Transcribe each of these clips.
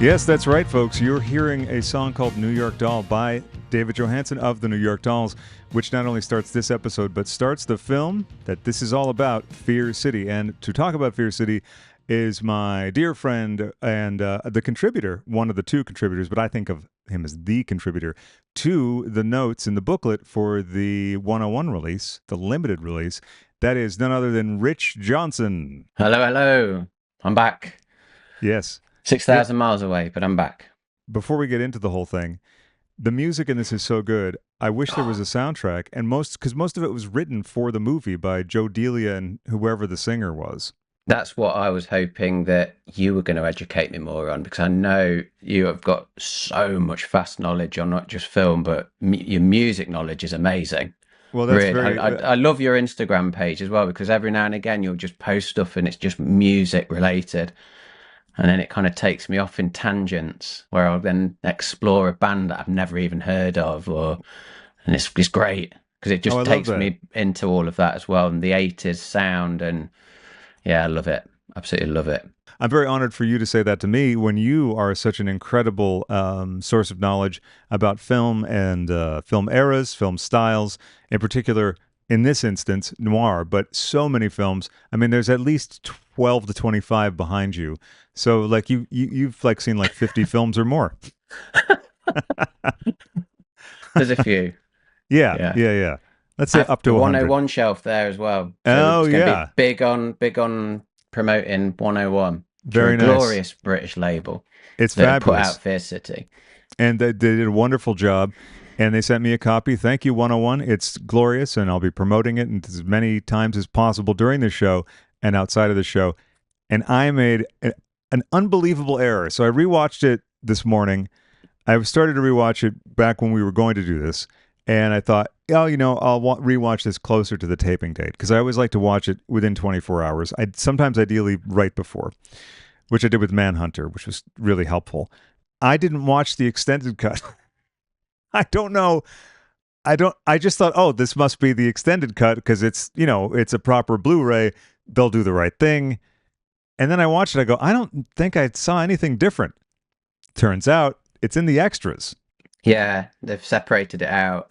Yes, that's right, folks. You're hearing a song called New York Doll by David Johansen of the New York Dolls, which not only starts this episode, but starts the film that this is all about, Fear City. And to talk about Fear City is my dear friend and the contributor, one of the two contributors, but I think of him as the contributor to the notes in the booklet for the 101 release, the limited release. That is none other than Rich Johnson. Hello, hello. I'm back. Yes. 6,000 miles away, but I'm back. Before we get into the whole thing, the music in this is so good. I wish there was a soundtrack, and because most of it was written for the movie by Joe Delia and whoever the singer was. That's what I was hoping that you were going to educate me more on, because I know you have got so much vast knowledge on not just film, but your music knowledge is amazing. Well, that's really, I love your Instagram page as well, because every now and again you'll just post stuff and it's just music related. And then it kind of takes me off in tangents where I'll then explore a band that I've never even heard of, and it's great because it just takes me into all of that as well, and the 80s sound, and yeah, I love it. Absolutely love it. I'm very honored for you to say that to me when you are such an incredible source of knowledge about film and film eras, film styles, in particular, in this instance, noir, but so many films. I mean, there's at least 12 to 25 behind you. So like you've like seen like 50 films or more. There's a few. Yeah. Let's say up to 100. 101 shelf there as well. So it's gonna be big on promoting 101. Very nice. Glorious British label. It's fabulous. Put out Fear City. And they did a wonderful job. And they sent me a copy. Thank you, 101. It's glorious, and I'll be promoting it as many times as possible during the show and outside of the show. And I made an unbelievable error. So I rewatched it this morning. I started to rewatch it back when we were going to do this. And I thought, I'll rewatch this closer to the taping date, because I always like to watch it within 24 hours. Sometimes ideally right before, which I did with Manhunter, which was really helpful. I didn't watch the extended cut. I don't know. I just thought, this must be the extended cut because it's a proper Blu-ray. They'll do the right thing. And then I watched it. I go, I don't think I saw anything different. Turns out it's in the extras. Yeah, they've separated it out.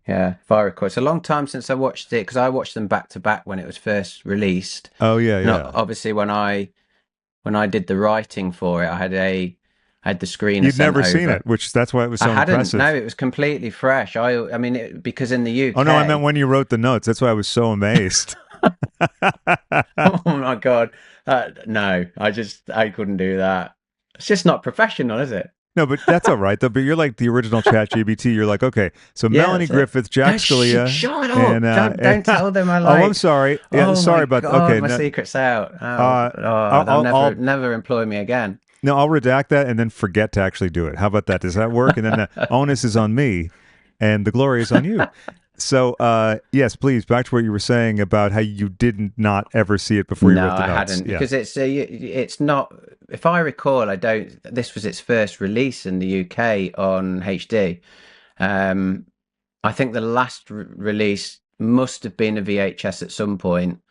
Yeah, if I recall. It's a long time since I watched it, because I watched them back to back when it was first released. Oh, yeah. Obviously, when I did the writing for it, I had the screener. You'd never seen it, that's why it was so impressive. No, it was completely fresh. I mean, because in the UK. Oh no, I meant when you wrote the notes. That's why I was so amazed. Oh my God, no! I couldn't do that. It's just not professional, is it? No, but that's all right though. But you're like the original ChatGPT. You're like, okay, so Melanie Griffith, Jack Scalia. Shut up! Don't tell them I like. Oh, I'm sorry. Yeah, sorry about that. Okay, my secret's out. They'll never employ me again. No, I'll redact that and then forget to actually do it. How about that? Does that work? And then the onus is on me and the glory is on you. So, yes, please, back to what you were saying about how you did not ever see it before you wrote the notes. No, I hadn't, because it's not, if I recall, this was its first release in the UK on HD. I think the last release must have been a VHS at some point,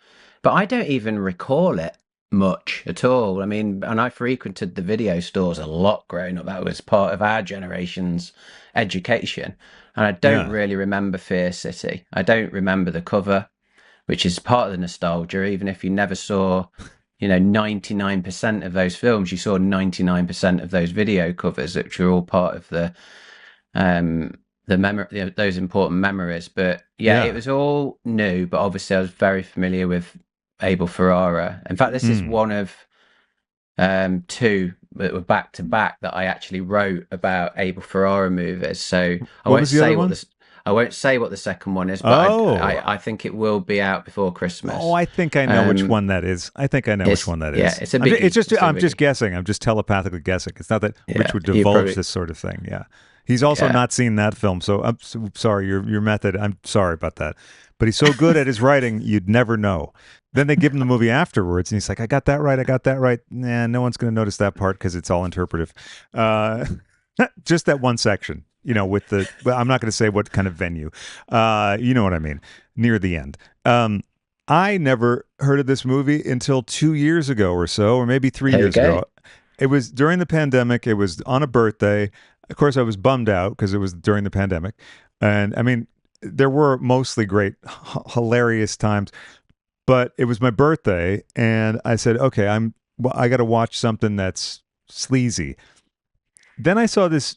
but I don't even recall it much at all. I mean, and I frequented the video stores a lot growing up. That was part of our generation's education. And I don't really remember Fear City. I don't remember the cover, which is part of the nostalgia. Even if you never saw, 99% of those films, you saw 99% of those video covers, which are all part of the memory, those important memories. But it was all new. But obviously, I was very familiar with Abel Ferrara. In fact, this is one of two that were back to back that I actually wrote about Abel Ferrara movies. So I won't say what the second one is, but I think it will be out before Christmas. Oh, I think I know which one that is. Which one that is. Yeah, it's a big. I'm just guessing. I'm just telepathically guessing. It's not that Rich would divulge this sort of thing. Yeah, he's also not seen that film, so I'm sorry. Your method. I'm sorry about that. But he's so good at his writing, you'd never know. Then they give him the movie afterwards, and he's like, I got that right. Nah, no one's going to notice that part because it's all interpretive. Just that one section, with the, I'm not going to say what kind of venue. You know what I mean, near the end. I never heard of this movie until 2 years ago or so, or maybe 3 years ago. It was during the pandemic. It was on a birthday. Of course, I was bummed out because it was during the pandemic. And I mean, there were mostly great, hilarious times, but it was my birthday, and I said, okay, well, I got to watch something that's sleazy. Then I saw this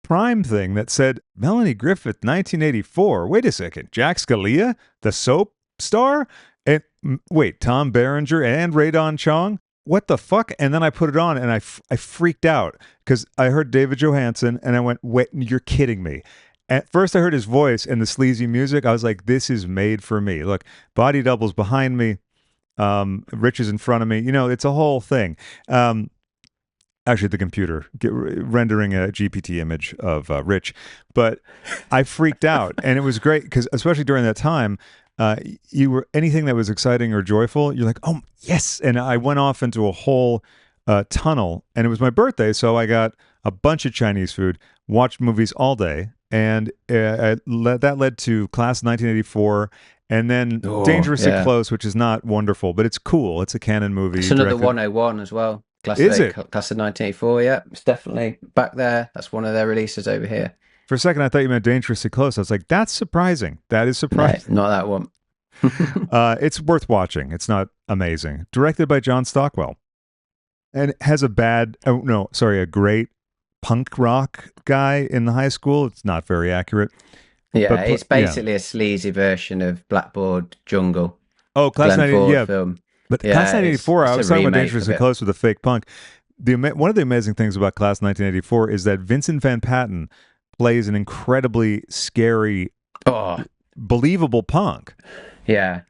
Prime thing that said Melanie Griffith, 1984. Wait a second, Jack Scalia, the soap star, and wait, Tom Berenger and Radon Chong. What the fuck? And then I put it on, and I freaked out because I heard David Johansen, and I went, "Wait, you're kidding me!" At first, I heard his voice and the sleazy music. I was like, "This is made for me." Look, body doubles behind me, Rich is in front of me. It's a whole thing. Actually, the computer rendering a GPT image of Rich, but I freaked out, and it was great because, especially during that time, you were anything that was exciting or joyful, you're like, oh yes, and I went off into a whole tunnel, and it was my birthday, so I got a bunch of Chinese food, watched movies all day, and that led to Class 1984. And then Oh, Dangerously yeah. Close, which is not wonderful, but it's cool. It's a canon It's movie another directed. 101 as well. Is it? Class of 1984, yeah. It's definitely back there. That's one of their releases over here. For a second, I thought you meant Dangerously Close. I was like, that's surprising. That is No, surprising. not that one. It's worth watching. It's not amazing. Directed by John Stockwell. And it has a great punk rock guy in the high school. It's not very accurate. Yeah, But it's yeah. basically a sleazy version of Blackboard Jungle, Oh, the Class Glenn 90, Ford yeah. film. But Class Yeah, 1984, I it's a was talking about remake of Dangerously it. Close with the fake punk. One of the amazing things about Class 1984 is that Vincent Van Patten plays an incredibly scary, Oh, believable punk. yeah.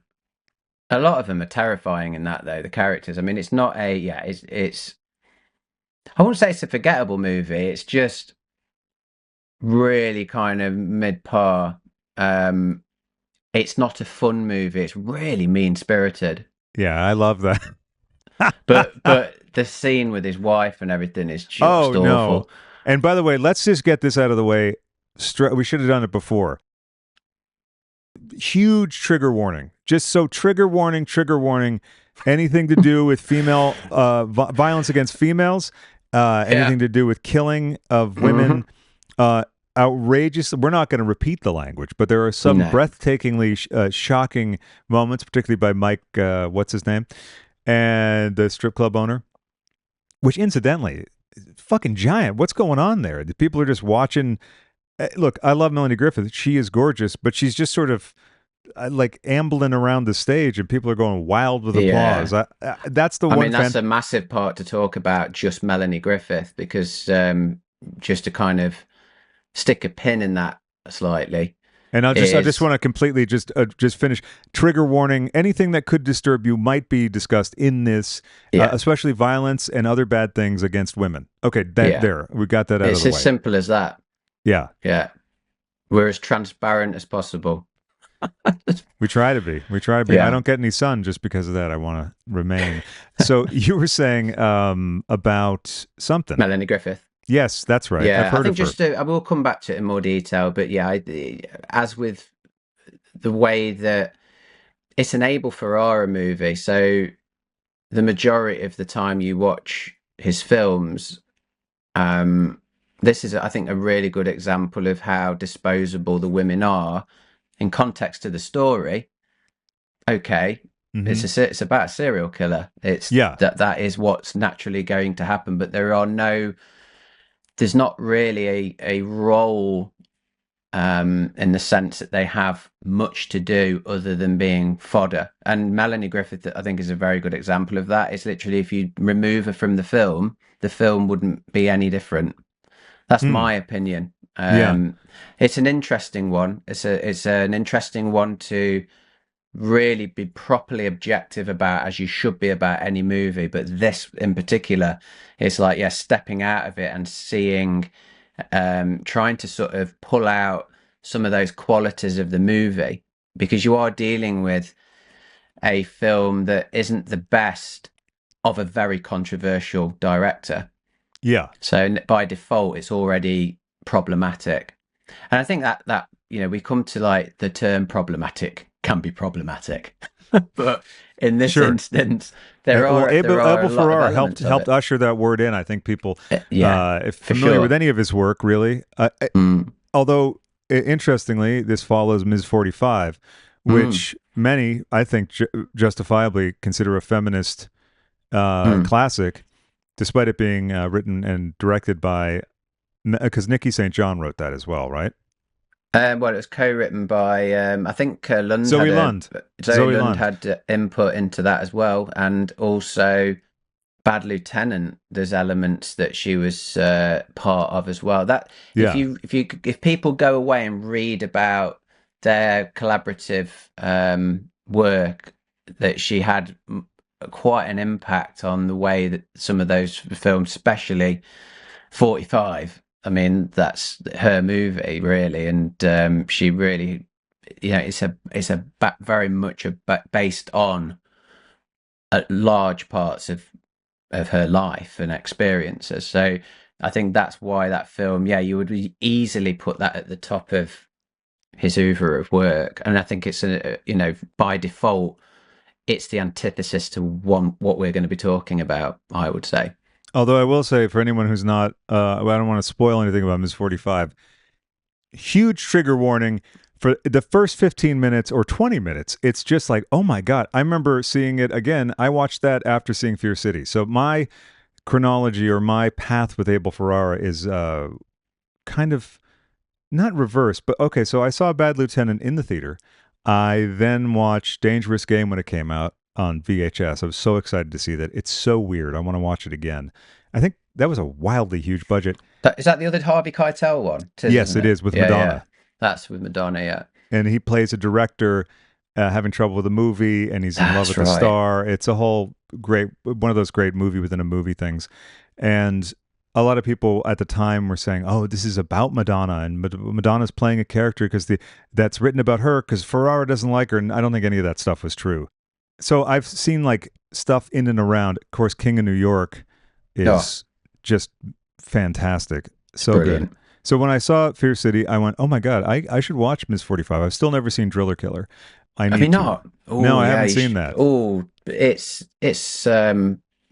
A lot of them are terrifying in that though, the characters. I mean, it's not a yeah, it's I wouldn't say it's a forgettable movie. It's just really kind of mid par. Um, it's not a fun movie. It's really mean spirited. Yeah, I love that. But the scene with his wife and everything is Oh just no! awful. And by the way, let's just get this out of the way. We should have done it before. Huge trigger warning. Just so trigger warning, trigger warning. Anything to do with female violence against females, Yeah. anything to do with killing of women, Hmm. uh, outrageous. We're not going to repeat the language, but there are some No. breathtakingly shocking moments, particularly by Mike. What's his name? And the strip club owner, which incidentally, fucking giant. What's going on there? The people are just watching. Look, I love Melanie Griffith. She is gorgeous, but she's just sort of like ambling around the stage, and people are going wild with applause. Yeah. That's the I one mean, fan. that's a massive part to talk about, just Melanie Griffith, because just to kind of stick a pin in that slightly And I just is want to completely just finish. Trigger warning: anything that could disturb you might be discussed in this, yeah, especially violence and other bad things against women. Okay, yeah. there we got that out of It's the as way. simple as that. Yeah, Yeah. We're as transparent as possible. we try to be. We try to be. I Yeah. don't get any sun just because of that. I want to remain. So you were saying about something. Melanie Griffith. Yes, that's right. I've Yeah, I heard think of her. just to, I will come back to it in more detail, but yeah, as with the way that it's an Abel Ferrara movie, so the majority of the time you watch his films, um, this is, I think, a really good example of how disposable the women are in context to the story. Okay, Hmm. it's about a serial killer. It's Yeah, that is what's naturally going to happen, but there's not really a role in the sense that they have much to do other than being fodder. And Melanie Griffith, I think, is a very good example of that. It's literally if you remove her from the film wouldn't be any different. That's mm, my opinion. yeah, It's an interesting one. It's an interesting one to really be properly objective about, as you should be about any movie. But this in particular, it's like, yeah, stepping out of it and seeing, trying to sort of pull out some of those qualities of the movie, because you are dealing with a film that isn't the best of a very controversial director. yeah. So by default, it's already problematic. And I think that we come to like the term problematic can be problematic. But in this Sure. instance, Well, there are a Abel lot of Ferrara elements of helped it. usher that word in. I think people, Yeah, if for familiar with sure. any of his work, really. Mm, Although interestingly, this follows Ms. 45, mm, which many, I think, justifiably consider a feminist mm. classic, despite it being written and directed by because Nikki St. John wrote that as well, right? Well, it was co-written by I think Lund had Zoe a Lund. Zoe Zoe Lund Lund. had input into that as well, and also Bad Lieutenant. There's elements that she was part of as well. That Yeah. if people go away and read about their collaborative work, that she had quite an impact on the way that some of those films, especially 45. I mean, that's her movie, really, and she really, very much based on large parts of her life and experiences. So I think that's why that film, yeah, you would easily put that at the top of his oeuvre of work, and I think it's by default, it's the antithesis to what we're going to be talking about. I would say. Although I will say, for anyone who's not, I don't want to spoil anything about Ms. 45, huge trigger warning for the first 15 minutes or 20 minutes. It's just like, oh my God. I remember seeing it again. I watched that after seeing Fear City. So my chronology or my path with Abel Ferrara is kind of not reverse, but okay. So I saw Bad Lieutenant in the theater. I then watched Dangerous Game when it came out on VHS. I was so excited to see that. It's so weird. I want to watch it again. I think that was a wildly huge budget. Is that the other Harvey Keitel one? It is, Yes, isn't it it? is with Yeah, yeah. Madonna. That's with Madonna. Yeah, And he plays a director having trouble with a movie and he's in love that's with the right. star. It's a whole great, one of those great movie within a movie things. And a lot of people at the time were saying, "Oh, this is about Madonna, and Madonna's playing a character because the that's written about her because Ferrara doesn't like her." And I don't think any of that stuff was true. So I've seen like stuff in and around. Of course, King of New York Oh, is just fantastic, it's so good. brilliant. So when I saw Fear City, I went, "Oh my God, I should watch Miss 45." I've still never seen Driller Killer. I Have you need to. not? No, Oh, I yeah. haven't seen that. It's.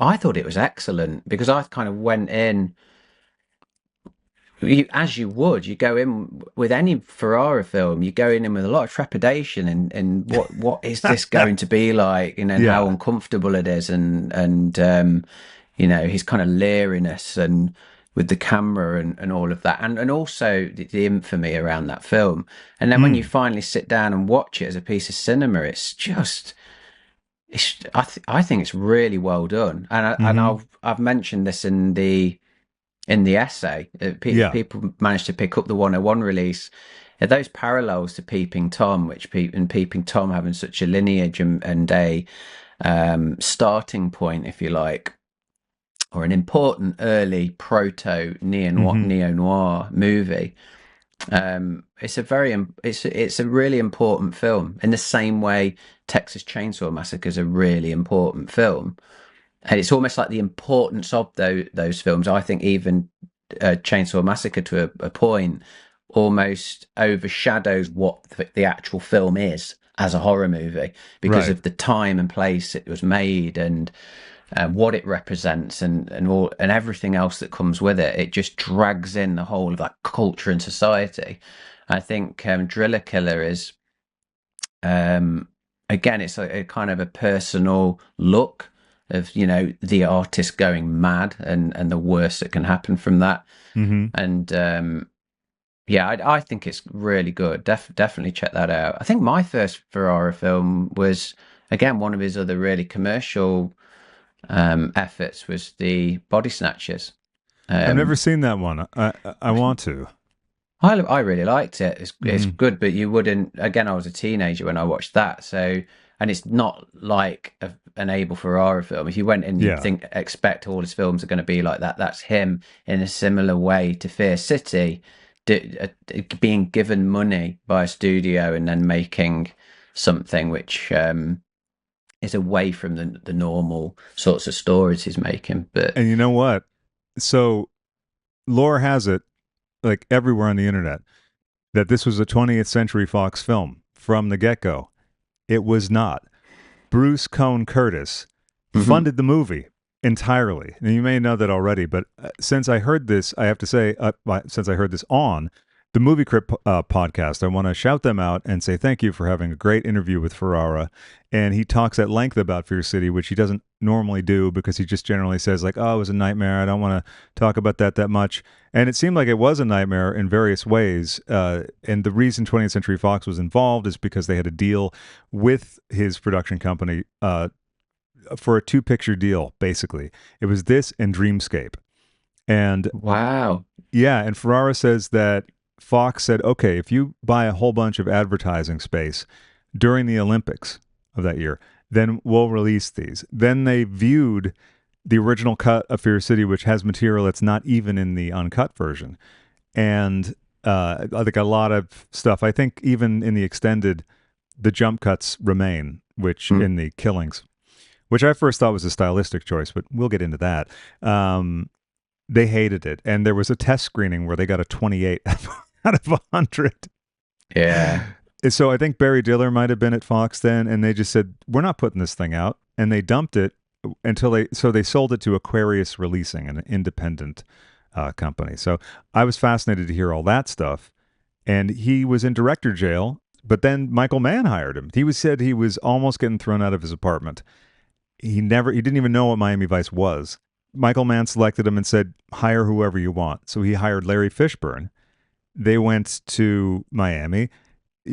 I thought it was excellent because I kind of went in. As you would, you go in with any Ferrara film, you go in with a lot of trepidation and what is this going to be like, and how Yeah. uncomfortable it is, and his kind of leeriness and with the camera and all of that, and also the infamy around that film. And then when you Mm. finally sit down and watch it as a piece of cinema, it's just I think it's really well done, Hmm. I've mentioned this in the essay. If Yeah. people manage to pick up the 101 release, those parallels to Peeping Tom, and Peeping Tom having such a lineage and a starting point, if you like, or an important early proto Hmm. neo noir movie. It's a it's a really important film in the same way Texas Chainsaw Massacre is a really important film, and it's almost like the importance of those films. I think even Chainsaw Massacre to a point almost overshadows what the actual film is as a horror movie because Right. of the time and place it was made and what it represents and everything else that comes with it. It just drags in the whole of that culture and society. I think Driller Killer is um, again, it's a kind of a personal look of the artist going mad and the worst that can happen from that. Hmm. And yeah, I think it's really good. Definitely check that out. I think my first Ferrara film was again one of his other really commercial efforts was the Body Snatchers. I've never Um, seen that one. I want to. I really liked it. It's Hmm. good, but you wouldn't. Again, I was a teenager when I watched that, so and it's not like an Abel Ferrara film. If you went in, you'd Yeah. think expect all his films are going to be like that. That's him in a similar way to Fear City, being given money by a studio and then making something which is away from the normal sorts of stories he's making. But And you know what? So lore has it, like everywhere on the internet, that this was a 20th Century Fox film from the get go. It was not. Bruce Cohn Curtis Hmm. funded the movie entirely. And you may know that already, but since I heard this, I have to say, since I heard this on the Movie Crypt podcast, I want to shout them out and say thank you for having a great interview with Ferrara. And he talks at length about Fear City, which he doesn't normally do because he just generally says like, "Oh, it was a nightmare. I don't want to talk about that much." And it seemed like it was a nightmare in various ways. And the reason 20th Century Fox was involved is because they had a deal with his production company for a two-picture deal. Basically, it was this and Dreamscape. And Wow. yeah, and Ferrara says that Fox said, okay, if you buy a whole bunch of advertising space during the Olympics of that year, then we'll release these. Then they viewed the original cut of Fear City, which has material that's not even in the uncut version. And I think a lot of stuff, I think even in the extended, the jump cuts remain, which Mm. in the killings, which I first thought was a stylistic choice, but we'll get into that. They hated it. And there was a test screening where they got a 28 out of 100. Yeah. And so I think Barry Diller might have been at Fox then, and they just said, we're not putting this thing out. And they dumped it so they sold it to Aquarius Releasing, an independent company. So I was fascinated to hear all that stuff. And he was in director jail, but then Michael Mann hired him. He said he was almost getting thrown out of his apartment. He didn't even know what Miami Vice was. Michael Mann selected him and said, hire whoever you want. So he hired Larry Fishburne. They went to Miami.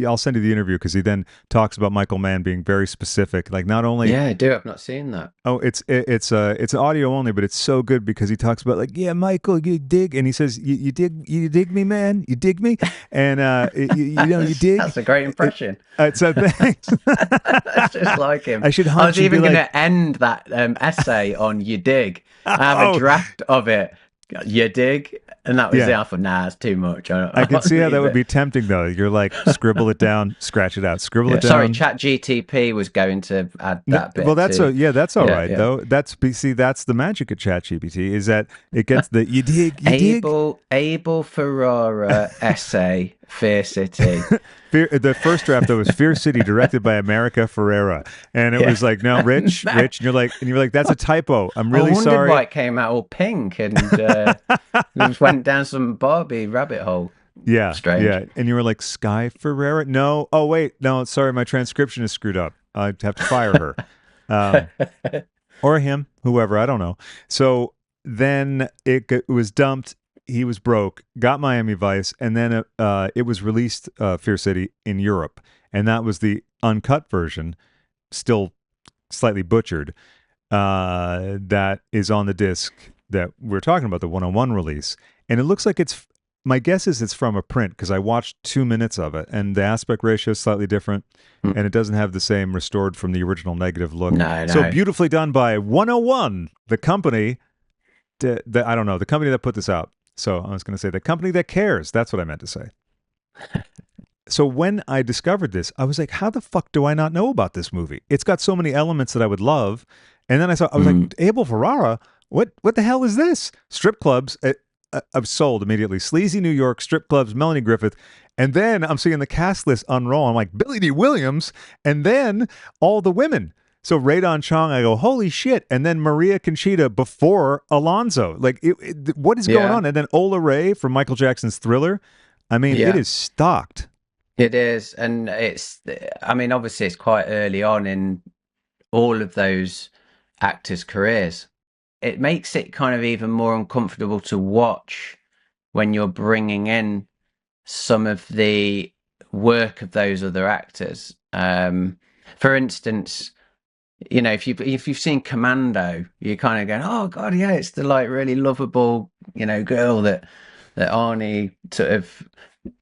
I'll send you the interview because he then talks about Michael Mann being very specific. Like not only Yeah, I do. I've not seen that. it's audio only, but it's so good because he talks about like, yeah, Michael, you dig, and he says, you dig me, man, you dig me, and you dig. That's a great impression. So thanks. That's just like him. I should I was hunch and be even going like, to end that essay on "You dig." I have a oh, draft of it. You dig, and that was the yeah. alpha. Nah, it's too much. I can I'll see how that leave would it. be tempting, though. You're like, scribble it down, scratch it out, scribble Yeah. it Sorry, down. Chat GTP was going to add No, that well, bit too. that's all Yeah, right yeah. though. That's the magic of ChatGPT is that it gets the you dig. Abel Ferrara essay, Fear City. The first draft though was Fear City, directed by America Ferrera, and it Yeah. was like, no, Rich, No. Rich, and you're like, that's a typo. I'm I really wondered why sorry. it came out all pink and just went down some Barbie rabbit hole. Yeah, Strange. yeah, and you were like, Sky Ferrera? No, oh wait, no, sorry, my transcription is screwed up. I'd have to fire her. Um, or him, whoever, I don't know. So then it was dumped. He was broke, got Miami Vice, and then it was released, Fear City, in Europe. And that was the uncut version, still slightly butchered, that is on the disc that we're talking about, the 101 release. And it looks like my guess is it's from a print because I watched 2 minutes of it, and the aspect ratio is slightly different, and it doesn't have the same restored from the original negative look. No, So no. beautifully done by 101, the company that I don't know, the company that put this out. So I was going to say the company that cares. That's what I meant to say. So when I discovered this, I was like, how the fuck do I not know about this movie? It's got so many elements that I would love. And then I was like, Abel Ferrara, what the hell is this? Strip clubs. I'm sold immediately. Sleazy New York, strip clubs, Melanie Griffith. And then I'm seeing the cast list unroll. I'm like, Billy D. Williams. And then all the women. So Radon Chong, I go, holy shit. And then Maria Conchita before Alonzo. Like, what is going Yeah, on? And then Ola Ray from Michael Jackson's Thriller. I mean, it yeah, is stocked. it is. And I mean, obviously, it's quite early on in all of those actors' careers. It makes it kind of even more uncomfortable to watch when you're bringing in some of the work of those other actors. For instance, you know, if you've seen Commando, you're kind of going, oh god, yeah, it's the like really lovable, girl that Arnie sort of,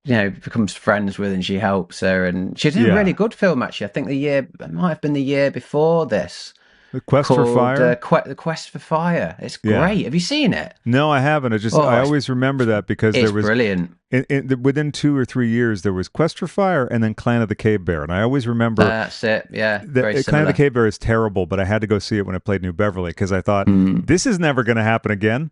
becomes friends with, and she helps her, and she's in a really Yeah. good film actually. I think it might have been the year before this, The Quest for called Fire. The Quest for Fire. It's Yeah. great. Have you seen it? No, I haven't. Oh, I always remember that because it's there was, brilliant. within 2 or 3 years, there was Quest for Fire and then Clan of the Cave Bear. And I always remember That's it. Yeah, that very Clan of the similar. Cave Bear is terrible, but I had to go see it when I played New Beverly because I thought, Mm. this is never going to happen again.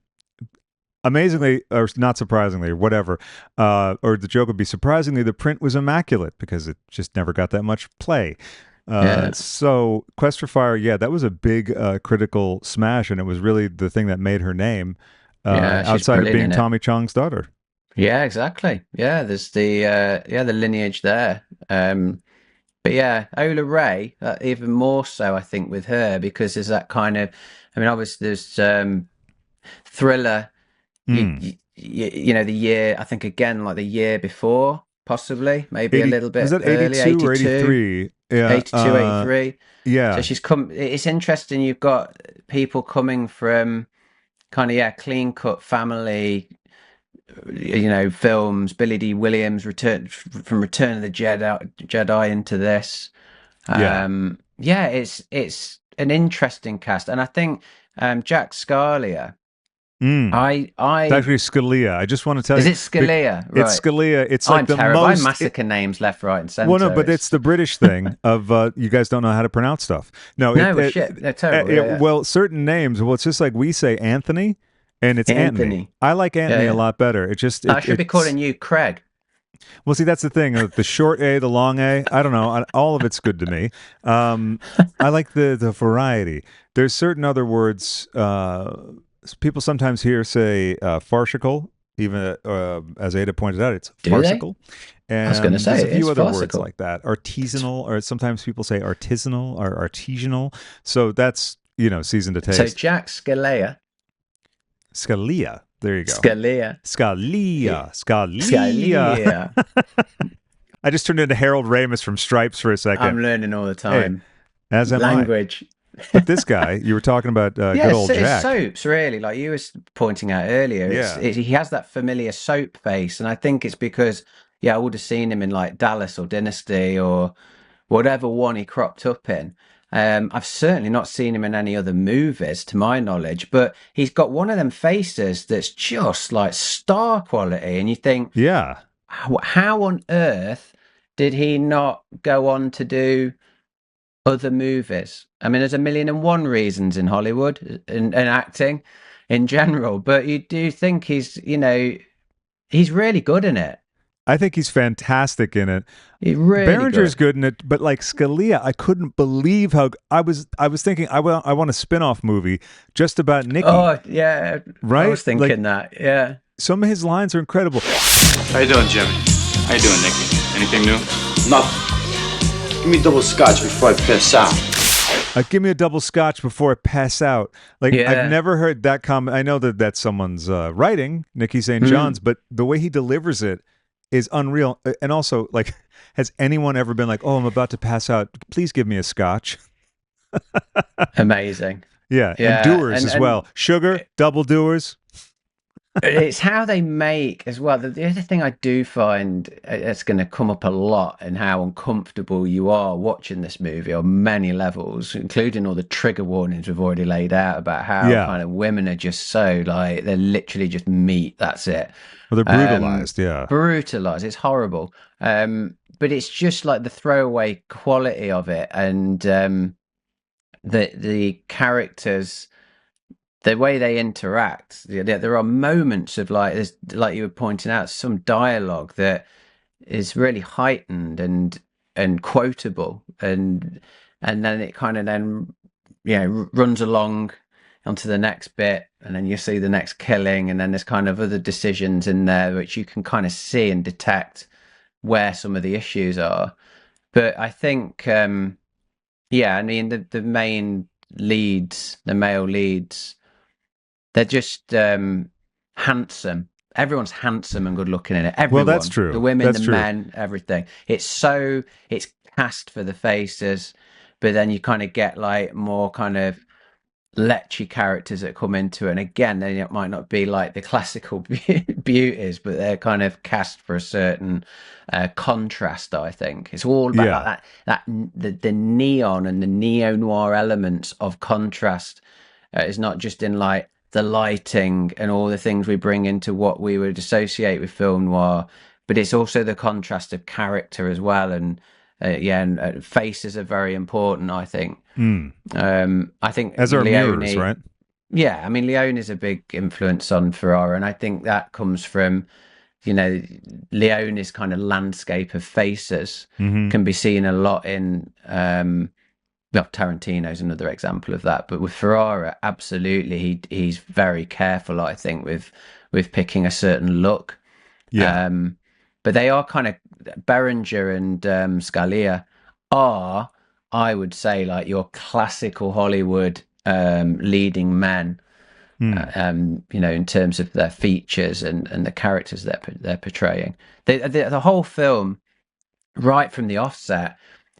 Amazingly, or not surprisingly, or whatever, or the joke would be surprisingly, the print was immaculate because it just never got that much play. Yeah, So Quest for Fire, yeah, that was a big critical smash, and it was really the thing that made her name, yeah, she's outside of brilliant being in it. Tommy Chong's daughter. Yeah, exactly. Yeah, there's the the lineage there. But yeah, Ola Ray, even more so, I think, with her because there's that kind of, I mean, obviously there's Thriller. Mm. You know the year, I think again like the year before, possibly maybe a 80 little was bit that early, 82 or 82, 83? Yeah, 82, 83. So yeah, she's come. It's interesting. You've got people coming from kind of clean cut family, films. Billy D. Williams return from Return of the Jedi into this. yeah. Yeah, it's an interesting cast, and I think Jack Scalia. Mm. It's I actually Scalia. I just want to tell Is you, it Scalia? it's Right. Scalia. It's like I'm the terrible. I most. massacre names left, right, and Well, no, centre. but it's It's the British thing of you guys don't know how to pronounce stuff. No, no shit. They're terrible. Yeah, yeah. well, certain names. Well, it's just like we say Anthony, and it's Antony. Anthony. I like Yeah, Antony a yeah. lot better. It just I should be it's calling you Craig. well, see, that's the thing. The short A, the long A. I don't know. All of it's good to me. Um, I like the variety. There's certain other words. People sometimes hear say farcical. Even as Ada pointed out, it's Do they? farcical. I was going to And there's say a few it's other words farcical. like that. It's, Artisanal, or sometimes people say artisanal or artisanal. So that's season to so taste. Jack Scalia. Scalia. There you go. Scalia. Scalia. Scalia. Scalia. I just turned into Harold Ramis from Stripes for a second. I'm learning all the Hey, time. as am I. Language. But this guy, you were talking about Yeah, good old it's Jack. soaps really, like you were pointing out earlier. Yeah. He has that familiar soap face, and I think it's because I would have seen him in like Dallas or Dynasty or whatever one he cropped up in. I've certainly not seen him in any other movies, to my knowledge, but he's got one of them faces that's just like star quality, and you think, Yeah. how on earth did he not go on to do other movies? I mean, there's a million and one reasons in Hollywood and acting in general, but you do think he's really good in it. I think he's fantastic in it. He's really Berenger's good. good in it, but like Scalia, I couldn't believe how I was thinking I want a spin-off movie just about Nikki, Oh yeah, I right? was Like thinking that. Yeah. some of his lines are incredible. How you doing, Jimmy? How you doing, Nicky? Anything new? Nothing. Give me double scotch before I piss out. Give me a double scotch before I pass out. Like I've Yeah. never heard that comment. I know that that's someone's writing, Nikki St. John's, Mm. but the way he delivers it is unreal. And also, like, has anyone ever been like, "Oh, I'm about to pass out. Please give me a scotch"? Amazing. Yeah, and Yeah, doers and as well. Sugar, double doers. it's how they make as well. The other thing I do find it's going to come up a lot and how uncomfortable you are watching this movie on many levels, including all the trigger warnings we've already laid out about how Yeah, kind of women are just so like they're literally just meat. That's it. well, they're Um, brutalized. Yeah, brutalized. It's horrible. But it's just like the throwaway quality of it and the characters the way they interact. There are moments of like there's like you were pointing out some dialogue that is really heightened and quotable and then it kind of then runs along onto the next bit and then you see the next killing and then there's kind of other decisions in there which you can kind of see and detect where some of the issues are. But I think I mean the main leads, the male leads, they're just handsome. Everyone's handsome and good looking in it. well, that's Everyone, the true. women, the That's true. men, everything. It's cast for the faces, but then you kind of get like more kind of lechy characters that come into it. And again, they might not be like the classical beauties, but they're kind of cast for a certain contrast. I think it's all about like Yeah, the neon and the neo noir elements of contrast. It's not just in like the lighting and all the things we bring into what we would associate with film noir, but it's also the contrast of character as well. And faces are very important. mm. I think As are mirrors, Leone. right? Yeah, I mean Leone is a big influence on Ferrara, and I think that comes from Leone's kind of landscape of faces Hmm. can be seen a lot in well, Tarantino's another example of that, but with Ferrara, absolutely, he's very careful, I think, with picking a certain look. Yeah. Um, but they are kind of Berenger and Scalia are, I would say, like your classical Hollywood leading men. Hmm. In terms of their features and the characters they're portraying. The whole film, right from the offset,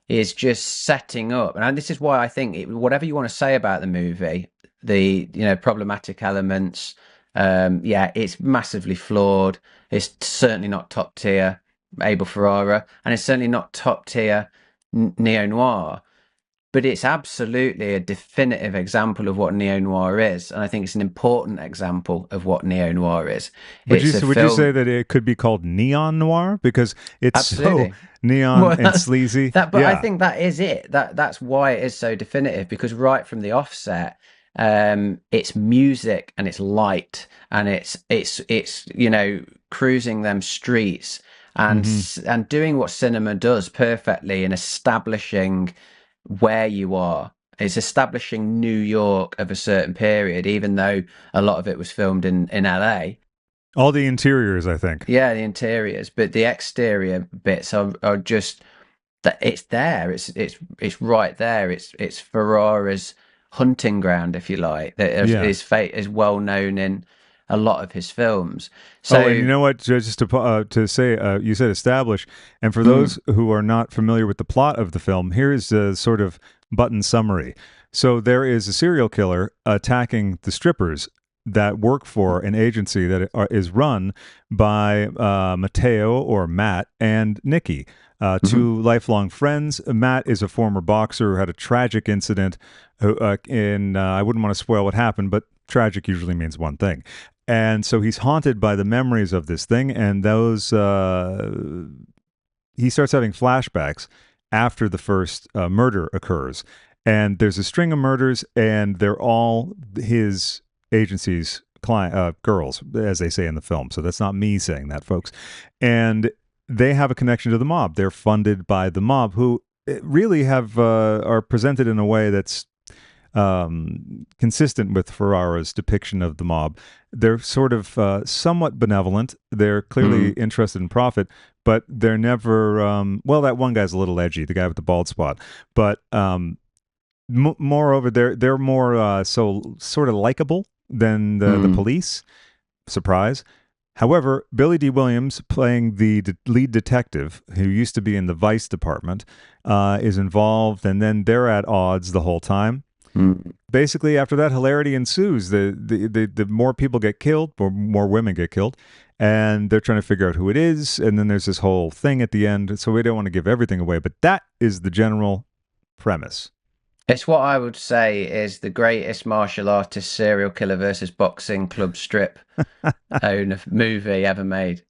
is just setting up, and this is why I think whatever you want to say about the movie, the problematic elements, it's massively flawed. It's certainly not top tier Abel Ferrara, and it's certainly not top tier neo noir. But it's absolutely a definitive example of what neo noir is, and I think it's an important example of what neo noir is. It's a Would you say film, that it could be called neon noir because it's so absolutely. neon Well, and sleazy? that, but I Yeah. think that is it. That's why it is so definitive, because right from the offset, it's music and it's light and it's cruising them streets and Hmm. and doing what cinema does perfectly in establishing where you are. It's establishing New York of a certain period, even though a lot of it was filmed in LA. All the interiors, I think. Yeah, the interiors, but the exterior bits are just that it's there. It's right there. It's Ferrara's hunting ground, if you like. That Yeah. his fate is well known in a lot of his films. Oh, and you So, know what? Just to say, you said establish, and for mm, those who are not familiar with the plot of the film, here is a sort of button summary. So there is a serial killer attacking the strippers that work for an agency that is run by Mateo or Matt and Nikki, mhm, two lifelong friends. Matt is a former boxer who had a tragic incident. I wouldn't want to spoil what happened, but tragic usually means one thing. And so he's haunted by the memories of this thing, and those he starts having flashbacks after the first murder occurs. And there's a string of murders, and they're all his agency's girls, as they say in the film. So that's not me saying that, folks. And they have a connection to the mob. They're funded by the mob, who really have are presented in a way that's consistent with Ferrara's depiction of the mob. They're sort of somewhat benevolent. They're clearly mm, interested in profit, but they're never. Well, that one guy's a little edgy, the guy with the bald spot. But moreover, they're more so sort of likable than the mm, police. Surprise. However, Billy D. Williams, playing the lead detective who used to be in the Vice Department, is involved, and then they're at odds the whole time. mm. Basically, after that, hilarity ensues. The more people get killed, or more women get killed, and they're trying to figure out who it is. And then there's this whole thing at the end. So we don't want to give everything away, but that is the general premise. It's what I would say is the greatest martial artist serial killer versus boxing club strip own movie ever made.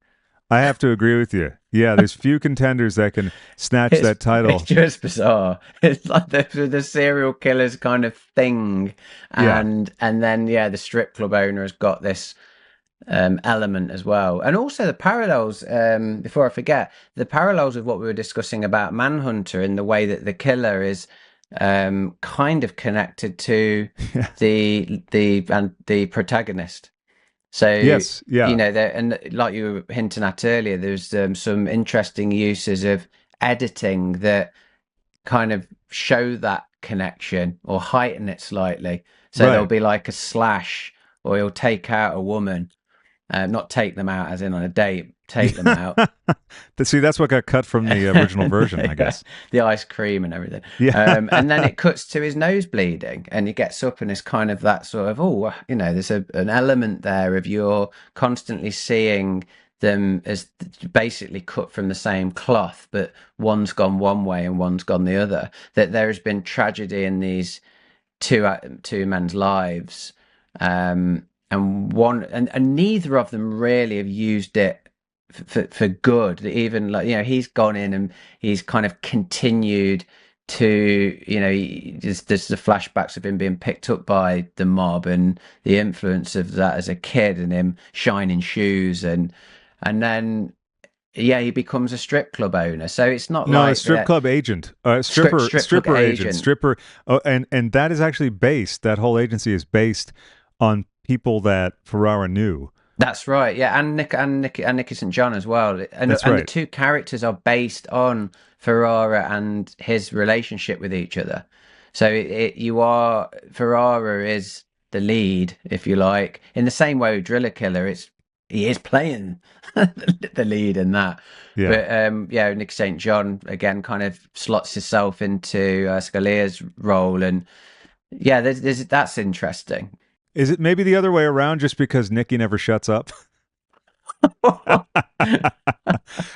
I have to agree with you. Yeah, there's few contenders that can snatch It's that it's title. just bizarre. It's like the serial killer's kind of thing, Yeah. and then yeah, the strip club owner has got this element as well, and also the parallels. Before I forget, the parallels of what we were discussing about Manhunter in the way that the killer is kind of connected to Yeah. the protagonist. So, Yes. Yeah. there, and like you were hinting at earlier, there's some interesting uses of editing that kind of show that connection or heighten it slightly. So there'll Right. be like a slash, or he'll take out a woman, not take them out as in on a date, take them out. See, that's what got cut from the original version, I Yeah, guess. the ice cream and everything. Yeah. And then it cuts to his nose bleeding, and he gets up, and it's kind of that sort of, there's an element there of you're constantly seeing them as basically cut from the same cloth, but one's gone one way and one's gone the other. That there has been tragedy in these two men's lives, and neither of them really have used it for good. Even like he's gone in and he's kind of continued to there's the flashbacks of him being picked up by the mob and the influence of that as a kid and him shining shoes and and then he becomes a strip club owner. So it's not No, a like strip club agent, strip club agent, agent. stripper. Oh, and that is actually based. That whole agency is based on people that Ferrara knew. That's right, yeah, and Nicky St. John as well, That's and the right. two characters are based on Ferrara and his relationship with each other. So you are Ferrara is the lead, if you like, in the same way with Driller Killer. He is playing the lead in that, Yeah. but Nick St. John again kind of slots himself into Scalia's role, and yeah, there's that's interesting. Is it maybe the other way around, just because Nicky never shuts up?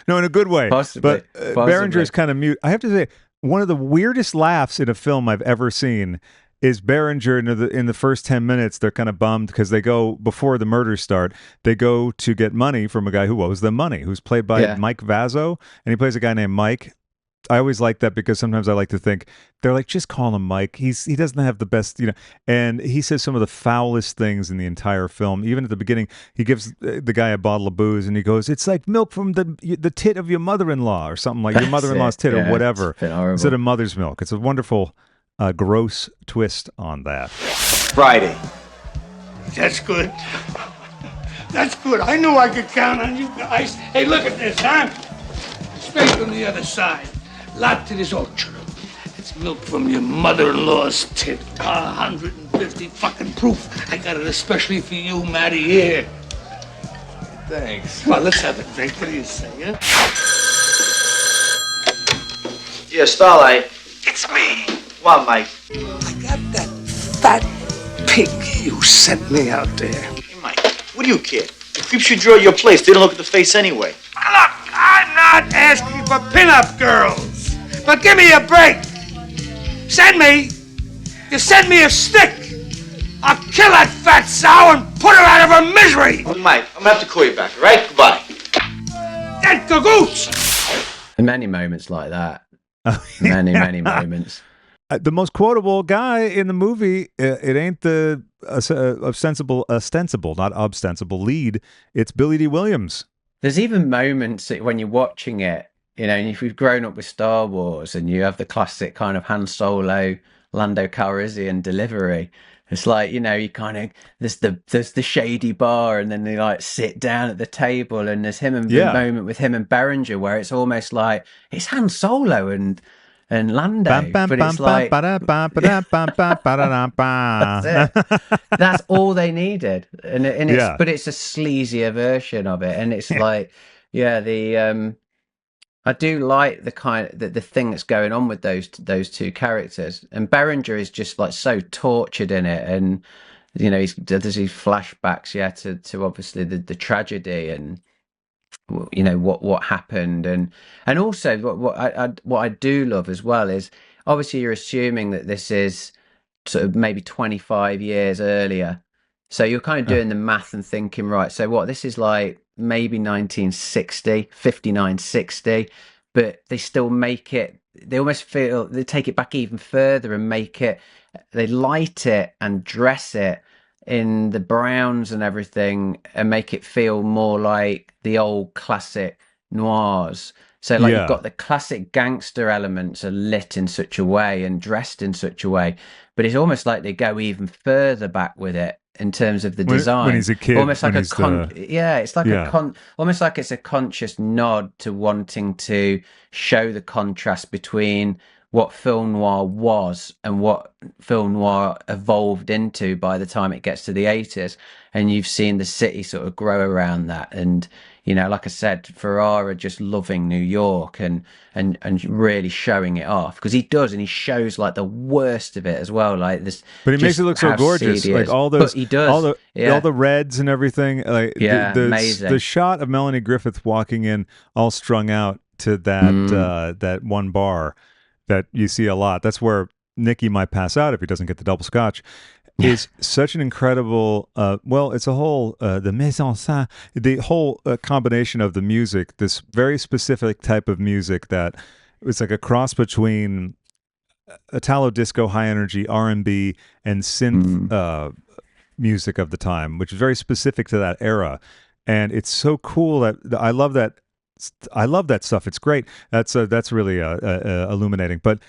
No, in a good way. Possibly, But Berenger is possibly. kind of mute. I have to say, one of the weirdest laughs in a film I've ever seen is Berenger in the first 10 minutes. They're kind of bummed because they go, before the murders start, they go to get money from a guy who owes them money, who's played by Yeah. Mike Vazzo, and he plays a guy named Mike. I always like that because sometimes I like to think they're like, just call him Mike. He doesn't have the best, and he says some of the foulest things in the entire film. Even at the beginning, he gives the guy a bottle of booze and he goes, "It's like milk from the tit of your mother-in-law," or something like your That's mother-in-law's it. tit or Yeah, it's whatever, been instead horrible. of mother's milk. It's a wonderful, gross twist on that. Friday. That's good. That's good. I knew I could count on you guys. Hey, look at this, huh? Straight from the other side. Latte is ocho. It's milk from your mother-in-law's tit. 150 fucking proof. I got it especially for you, Matty, here. Thanks. Well, let's have a drink. What do you say, huh? Yeah, Starlight. It's me. Come on, Mike. I got that fat pig you sent me out there. Hey, Mike, what do you care? The creeps should draw your place. They don't look at the face anyway. Look, I'm not asking for pin-up girls, but give me a break. You send me a stick. I'll kill that fat sow and put her out of her misery. Oh, Mike, I'm gonna have to call you back, all right? Goodbye. That cagoose. Many moments like that. Many moments. The most quotable guy in the movie, it ain't the ostensible, not ostensible lead. It's Billy D. Williams. There's even moments that when you're watching it, and if you've grown up with Star Wars and you have the classic kind of Han Solo, Lando Calrissian delivery, it's like, you kind of there's the shady bar, and then they like sit down at the table, and there's the Yeah. moment with him and Berenger where it's almost like it's Han Solo and Lando, Bam, bam, but bam, it's bam, like ba-da, bam, ba-da, bam, bam, ba-da-da, bam. that's it. That's all they needed, and it's Yeah. but it's a sleazier version of it, and it's like, yeah, I do like the thing that's going on with those two characters, and Berenger is just like so tortured in it, and there's these flashbacks, to obviously the tragedy and what happened, and also what I do love as well is obviously you're assuming that this is sort of maybe 25 years earlier, so you're kind of doing the math and thinking, right, so what, this is like maybe 1960, 59, 60, but they still make it, they almost feel they take it back even further and they light it and dress it in the browns and everything and make it feel more like the old classic noirs. So like Yeah. you've got the classic gangster elements are lit in such a way and dressed in such a way, but it's almost like they go even further back with it in terms of the design. When he's a kid, almost like when a he's the- it's like almost like it's a conscious nod to wanting to show the contrast between what film noir was and what film noir evolved into by the time it gets to the 80s, and you've seen the city sort of grow around that, and like I said, Ferrara just loving New York and really showing it off, because he does, and he shows like the worst of it as well, like this, But he makes just it look so how gorgeous, seedy it like is. all those, But he does, all the reds and everything. Like amazing. the shot of Melanie Griffith walking in, all strung out to that that one bar that you see a lot. That's where Nicky might pass out if he doesn't get the double scotch. Is such an incredible. It's a whole the mise en scène, the whole combination of the music. This very specific type of music that it's like a cross between Italo disco, high energy R&B, and synth music of the time, which is very specific to that era. and it's so cool that I love that. I love that stuff. It's great. That's really illuminating. But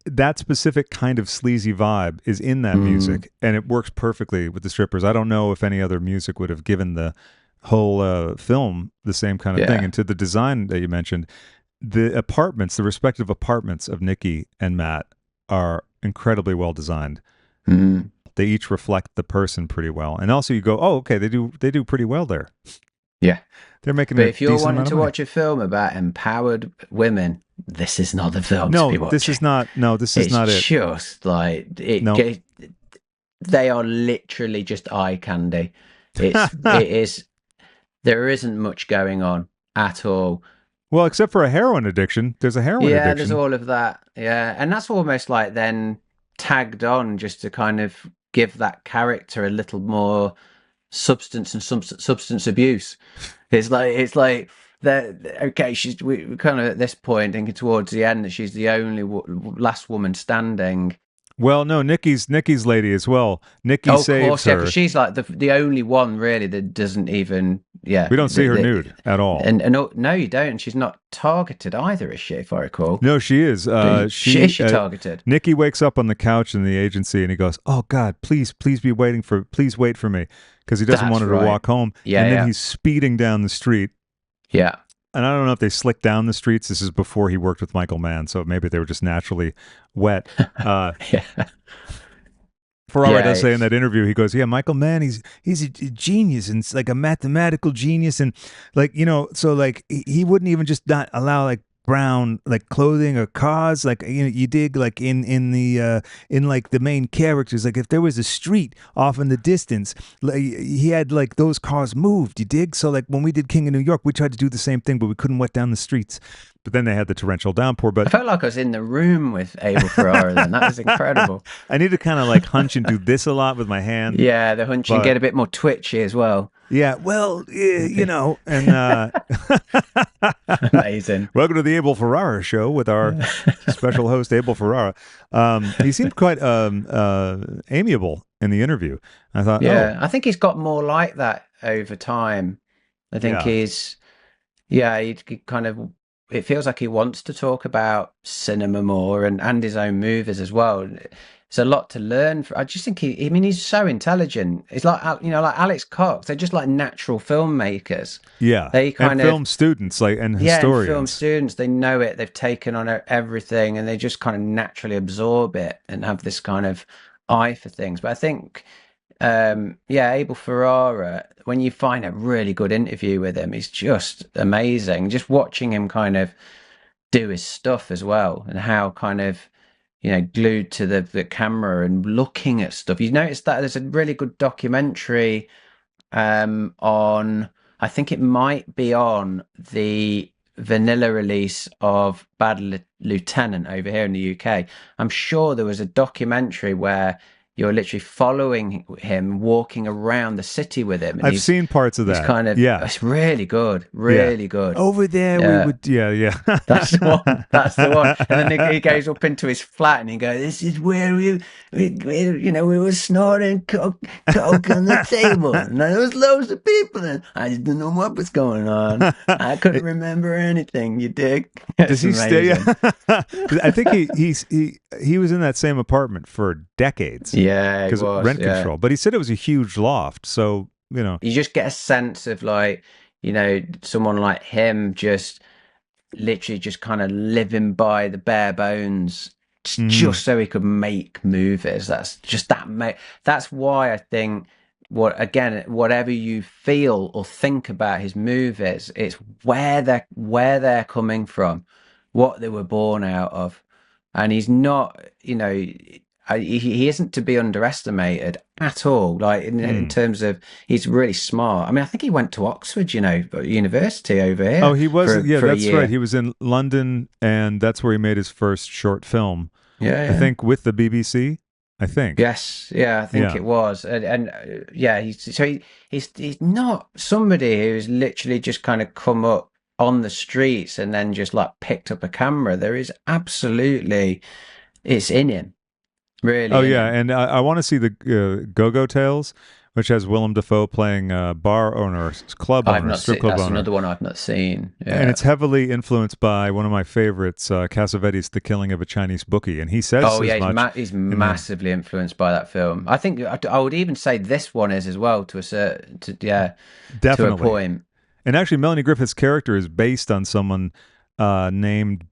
that specific kind of sleazy vibe is in that music, and it works perfectly with the strippers. I don't know if any other music would have given the whole film the same kind of thing. And to the design that you mentioned, the apartments, the respective apartments of Nikki and Matt are incredibly well designed. They each reflect the person pretty well, and also you go, oh, okay, they do pretty well there. Yeah, they're making. But if you're wanting to watch a film about empowered women, this is not the film to be watching. This is not. No, this is not it. It's just like it. They are literally just eye candy. It is. There isn't much going on at all. Well, except for a heroin addiction. There's a heroin addiction. Yeah, there's all of that. Yeah, and that's almost like then tagged on just to kind of give that character a little more substance and substance abuse. It's like that. Okay, we're kind of at this point thinking towards the end that she's the only last woman standing. Well, no, Nikki's lady as well. Nikki saves her. Yeah, because she's like the only one really that doesn't even. Yeah, we don't see her nude at all. And no, you don't. She's not targeted either, is she? If I recall. No, she is. Is she targeted? Nikki wakes up on the couch in the agency and he goes, "Oh God, please wait for me," because he doesn't want her to walk home. Yeah, and then he's speeding down the street. Yeah. And I don't know if they slick down the streets. This is before he worked with Michael Mann, so maybe they were just naturally wet. Ferrara does say in that interview, he goes, "Yeah, Michael Mann, he's a genius and it's like a mathematical genius, and like so like he wouldn't even just not allow like brown like clothing or cars, like you dig like in like the main characters, like if there was a street off in the distance, like, he had like those cars moved, you dig? So like when we did King of New York, we tried to do the same thing, but we couldn't wet down the streets. But then they had the torrential downpour. But I felt like I was in the room with Abel Ferrara then. That was incredible. I need to kind of like hunch and do this a lot with my hand. Yeah, the hunch and get a bit more twitchy as well. Yeah, well, and amazing. Welcome to the Abel Ferrara show with our special host Abel Ferrara. He seemed quite amiable in the interview. I thought, I think he's got more like that over time. I think he kind of. It feels like he wants to talk about cinema more and his own movies as well. It's a lot to learn. I just think he's so intelligent. It's like, like Alex Cox. They're just like natural filmmakers. Yeah. They kind of film students, like, and historians. Yeah, and film students. They know it. They've taken on everything and they just kind of naturally absorb it and have this kind of eye for things. But I think, Abel Ferrara, when you find a really good interview with him, he's just amazing. Just watching him kind of do his stuff as well, and how kind of glued to the camera and looking at stuff. You notice that there's a really good documentary on, I think it might be on the vanilla release of Bad Lieutenant over here in the UK. I'm sure there was a documentary where you're literally following him, walking around the city with him. And I've seen parts of that. It's kind of, it's really good, really good. Over there, we would, That's the one. That's the one. And then he goes up into his flat and he goes, "This is where we were snorting coke on the table, and there was loads of people, and I just didn't know what was going on. I couldn't remember anything. You dig?" Does he stay? I think he was in that same apartment for decades. Yeah, because rent control. But he said it was a huge loft, so you just get a sense of like someone like him just literally just kind of living by the bare bones, just so he could make movies. That's just that's why I think whatever you feel or think about his movies, it's where they're coming from, what they were born out of, and he's not he isn't to be underestimated at all. Like in terms of, he's really smart. I mean, I think he went to Oxford, university over here. Oh, he was. That's right. He was in London, and that's where he made his first short film. Yeah. I think with the BBC. I think. Yes. Yeah, I think it was. And he's not somebody who's literally just kind of come up on the streets and then just like picked up a camera. There is absolutely, it's in him. Really? Oh yeah, and I want to see the Go-Go Tales which has Willem Dafoe playing bar owner, club I've owner, not strip seen. club That's owner. another one I've not seen. Yeah. And it's heavily influenced by one of my favorites, Cassavetes' The Killing of a Chinese Bookie. And he says Oh as yeah, much. he's in the- massively influenced by that film. I think I would even say this one is as well to a certain, to a Definitely. point. And actually, Melanie Griffith's character is based on someone named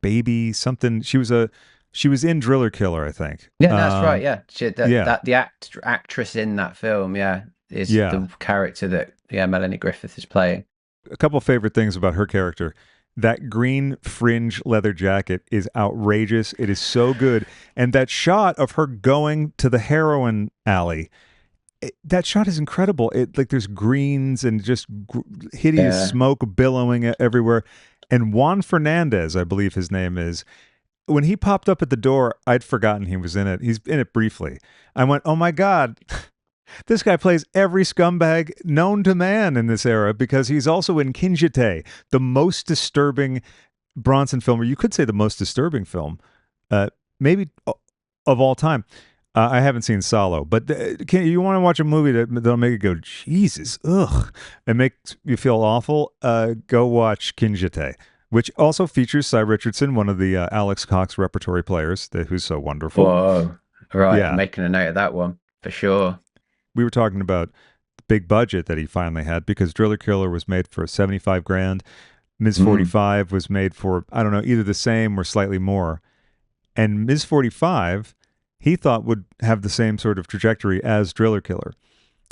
Baby something. She was in Driller Killer, I think. Yeah, that's right. Yeah, yeah. that the actress in that film, is the character that Melanie Griffith is playing. A couple favorite things about her character. That green fringe leather jacket is outrageous. It is so good. And that shot of her going to the heroin alley, that shot is incredible. It like there's greens and just hideous smoke billowing everywhere. And Juan Fernandez, I believe his name is, when he popped up at the door, I'd forgotten he was in it. He's in it briefly. I went, oh my God, this guy plays every scumbag known to man in this era, because he's also in Kinjite, the most disturbing Bronson film, or you could say the most disturbing film, maybe of all time. I haven't seen Salo, but you want to watch a movie that'll make you go, Jesus, ugh, and makes you feel awful? Go watch Kinjite, which also features Cy Richardson, one of the Alex Cox repertory players, who's so wonderful. Whoa, right, Yeah. I'm making a note of that one for sure. We were talking about the big budget that he finally had, because Driller Killer was made for 75 grand. Ms. 45 was made for, I don't know, either the same or slightly more. And Ms. 45, he thought would have the same sort of trajectory as Driller Killer.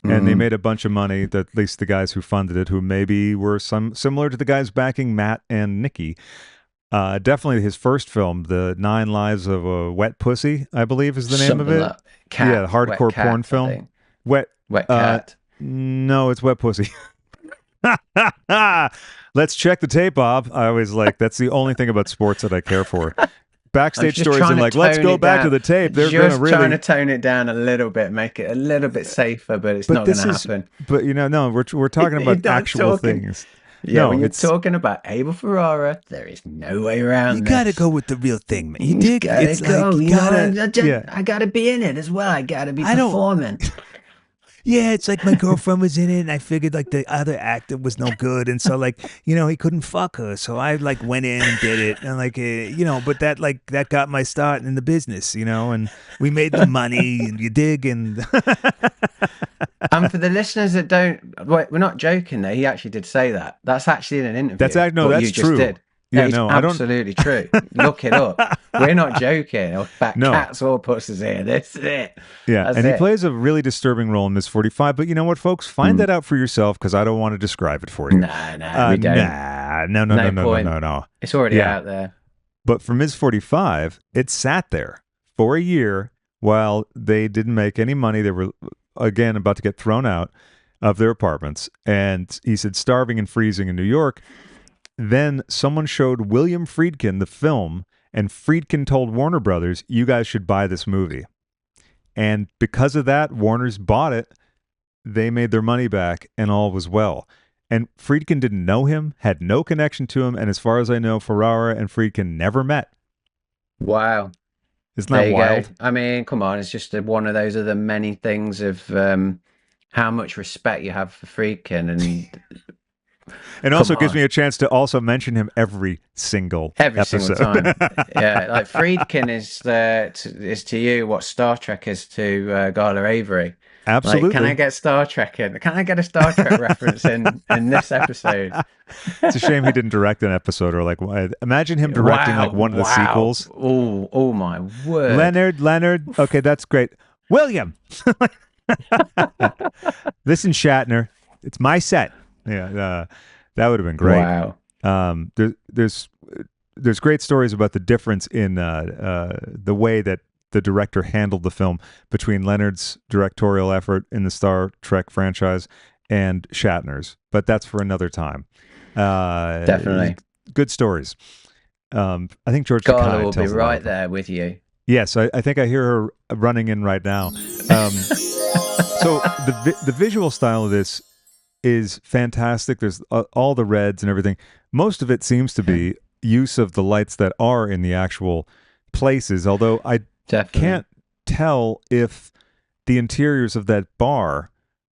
And they made a bunch of money, that at least the guys who funded it, who maybe were similar to the guys backing Matt and Nikki. Definitely his first film, The 9 Lives of a Wet Pussy, I believe is the name Something of it. like Cat, yeah, hardcore Wet Cat, porn I film. think. Wet Cat. No, it's Wet Pussy. Let's check the tape, Bob. I always that's the only thing about sports that I care for. Backstage stories and let's go back to the tape. They're going to really trying to tone it down a little bit, make it a little bit safer, but it's not going to happen. But no, we're talking about actual things. Yeah, no, when you're talking about Abel Ferrara, there is no way around. You got to go with the real thing, man. You dig? It's go. I got to be in it as well. I got to be performing. Yeah, it's like my girlfriend was in it, and I figured like the other actor was no good, and so he couldn't fuck her, so I went in and did it, and but that got my start in the business, and we made the money, and you dig, and and for the listeners that don't, we're not joking there. He actually did say that. That's actually in an interview. That's you true. Just did. Yeah, no, absolutely true. Look it up. We're not joking. Or cats or pussies here. This is it. Yeah, That's and it. he plays a really disturbing role in Miss 45. But you know what, folks? Find that out for yourself, because I don't want to describe it for you. Nah, we don't. No. It's already out there. But for Ms. 45, it sat there for a year while they didn't make any money. They were, again, about to get thrown out of their apartments. And he said, starving and freezing in New York. Then someone showed William Friedkin the film, and Friedkin told Warner Brothers, you guys should buy this movie. And because of that, Warner's bought it. They made their money back, and all was well. And Friedkin didn't know him, had no connection to him, and as far as I know, Ferrara and Friedkin never met. Wow. Isn't that wild? Go. I mean, come on, it's just one of those other many things of how much respect you have for Friedkin, and also gives me a chance to also mention him every single episode. Single time. Yeah, like Friedkin is to you what Star Trek is to Gala Avery. Absolutely. Can I get Star Trek in? Can I get a Star Trek reference in this episode? It's a shame he didn't direct an episode, or imagine him directing one of the sequels. Oh my word. Leonard. Okay, that's great. William. Listen, Shatner, it's my set. Yeah, that would have been great. Wow. There's great stories about the difference in the way that the director handled the film between Leonard's directorial effort in the Star Trek franchise and Shatner's, but that's for another time. Definitely. Good stories. I think George Carla will be right there with you. Yes, I think I hear her running in right now. So the visual style of this is fantastic. There's all the reds and everything. Most of it seems to be use of the lights that are in the actual places, although I can't tell if the interiors of that bar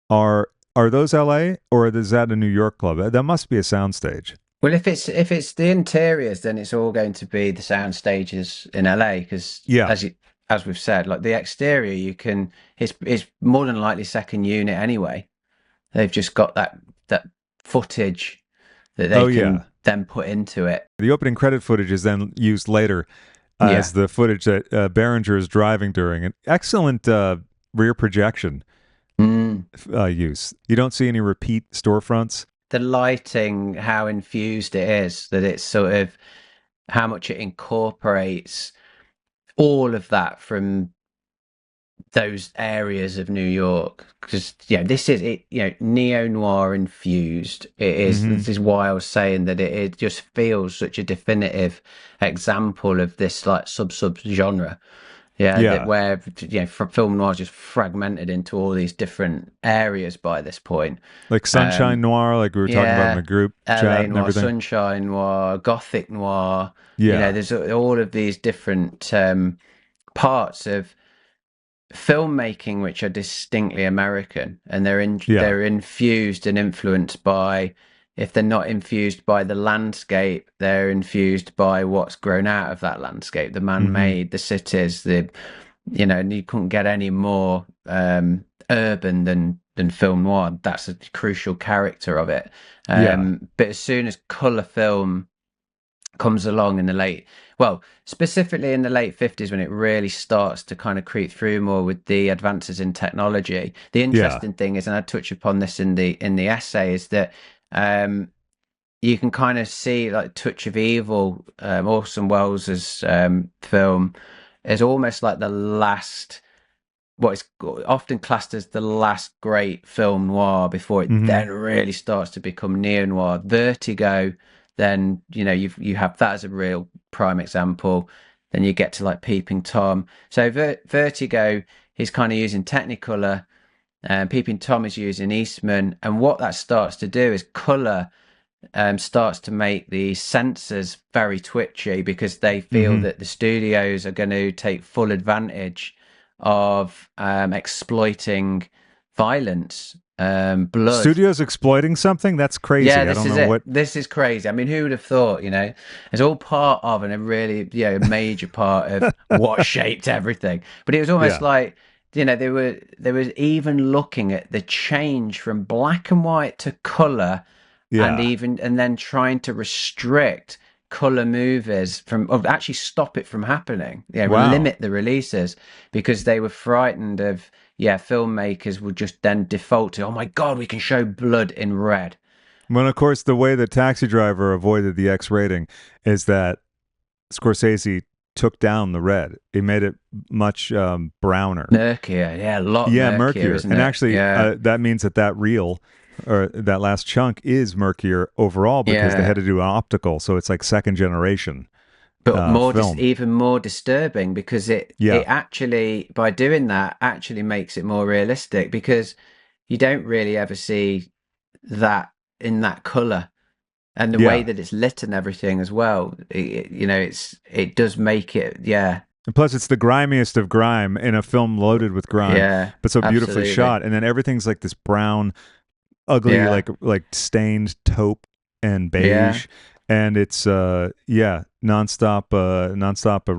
are those L.A. or is that a New York club? That must be a soundstage. Well, if it's the interiors, then it's all going to be the sound stages in LA because Yeah. as we've said, like the exterior, it's more than likely second unit anyway. They've just got that footage that they Oh yeah. can then put into it. The opening credit footage is then used later Yeah. as the footage that Berenger is driving during. An excellent rear projection Mm. use. You don't see any repeat storefronts. The lighting, how infused it is, that it's sort of how much it incorporates all of that from those areas of New York, because this is it, neo noir infused. It is. Mm-hmm. This is why I was saying that it just feels such a definitive example of this like sub genre. That where film noir is just fragmented into all these different areas by this point. Like Sunshine Noir, like we were talking about in the group LA chat and noir, everything. Sunshine noir, Gothic noir. Yeah. There's all of these different parts of filmmaking which are distinctly American, and they're infused and influenced by, if they're not infused by the landscape, they're infused by what's grown out of that landscape, the man-made, the cities, and you couldn't get any more urban than film noir. That's a crucial character of it. But as soon as color film comes along specifically in the late 50s, when it really starts to kind of creep through more with the advances in technology. The interesting thing is, and I touch upon this in the essay, is that you can kind of see like Touch of Evil, Orson Welles' film, is almost like the last, what is often classed as the last great film noir before it then really starts to become neo-noir. Vertigo, then you have that as a real prime example. Then you get to like Peeping Tom. So Vertigo is kind of using Technicolor, Peeping Tom is using Eastman, and what that starts to do is color starts to make the sensors very twitchy, because they feel that the studios are going to take full advantage of exploiting violence, blood. Studios exploiting something? That's crazy. Yeah, I don't know what. This is crazy. I mean, who would have thought? It's all part of, and a really major part of what shaped everything. But it was almost like they was even looking at the change from black and white to color, and then trying to restrict color movies actually stop it from happening. Limit the releases, because they were frightened of filmmakers would just then default to, oh my god, we can show blood in red. Well, of course, the way that Taxi Driver avoided the X rating is that Scorsese took down the red. He made it much browner, murkier. A lot murkier. And actually, that means that reel, or that last chunk, is murkier overall, because they had to do an optical, so it's like second generation. But even more disturbing, because it actually, by doing that, actually makes it more realistic, because you don't really ever see that in that color, and the way that it's lit and everything as well. It does make it. And plus, it's the grimiest of grime in a film loaded with grime, but so beautifully shot. And then everything's like this brown, ugly, like stained taupe and beige. And it's nonstop,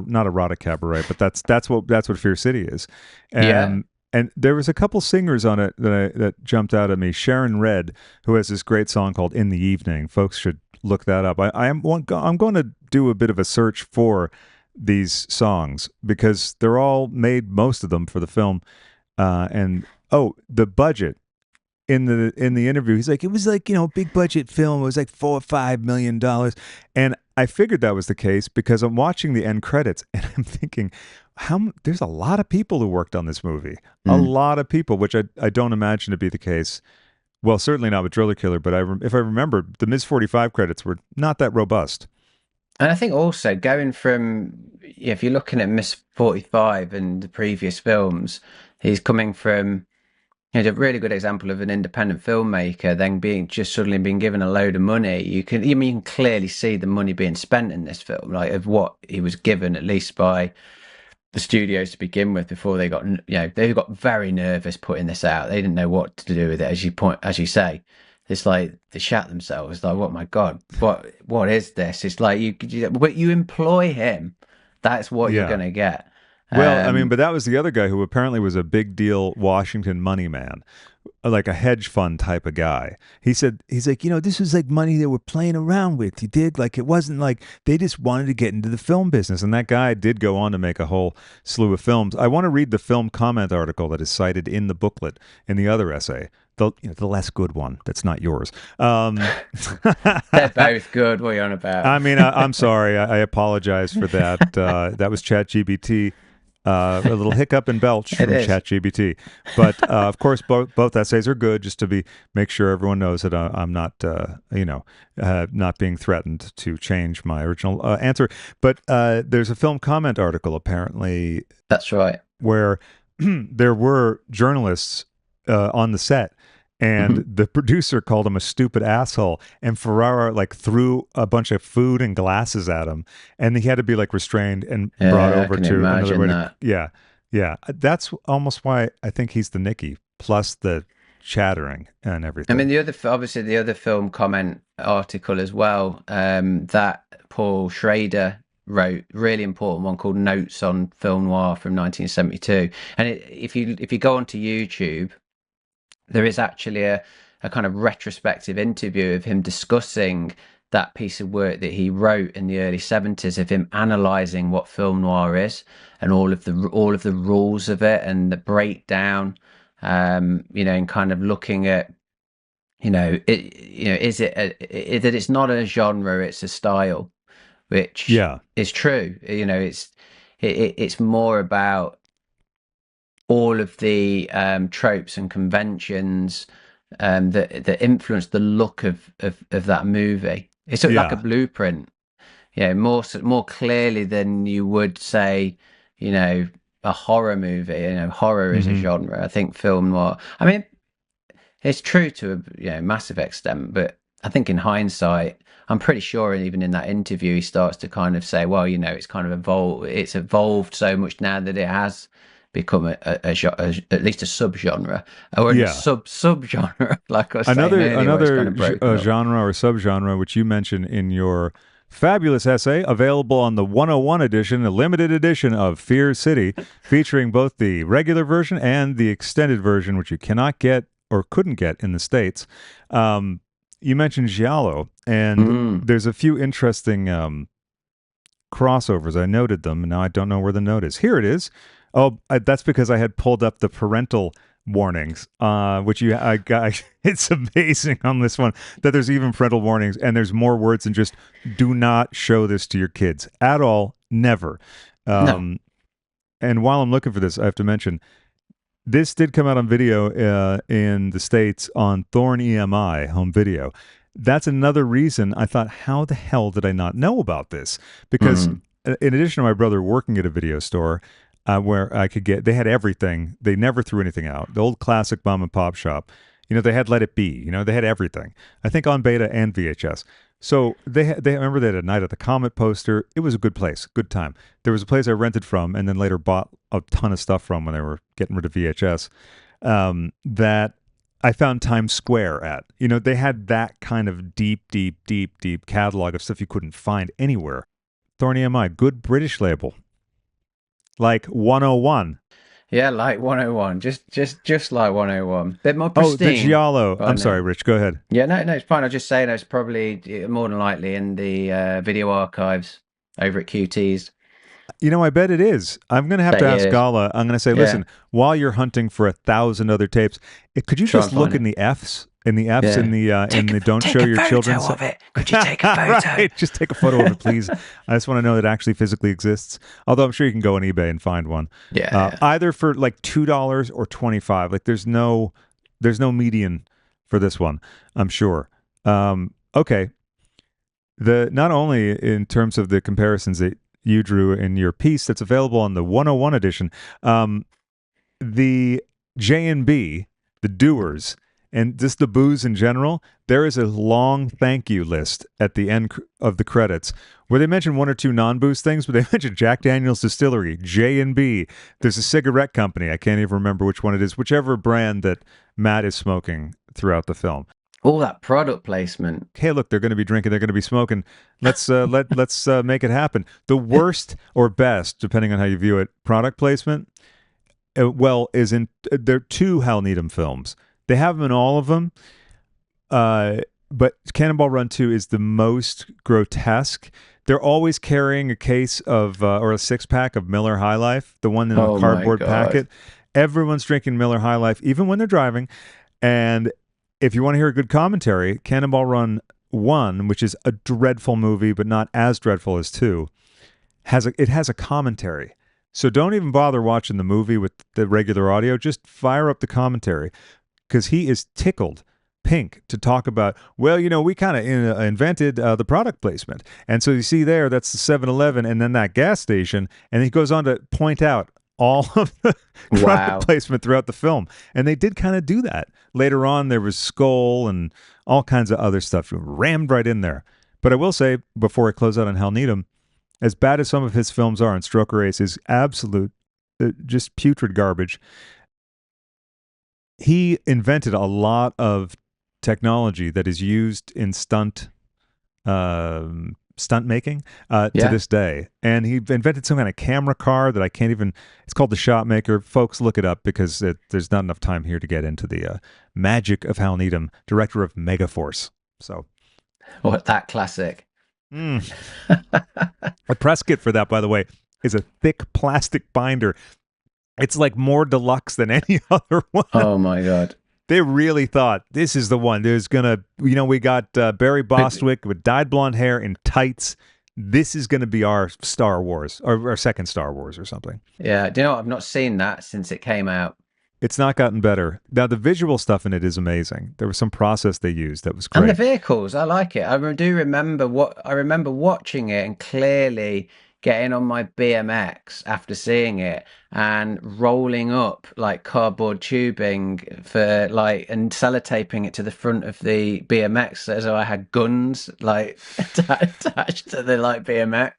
not erotic cabaret, but that's what Fear City is. And there was a couple singers on it that jumped out at me. Sharon Redd, who has this great song called "In the Evening." Folks should look that up. I'm going to do a bit of a search for these songs, because they're all made, most of them, for the film. The budget. In the interview, he's like, it was like, big budget film. It was like $4 or $5 million. And I figured that was the case, because I'm watching the end credits and I'm thinking, there's a lot of people who worked on this movie. A lot of people, which I don't imagine to be the case. Well, certainly not with Driller Killer, but if I remember, the Ms. 45 credits were not that robust. And I think also going from, if you're looking at Ms. 45 and the previous films, he's coming from, it's a really good example of an independent filmmaker then suddenly being given a load of money. You can clearly see the money being spent in this film, like of what he was given, at least by the studios to begin with before they got, they got very nervous putting this out. They didn't know what to do with it. As you say, it's like they shat themselves. Like, oh my God, what is this? It's like but you employ him. That's what you're Yeah. going to get. Well, I mean, but that was the other guy who apparently was a big deal Washington money man, like a hedge fund type of guy. He's like, this was like money they were playing around with. You dig? Like, it wasn't like they just wanted to get into the film business. And that guy did go on to make a whole slew of films. I want to read the film comment article that is cited in the booklet in the other essay. The less good one that's not yours. They're both good. What are you on about? I mean, I'm sorry. I apologize for that. That was ChatGPT. A little hiccup and belch from ChatGPT, but of course both essays are good. Just to make sure everyone knows that I'm not not being threatened to change my original answer. But there's a film comment article apparently. That's right. Where there were journalists on the set. And the producer called him a stupid asshole, and Ferrara like threw a bunch of food and glasses at him, and he had to be like restrained and brought over to another way. Yeah. That's almost why I think he's the Nicky, plus the chattering and everything. I mean, the other film comment article as well, that Paul Schrader wrote, really important one called Notes on Film Noir from 1972, and if you go onto YouTube, there is actually a kind of retrospective interview of him discussing that piece of work that he wrote in the early 70s, of him analysing what film noir is and all of the rules of it and the breakdown, and kind of looking at, is it that it's not a genre, it's a style, which is true. It's more about all of the tropes and conventions that influence the look of that movie. It's like a blueprint, more clearly than you would say, a horror movie. Horror is a genre. I think film noir, I mean, it's true to a massive extent, but I think in hindsight, I'm pretty sure even in that interview, he starts to kind of say, well, it's kind of evolved. It's evolved so much now that it has become at least a subgenre, or a subgenre, like I was another kind of genre or subgenre, which you mentioned in your fabulous essay, available on the 101 edition, a limited edition of Fear City, featuring both the regular version and the extended version, which you cannot get or couldn't get in the States. You mentioned giallo, and there's a few interesting crossovers. I noted them, and now I don't know where the note is. Here it is. Oh, that's because I had pulled up the parental warnings, which I got. It's amazing on this one that there's even parental warnings, and there's more words than just "do not show this to your kids" at all. Never. No. And while I'm looking for this, I have to mention this did come out on video in the States on Thorn EMI home video. That's another reason I thought, how the hell did I not know about this? Because in addition to my brother working at a video store, where I could they had everything. They never threw anything out. The old classic mom and pop shop, they had Let It Be, they had everything. I think on beta and VHS. So they remember they had a Night at the Comet poster. It was a good place, good time. There was a place I rented from and then later bought a ton of stuff from when they were getting rid of VHS, that I found Times Square at. They had that kind of deep catalog of stuff you couldn't find anywhere. Thorn EMI, good British label. Like 101. Yeah, like 101. Just like 101. Bit more pristine. Oh, the giallo. I'm sorry, Rich. Go ahead. Yeah, no, it's fine. I was just saying it's probably more than likely in the video archives over at QT's. I bet it is. I'm going to have to ask Gala. I'm going to say, listen, while you're hunting for 1,000 other tapes, could you just look in the Fs? In the Fs, in the don't show your children. Of it. Could you take a photo? Right. Just take a photo of it, please. I just want to know that it actually physically exists. Although I'm sure you can go on eBay and find one. Either for like $2 or $25. Like there's no median for this one, I'm sure. Okay. Not only in terms of the comparisons that you drew in your piece that's available on the 101 edition, the J&B, the Doers, and just the booze in general, there is a long thank you list at the end of the credits where they mention one or two non-booze things, but they mention Jack Daniel's Distillery, J&B. There's a cigarette company. I can't even remember which one it is, whichever brand that Matt is smoking throughout the film. All that product placement. Hey, look, they're going to be drinking, they're going to be smoking. Let's let's make it happen. The worst or best, depending on how you view it, product placement, is in there are two Hal Needham films. They have them in all of them, but Cannonball Run 2 is the most grotesque. They're always carrying a case of or a 6-pack of Miller High Life, the one in the cardboard packet. Everyone's drinking Miller High Life, even when they're driving. And if you want to hear a good commentary, Cannonball Run 1, which is a dreadful movie, but not as dreadful as 2, has a commentary. So don't even bother watching the movie with the regular audio. Just fire up the commentary, because he is tickled pink to talk about, well, we kind of invented the product placement. And so you see there, that's the 7-Eleven and then that gas station. And he goes on to point out all of the product placement throughout the film. And they did kind of do that. Later on, there was Skull and all kinds of other stuff rammed right in there. But I will say, before I close out on Hal Needham, as bad as some of his films are, and Stroker Ace is absolute, just putrid garbage, he invented a lot of technology that is used in stunt making to this day. And he invented some kind of camera car that I can't even, it's called the Shot Maker. Folks, look it up, because there's not enough time here to get into the magic of Hal Needham, director of Megaforce. So, what, that classic? A press kit for that, by the way, is a thick plastic binder. It's like more deluxe than any other one. Oh my God. They really thought, this is the one. There's gonna, we got Barry Bostwick with dyed blonde hair in tights. This is gonna be our Star Wars, or our second Star Wars or something. Yeah, do you know what? I've not seen that since it came out. It's not gotten better. Now, the visual stuff in it is amazing. There was some process they used that was great. And the vehicles, I like it. I do remember watching it and clearly getting on my BMX after seeing it and rolling up like cardboard tubing and sellotaping it to the front of the BMX as though I had guns like attached to the BMX.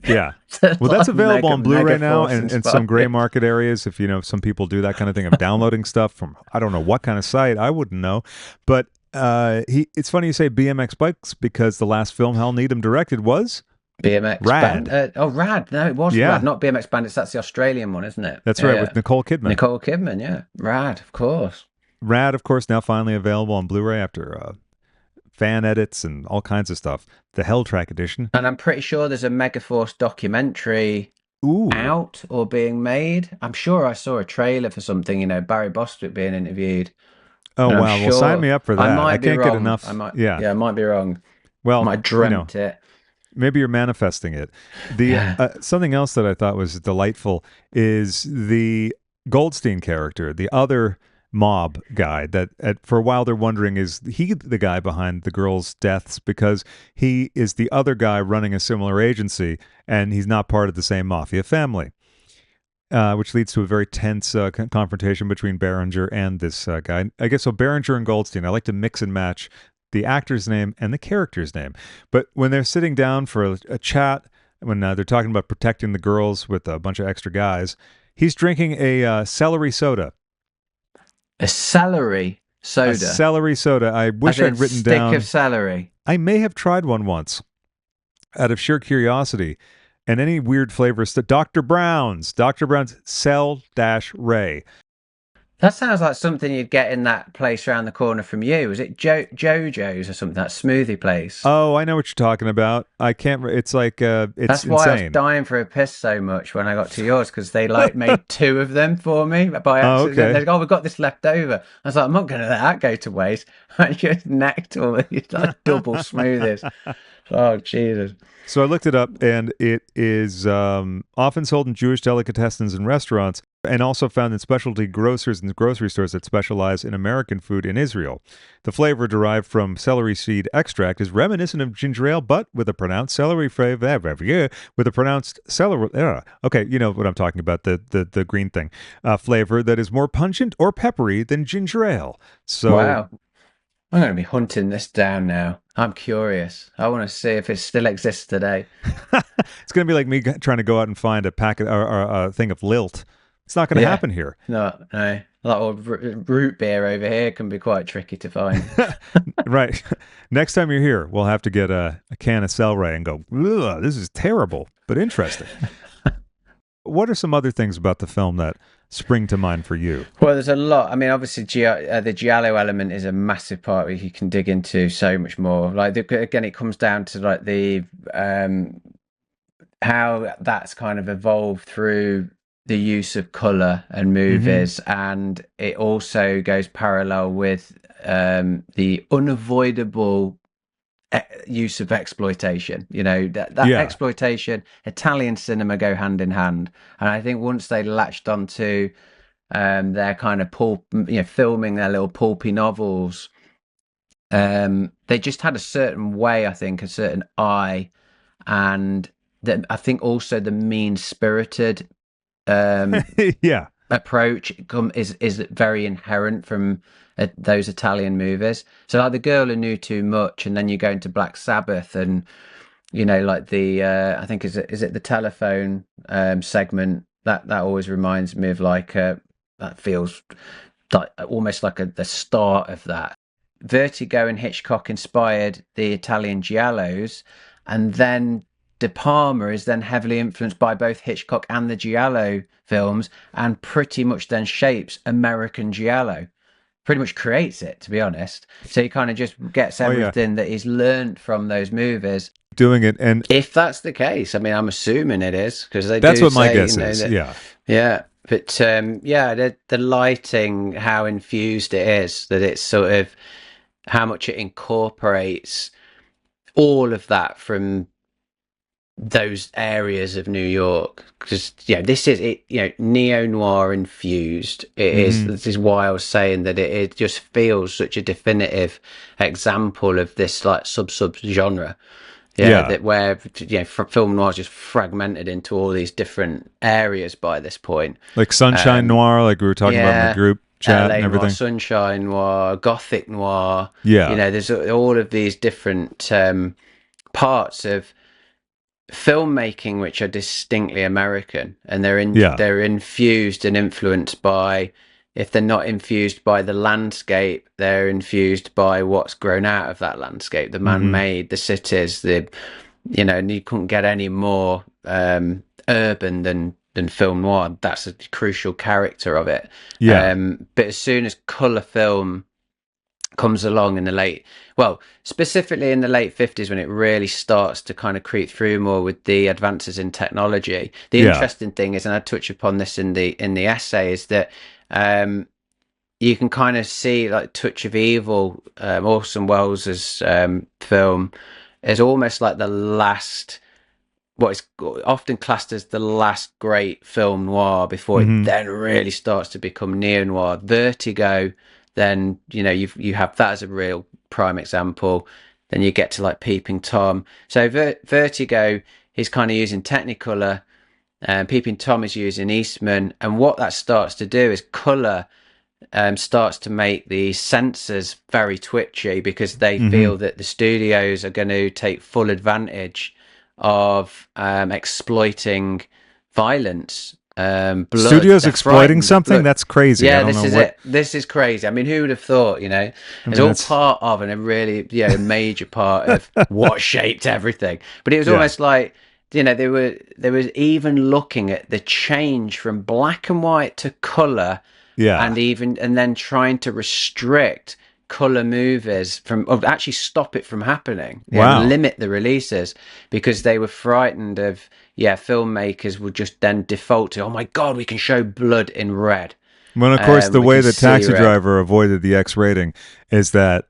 Yeah. Well, that's available on Blu-ray now and some gray market areas. If some people do that kind of thing of downloading stuff from I don't know what kind of site, I wouldn't know. But it's funny you say BMX bikes, because the last film Hal Needham directed was BMX Rad. Rad. No, it was Rad, not BMX Bandits. That's the Australian one, isn't it? That's right, with Nicole Kidman. Nicole Kidman, yeah. Rad, of course. Rad, of course, now finally available on Blu-ray after fan edits and all kinds of stuff. The Hell Track edition. And I'm pretty sure there's a Megaforce documentary out or being made. I'm sure I saw a trailer for something, Barry Bostwick being interviewed. Oh, wow. Well, sign me up for that. I can't get enough. I might be wrong. Well, I might dreamt it. Maybe you're manifesting it. Something else that I thought was delightful is the Goldstein character, the other mob guy that for a while they're wondering, is he the guy behind the girls' deaths, because he is the other guy running a similar agency and he's not part of the same mafia family, which leads to a very tense confrontation between Berenger and this guy. I guess so. Berenger and Goldstein, I like to mix and match the actor's name and the character's name. But when they're sitting down for a chat, when they're talking about protecting the girls with a bunch of extra guys, he's drinking a celery soda. A celery soda? A celery soda. I wish I'd written down. Stick of celery. I may have tried one once out of sheer curiosity. And any weird flavors. Dr. Brown's Cell-Ray. That sounds like something you'd get in that place around the corner from you. Is it JoJo's or something, that smoothie place? Oh, I know what you're talking about. I can't, it's like, it's That's why insane. I was dying for a piss so much when I got to yours, because they made 2 of them for me by accident. Oh, okay. They go, we've got this left over. I was like, I'm not going to let that go to waste. I just necked all these double smoothies. Oh, Jesus. So I looked it up, and it is often sold in Jewish delicatessens and restaurants. and also found in specialty grocers and grocery stores that specialize in American food in Israel. The flavor derived from celery seed extract is reminiscent of ginger ale, but with a pronounced celery flavor. With a pronounced celery. Okay, you know what I'm talking about, the green thing. Flavor that is more pungent or peppery than ginger ale. So, Wow. I'm going to be hunting this down now. I'm curious. I want to see if it still exists today. it's going to be like me trying to go out and find a packet or a thing of Lilt. It's not going to happen here. No. That old root beer over here can be quite tricky to find. Right. Next time you're here, we'll have to get a can of celery and go, "Ugh, this is terrible, but interesting." What are some other things about the film that spring to mind for you? Well, there's a lot. I mean, obviously, the giallo element is a massive part where you can dig into so much more. Like, again, it comes down to like the how that's kind of evolved through the use of color and movies, and it also goes parallel with the unavoidable use of exploitation. You know, that exploitation, Italian cinema go hand in hand, and I think once they latched onto their kind of filming their little pulpy novels, they just had a certain way, I think, a certain eye, and I think also the mean-spirited approach is very inherent from those Italian movies. So like The Girl Who Knew Too Much, and then you go into Black Sabbath, and you know, like the I think is it the telephone segment that always reminds me of like that feels like almost like the start of that. Vertigo and Hitchcock inspired the Italian giallos, and then De Palma is then heavily influenced by both Hitchcock and the giallo films, and pretty much then shapes American giallo. Pretty much creates it, to be honest. So he kind of just gets everything that he's learned from those movies, doing it. And if that's the case, I mean, I'm assuming it is, because that's what my guess is. But the lighting, how infused it is, that it's sort of how much it incorporates all of that from those areas of New York, because this is it, neo-noir infused. It is. This is why I was saying that it just feels such a definitive example of this like sub genre. That where film noir is just fragmented into all these different areas by this point, like Sunshine Noir, like we were talking about in the group chat. LA and everything. Noir, Sunshine Noir, Gothic Noir. There's all of these different parts of filmmaking which are distinctly American, and they're infused and influenced by, if they're not infused by the landscape, they're infused by what's grown out of that landscape, the man-made, the cities, and you couldn't get any more urban than film noir. That's a crucial character of it. But as soon as colour film comes along specifically in the late 50s, when it really starts to kind of creep through more with the advances in technology. The interesting thing is, and I touch upon this in the essay, is that you can kind of see like Touch of Evil, Orson Welles' film, is almost like the last, what is often classed as the last great film noir before it then really starts to become neo-noir. Vertigo, then you have that as a real prime example. Then you get to like Peeping Tom. So Vertigo is kind of using Technicolor, and Peeping Tom is using Eastman. And what that starts to do is color starts to make the sensors very twitchy, because they feel that the studios are going to take full advantage of exploiting violence. Blood, studios exploiting something? That's crazy. This is it. This is crazy. I mean, who would have thought? It's all part of, and a really major part of what shaped everything. But it was almost like they was even looking at the change from black and white to color, and then trying to restrict color movies actually stop it from happening. Limit the releases, because they were frightened of filmmakers would just then default to, oh my god, we can show blood in red. Well, of course, the way the Taxi Driver avoided the X rating is that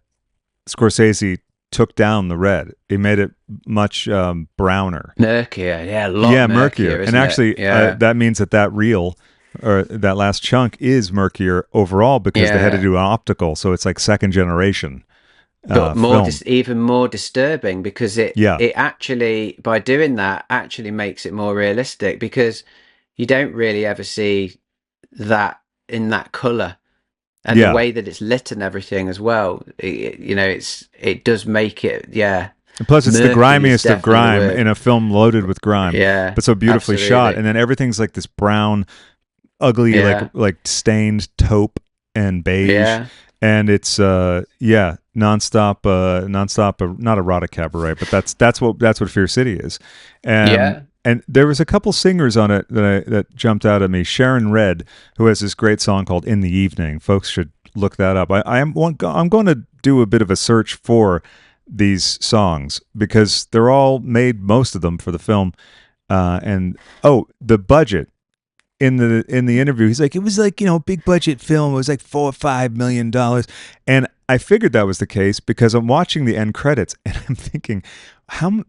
Scorsese took down the red. He made it much browner, murkier, murkier. And actually, that means that reel or that last chunk is murkier overall because they had to Yeah. do an optical, so it's like second generation But film. even more disturbing because Yeah, it actually, by doing that, actually makes it more realistic because you don't really ever see that in that color, and the yeah. way that it's lit and everything as well. It does make it, yeah. And plus, it's the Murky is grimiest of definitely the grime word. in a film loaded with grime, Yeah, but so beautifully shot. absolutely. And then everything's like this brown, ugly, Yeah, like stained taupe and beige, yeah, and it's nonstop, not erotic cabaret, but that's what Fear City is. yeah. And there was a couple singers on it that jumped out at me. Sharon Red, who has this great song called "In the Evening." Folks should look that up. I'm going to do a bit of a search for these songs because they're all made, most of them, for the film. And the budget in the interview, he's like, it was like, big budget film. It was like $4 or $5 million, and I figured that was the case because I'm watching the end credits and I'm thinking,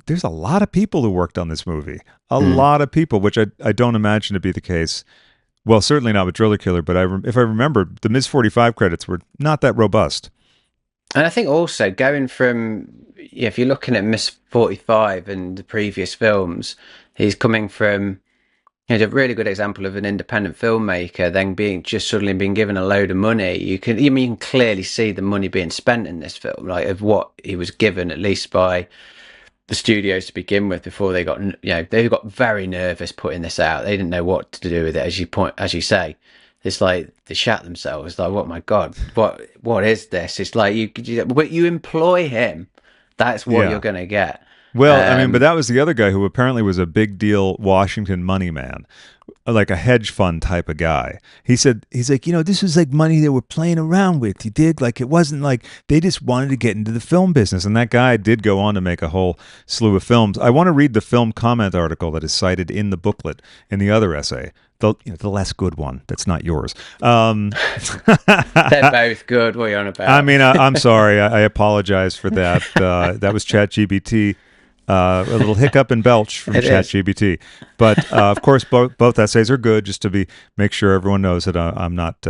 there's a lot of people who worked on this movie, a Mm. lot of people, which I don't imagine to be the case. Well, certainly not with Driller Killer, but if I remember, the Ms. 45 credits were not that robust. And I think also going from, yeah, if you're looking at Miss 45 and the previous films, he's coming from, a really good example of an independent filmmaker then being just suddenly being given a load of money. You can clearly see the money being spent in this film, like of what he was given, at least by the studios to begin with, before they got very nervous putting this out. They didn't know what to do with it, as you say. It's like they shat themselves. Like, oh my god, what is this? It's like but you employ him, that's what Yeah. you're gonna get. Well, I mean, but Um, that was the other guy who apparently was a big deal Washington money man, like a hedge fund type of guy. He's like, this was like money they were playing around with. You dig? Like, it wasn't like they just wanted to get into the film business. And that guy did go on to make a whole slew of films. I want to read the film comment article that is cited in the booklet in the other essay. The less good one that's not yours. they're both good. What are you on about? I mean, I'm sorry. I apologize for that. That was ChatGPT. A little hiccup and belch from It is. ChatGPT. But of course, both essays are good. Just to make sure everyone knows that I'm not,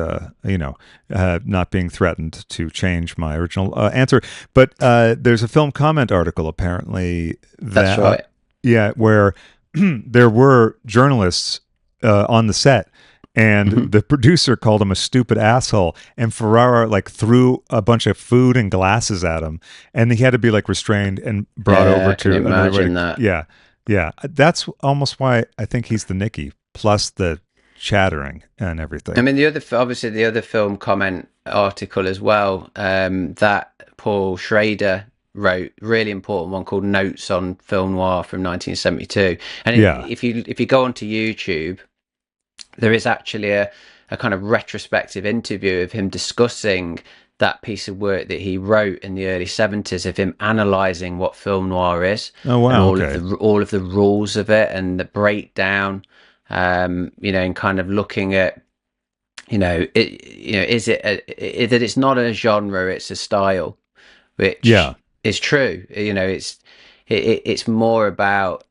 not being threatened to change my original answer. But there's a film comment article apparently That's that, right. yeah, where there were journalists on the set. And the producer called him a stupid asshole, and Ferrara like threw a bunch of food and glasses at him, and he had to be like restrained and brought Yeah, over I can to another way. imagine that. Yeah, yeah. That's almost why I think he's the Nicky, plus the chattering and everything. I mean, obviously the other film comment article as well, that Paul Schrader wrote, really important one called Notes on Film Noir from 1972. And Yeah, if you go onto YouTube, there is actually a kind of retrospective interview of him discussing that piece of work that he wrote in the early 70s, of him analysing what film noir is, Oh and wow, okay. all of the rules of it and the breakdown, and kind of looking at, is it that it's not a genre, it's a style, Yeah, which is true. It's more about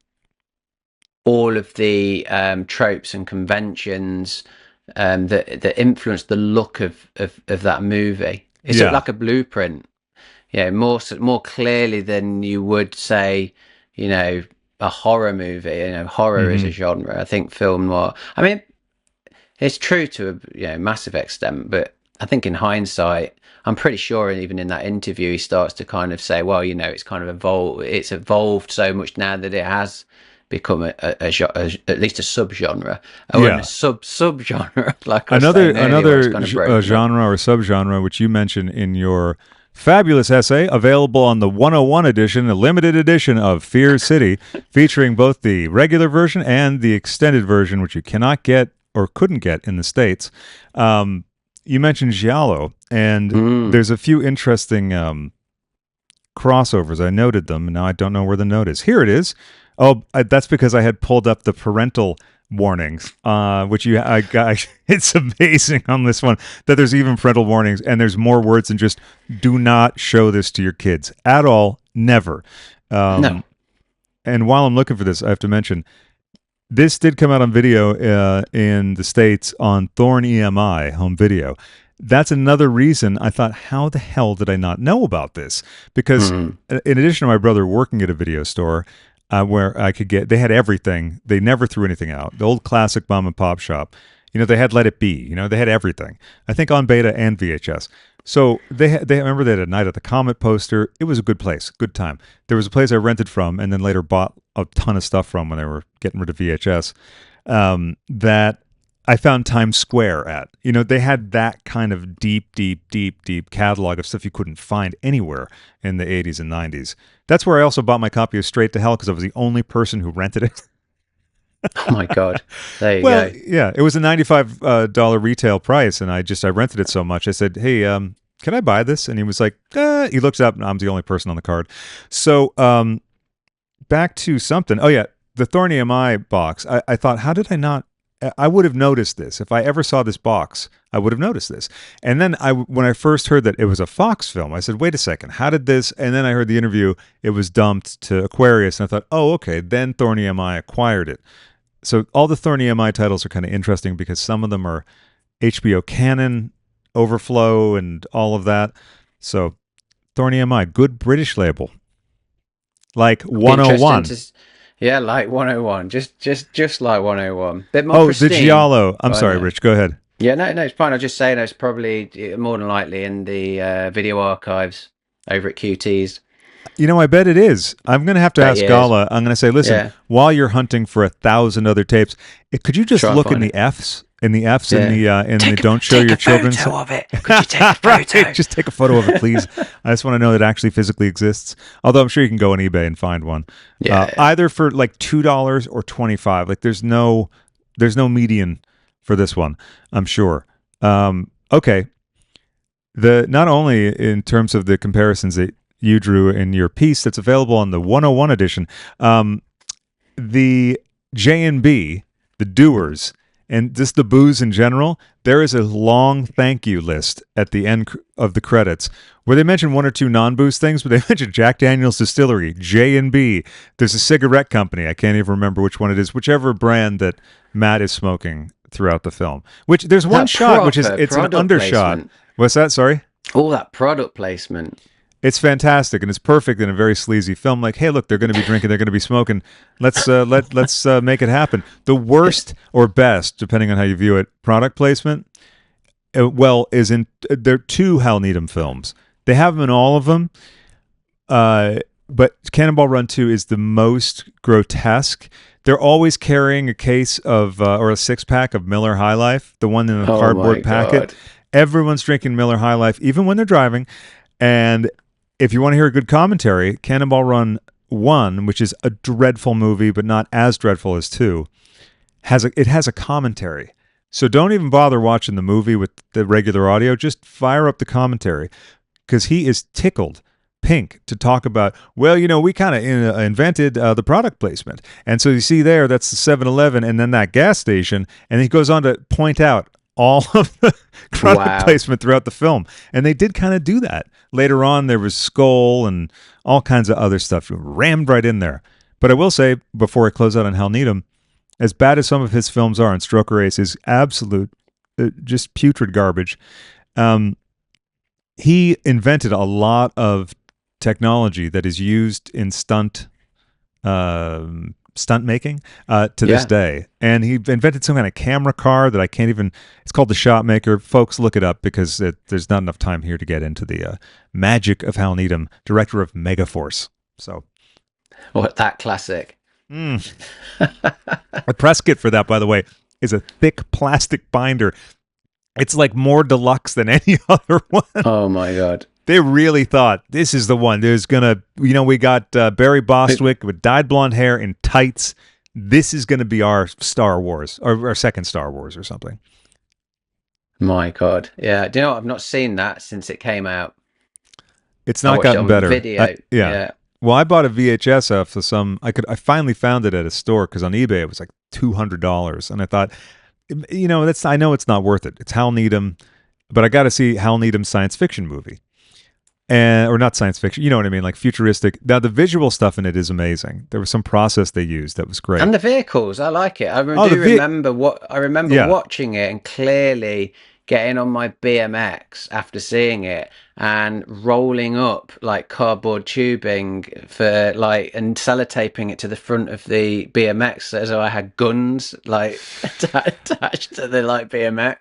all of the tropes and conventions that influence the look of that movie. It's yeah. like a blueprint, more clearly than you would say, a horror movie. Horror is a Hmm. genre. I think film noir. I mean, it's true to a massive extent, but I think in hindsight, I'm pretty sure, and even in that interview, he starts to kind of say, well, it's kind of evolved. It's evolved so much now that it has become at least a subgenre, or in a Yeah. subgenre, like I was Another saying earlier, where it's another kind of broken up. genre or subgenre which you mentioned in your fabulous essay, available on the 101 edition, a limited edition of Fear City, featuring both the regular version and the extended version, which you cannot get or couldn't get in the States. You mentioned giallo, and Mm. there's a few interesting crossovers. I noted them, and now I don't know where the note is. Here it is. Oh, that's because I had pulled up the parental warnings, which I got. It's amazing on this one that there's even parental warnings, and there's more words than just "do not show this to your kids" at all. Never. No. And while I'm looking for this, I have to mention This did come out on video in the States on Thorn EMI home video. That's another reason I thought, how the hell did I not know about this? Because in addition to my brother working at a video store where I could get, they had everything. They never threw anything out. The old classic mom and pop shop. They had Let It Be. They had everything. I think on beta and VHS. So they remember they had a Night at the Comet poster. It was a good place, good time. There was a place I rented from and then later bought a ton of stuff from when they were getting rid of VHS that I found Times Square at. They had that kind of deep catalog of stuff you couldn't find anywhere in the 80s and 90s. That's where I also bought my copy of Straight to Hell because I was the only person who rented it. Oh my God. There you Well, go. yeah, it was a $95 retail price, and I rented it so much. I said, "Hey, can I buy this?" And he was like, he looks up, and I'm the only person on the card. So, back to something. Oh yeah, the Thorn EMI box. I thought, how did I not? I would have noticed this if I ever saw this box. I would have noticed this. And then when I first heard that it was a Fox film, I said, "Wait a second, how did this?" And then I heard the interview. It was dumped to Aquarius, and I thought, "Oh, okay." Then Thorn EMI acquired it. So all the Thorn EMI titles are kind of interesting because some of them are HBO Canon overflow and all of that. So Thorn EMI, good British label, like 101. Yeah, like 101. Just like 101. Bit more Oh, pristine. the Giallo. I'm I sorry, know. Rich. Go ahead. Yeah, no, it's fine. I was just saying it's probably more than likely in the video archives over at QT's. I bet it is. I'm going to have to Bet ask it is. Gala. I'm going to say, listen, Yeah. while you're hunting for 1,000 other tapes, could you just Try and look in find the it. Fs, in the Take don't show your children. Take a photo of it. Could you take a Right, photo? just take a photo of it, please. I just want to know that it actually physically exists. Although I'm sure you can go on eBay and find one. Yeah. Either for like $2 or $25. Like there's no median for this one, I'm sure. Okay. Not only in terms of the comparisons that you drew in your piece that's available on the 101 edition, the J&B, the Doers, and just the booze in general, there is a long thank you list at the end of the credits where they mention one or two non-booze things, but they mention Jack Daniel's Distillery, J&B. There's a cigarette company. I can't even remember which one it is, whichever brand that Matt is smoking throughout the film. Which there's one That shot, which is proper it's an product undershot. placement. What's that? Sorry? All that product placement. It's fantastic and it's perfect in a very sleazy film. Like, hey, look, they're going to be drinking, they're going to be smoking. Let's make it happen. The worst or best, depending on how you view it, product placement. Is in there are two Hal Needham films. They have them in all of them, but Cannonball Run 2 is the most grotesque. They're always carrying a case of or a 6-pack of Miller High Life, the one in the cardboard packet. God. Everyone's drinking Miller High Life, even when they're driving. And if you want to hear a good commentary, Cannonball Run 1, which is a dreadful movie, but not as dreadful as 2, has a commentary. So don't even bother watching the movie with the regular audio. Just fire up the commentary because he is tickled pink to talk about, we kind of invented the product placement. And so you see there, that's the 7-Eleven and then that gas station. And he goes on to point out all of the product placement throughout the film. And they did kind of do that. Later on, there was Skull and all kinds of other stuff rammed right in there. But I will say, before I close out on Hal Needham, as bad as some of his films are, and Stroker Ace is absolute, just putrid garbage, he invented a lot of technology that is used in stunt making to this day. And he invented some kind of camera car that I can't even, it's called the Shotmaker. Folks, look it up because there's not enough time here to get into the magic of Hal Needham, director of Megaforce. So, What, that classic? The press kit for that, by the way, is a thick plastic binder. It's like more deluxe than any other one. Oh my God. They really thought this is the one. There's gonna, we got Barry Bostwick with dyed blonde hair in tights. This is gonna be our Star Wars, or our second Star Wars, or something. My God. Yeah. Do you know what? I've not seen that since it came out. It's I not watched it gotten on better. video. Yeah. Well, I bought a VHS off of some. I finally found it at a store because on eBay it was like $200, and I thought, I know it's not worth it. It's Hal Needham, but I got to see Hal Needham's science fiction movie. and or not science fiction, you know what I mean, like futuristic. Now the visual stuff in it is amazing. There was some process they used that was great. And the vehicles, I like it. I Oh, remember Yeah. watching it and clearly getting on my BMX after seeing it and rolling up like cardboard tubing for like and sellotaping it to the front of the BMX as though I had guns like attached to the like BMX.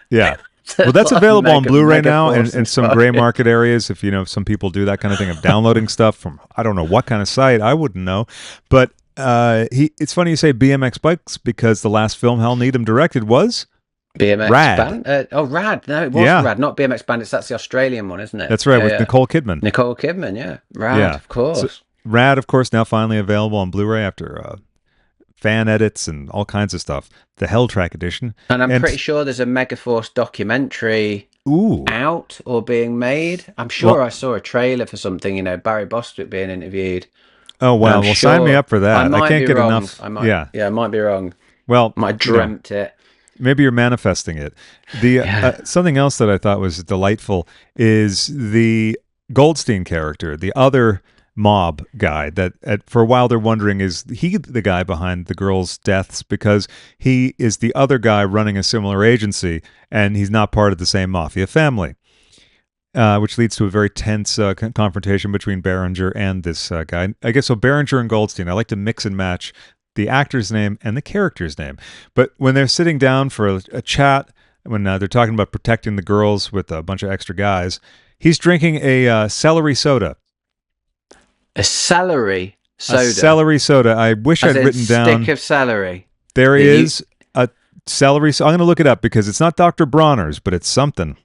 Yeah. Well, that's Like available on Blu-ray now Force and some gray inspired. market areas. If you know, some people do that kind of thing of downloading stuff from I don't know what kind of site. I wouldn't know, but it's funny you say BMX bikes because the last film Hal Needham directed was BMX Rad. Band? Rad. No, it was Yeah. Rad, not BMX Bandits. That's the Australian one, isn't it? That's right Yeah, with yeah. Nicole Kidman. Nicole Kidman, yeah. Rad, Yeah. of course. So, Rad, of course, now finally available on Blu-ray after fan edits and all kinds of stuff. The Hell Track edition, and I'm pretty sure there's a Megaforce documentary ooh, out or being made. I'm sure Well- I saw a trailer for something, Barry Bostwick being interviewed. oh wow, I'm well sign me sure- up for that. I might can't be get wrong. enough. I might, yeah, I might be wrong. well, I might have dreamt it. maybe you're manifesting it. The something else that I thought was delightful is the Goldstein character, the other mob guy that for a while they're wondering is he the guy behind the girls' deaths because he is the other guy running a similar agency and he's not part of the same mafia family. Which leads to a very tense confrontation between Berenger and this guy. I guess so. Berenger and Goldstein. I like to mix and match the actor's name and the character's name. But when they're sitting down for a chat, when they're talking about protecting the girls with a bunch of extra guys, he's drinking a celery soda. A celery soda. A celery soda. I wish As I'd in written down. stick of celery. There Did you- is a celery. I'm going to look it up because it's not Dr. Bronner's, but it's something.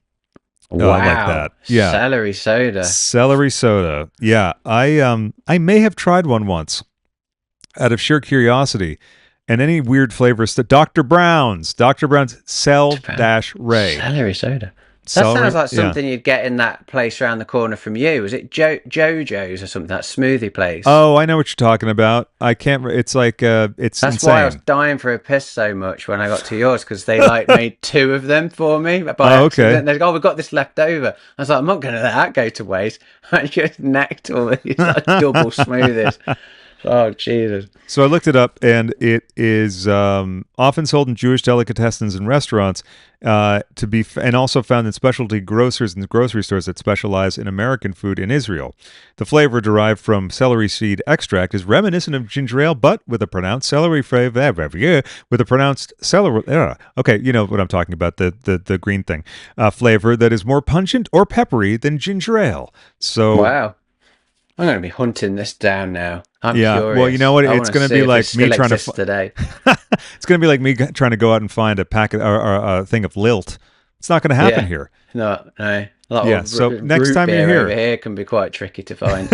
Wow. I like that. Yeah. Celery soda. Celery soda. Yeah, I may have tried one once out of sheer curiosity. And any weird flavors that Dr. Brown's Cell-Ray. Celery soda. That Celery- sounds like yeah. something you'd get in that place around the corner from you. Was it Jojo's or something? That smoothie place. Oh, I know what you're talking about. I can't. It's like it's That's insane. why I was dying for a piss so much when I got to yours because they like made two of them for me by Oh, okay. accident. They're like, "Oh, we've got this left over." I was like, "I'm not going to let that go to waste." I just necked all these like, double smoothies. Oh Jesus! So I looked it up, and it is often sold in Jewish delicatessens and restaurants, and also found in specialty grocers and grocery stores that specialize in American food in Israel. The flavor derived from celery seed extract is reminiscent of ginger ale, but with a pronounced celery flavor. With a pronounced celery. Okay, you know what I'm talking about. The green thing flavor that is more pungent or peppery tthan ginger ale. So Wow. I'm going to be hunting this down now. I'm Yeah, curious. well, you know what? I It's wanna gonna see be if like it me still trying to exists today. it's going to be like me trying to go out and find a packet or a thing of lilt. It's not going to happen Yeah. here. No. Like, Yeah, so next root time you're beer here- over here can be quite tricky to find.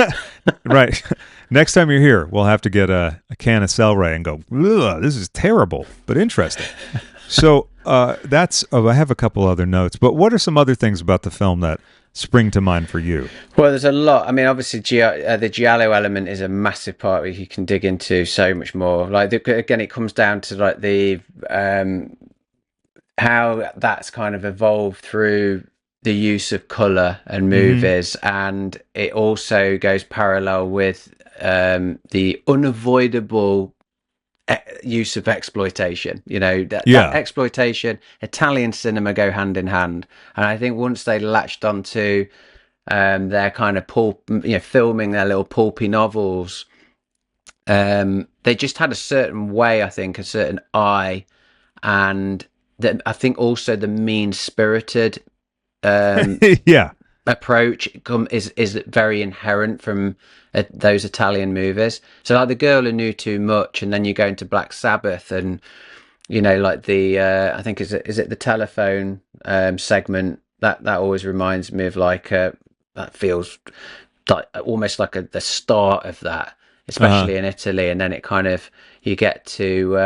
Right. Next time you're here, we'll have to get a can of celery and go, "Ugh, this is terrible, but interesting." So that's. I have a couple other notes, but what are some other things about the film that spring to mind for you? Well, there's a lot. I mean, obviously, the giallo element is a massive part where you can dig into so much more. Like again, it comes down to like the how that's kind of evolved through the use of color and movies, and it also goes parallel with the unavoidable use of exploitation. You know, that exploitation, Italian cinema go hand in hand, and I think once they latched onto their kind of filming their little pulpy novels, they just had a certain way, I think, a certain eye, and I think also the mean-spirited Yeah. approach is very inherent from those Italian movies. So like The Girl Who Knew Too Much, and then you go into Black Sabbath, and you know, like the I think is it the telephone segment that always reminds me of like that feels like almost like the start of that, especially in Italy, and then it kind of you get to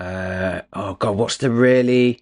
oh god, what's the brilliant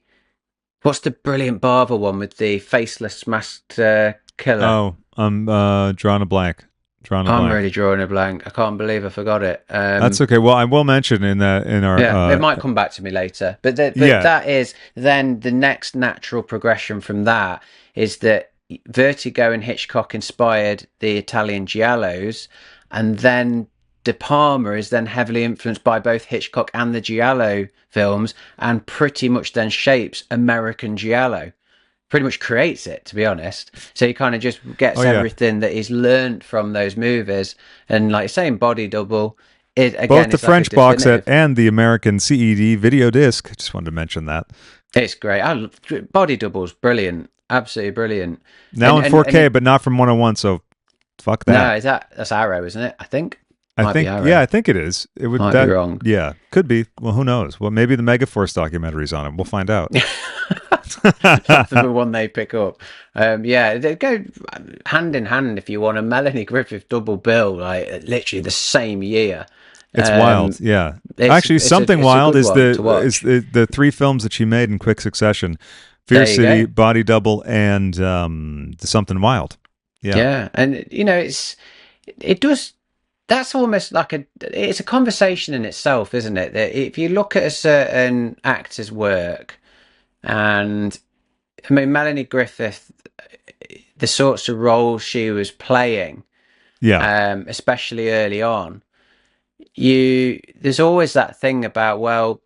Bava one with the faceless masked killer? Oh, I'm drawing a blank. I'm really drawing a blank. I can't believe I forgot it. That's okay. Well, I will mention in our Yeah, it might come back to me later. But that is then the next natural progression from that is that Vertigo and Hitchcock inspired the Italian giallos, and then De Palma is then heavily influenced by both Hitchcock and the giallo films, and pretty much then shapes American giallo. Pretty much creates it, to be honest. So he kind of just gets everything that he's learned from those movies, and like saying Body Double, it again, both the it's French like box set and the American CED video disc. Just wanted to mention that. It's great. Body Double's brilliant, absolutely brilliant. Now in 4K, but not from 101. So fuck that. No, that's Arrow, isn't it? I think. I think it is. It would Might be wrong. Yeah, could be. Well, who knows? Well, maybe the Megaforce documentary's on it. We'll find out. That's the one they pick up. They go hand in hand. If you want a Melanie Griffith double bill, like literally the same year. It's wild. Yeah, actually, Something Wild is the three films that she made in quick succession: Fear City, Body Double, and the Something Wild. Yeah, and it does. That's almost like it's a conversation in itself, isn't it? That if you look at a certain actor's work, and I mean Melanie Griffith, the sorts of roles she was playing, especially early on, there's always that thing about, well,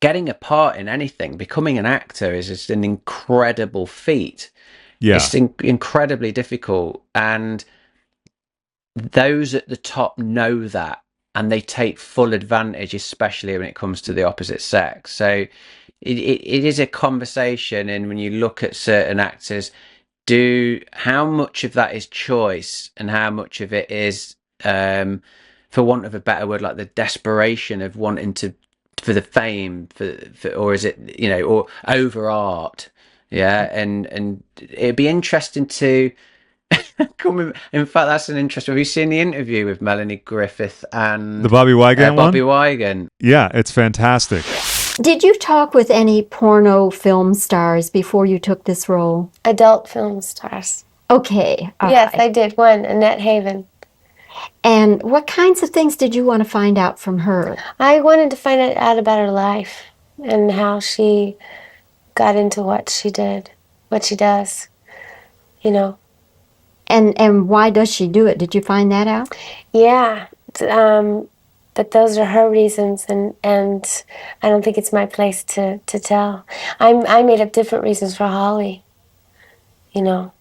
getting a part in anything, becoming an actor is just an incredible feat. Yeah, it's incredibly difficult, and those at the top know that, and they take full advantage, especially when it comes to the opposite sex. So it is a conversation, and when you look at certain actors, how much of that is choice and how much of it is, for want of a better word, like the desperation of wanting for the fame, or is it, or over art? Yeah, and it'd be interesting to in fact, that's an interesting. Have you seen the interview with Melanie Griffith and the Bobby Wygant one? Bobby Wygant. Yeah, it's fantastic. Did you talk with any porno film stars before you took this role? Adult film stars. Okay. Yes, I did. One, Annette Haven. And what kinds of things did you want to find out from her? I wanted to find out about her life and how she got into what she did, what she does, And why does she do it? Did you find that out? Yeah, but those are her reasons, and I don't think it's my place to tell. I made up different reasons for Holly, Now,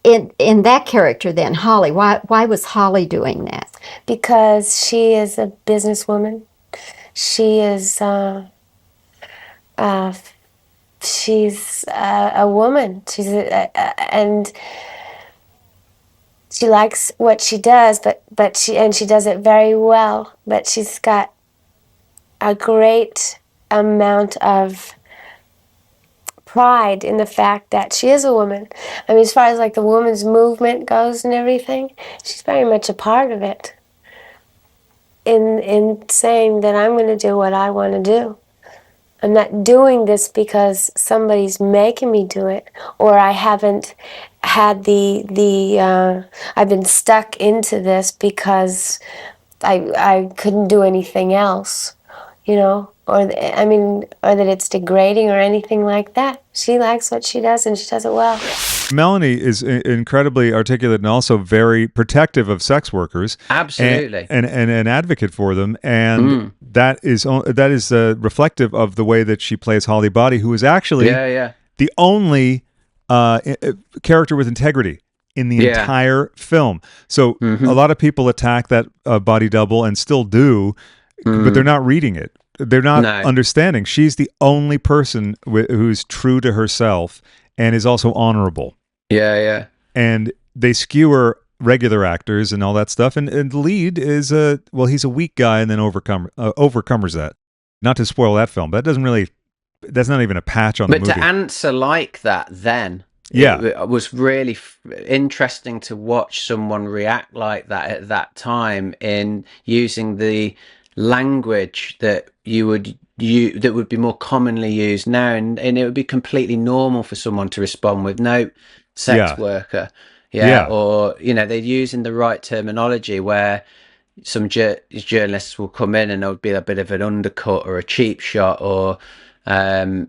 in that character then, Holly, why was Holly doing that? Because she is a businesswoman. She is she's a woman. And she likes what she does, but she does it very well. But she's got a great amount of pride in the fact that she is a woman. I mean, as far as like the women's movement goes and everything, she's very much a part of it. In saying that I'm going to do what I want to do. I'm not doing this because somebody's making me do it, or I haven't had I've been stuck into this because I couldn't do anything else, or that it's degrading or anything like that. She likes what she does, and she does it well. Melanie is incredibly articulate and also very protective of sex workers. Absolutely. And an advocate for them. And that is reflective of the way that she plays Holly Body, who is actually the only character with integrity in the entire film. So a lot of people attack that body double and still do, but they're not reading it. They're not understanding. She's the only person who's true to herself and is also honorable. Yeah. And they skewer regular actors and all that stuff. And the lead is he's a weak guy and then overcomers that. Not to spoil that film, but that's not even a patch on the movie. But to answer like that then, it was really interesting to watch someone react like that at that time in using the language that that would be more commonly used now, and it would be completely normal for someone to respond with no sex worker, or they're using the right terminology where some journalists will come in and there would be a bit of an undercut or a cheap shot, or and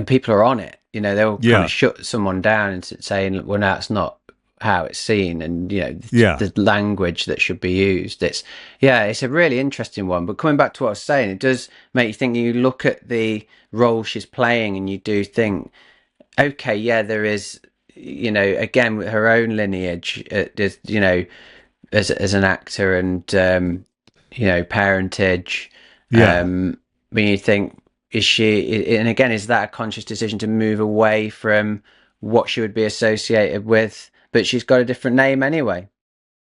people are on it, You know, they'll kind Yeah. of shut someone down and saying, well, no, it's not how it's seen, and you know, Yeah. the language that should be used. It's a really interesting one. But coming back to what I was saying, it does make you think. You look at the role she's playing, and you do think, okay, yeah, there is, you know, again with her own lineage, there's, you know, as an actor, and you know, parentage. Yeah. When you think, is she, and again, is that a conscious decision to move away from what she would be associated with? But she's got a different name anyway.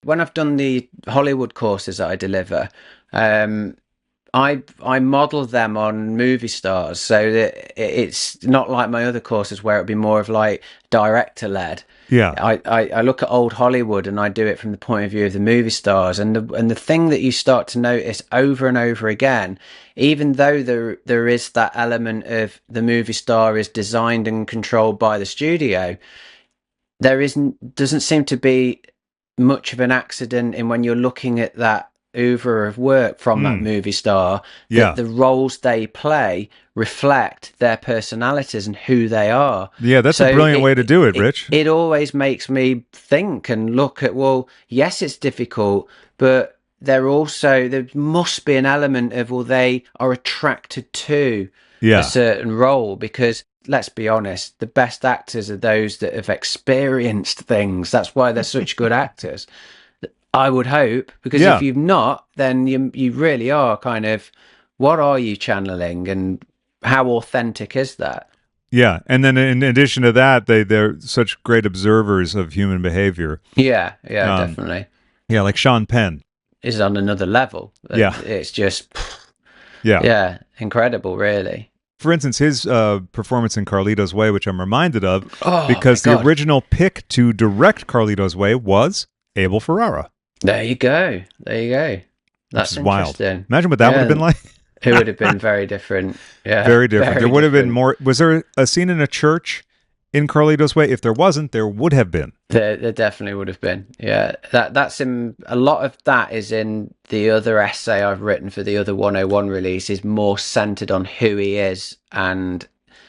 When I've done the Hollywood courses that I deliver, I model them on movie stars, so that it's not like my other courses where it'd be more of like director led. Yeah. I look at old Hollywood and I do it from the point of view of the movie stars, and the thing that you start to notice over and over again, even though there is that element of the movie star is designed and controlled by the studio, doesn't seem to be much of an accident in when you're looking at that oeuvre of work from that movie star, that the roles they play reflect their personalities and who they are. Yeah, that's a brilliant way to do it, Rich. It always makes me think and look at, well, yes, it's difficult, but there must be an element of, well, they are attracted to a certain role, because let's be honest, the best actors are those that have experienced things. That's why they're such good actors, I would hope, because if you've not, then you really are kind of, what are you channeling, and how authentic is that? Yeah, and then in addition to that, they're such great observers of human behavior. Yeah, definitely. Yeah, like Sean Penn Is on another level. Yeah. It's just, yeah, incredible, really. For instance, his performance in Carlito's Way, which I'm reminded of, Oh, because my the God. original pick to direct Carlito's Way was Abel Ferrara. There you go. That's Which is wild. interesting. Imagine what that would have been like. It would have been very different. Yeah, Very different. There would have been different. more. Was there a scene in a church in Carlito's Way? If there wasn't, there would have been. There definitely would have been. Yeah, that's in a lot of that is in the other essay I've written for the other 101 release, is more centered on who he is and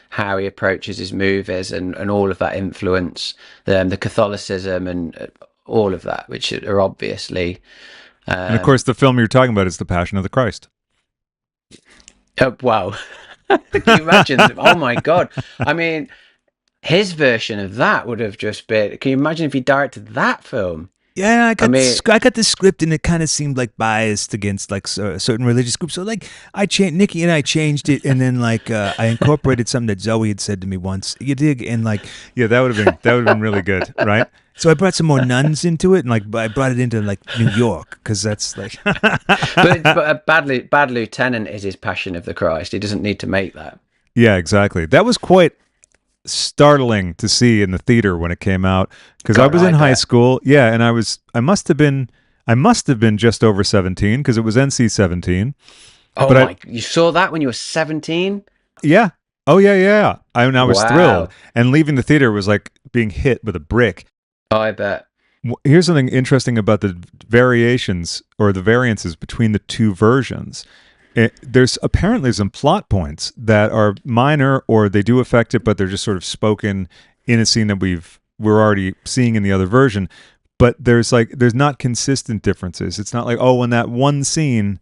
how he approaches his movies, and all of that influence, the Catholicism and all of that, which are obviously. And of course, the film you're talking about is The Passion of the Christ. Wow. Can you imagine? Oh my God. I mean, his version of that would have just been, can you imagine if he directed that film? Yeah, I got the script, and it kind of seemed like biased against like a certain religious group. So like Nikki and I changed it, and then like I incorporated something that Zoe had said to me once. You dig? And like, yeah, that would have been really good, right? So I brought some more nuns into it, and like I brought it into like New York, because that's like. but a bad lieutenant is his Passion of the Christ. He doesn't need to make that. Yeah, exactly. That was quite startling to see in the theater when it came out, because I was in high school. Yeah, and I must have been just over 17, because it was NC-17. Oh, but you saw that when you were 17? Yeah. Oh yeah. I was Wow. thrilled, and leaving the theater was like being hit with a brick. Oh, I bet. Here's something interesting about the variations or the variances between the two versions. There's apparently some plot points that are minor, or they do affect it, but they're just sort of spoken in a scene that we're already seeing in the other version. But there's not consistent differences. It's not like, oh, in that one scene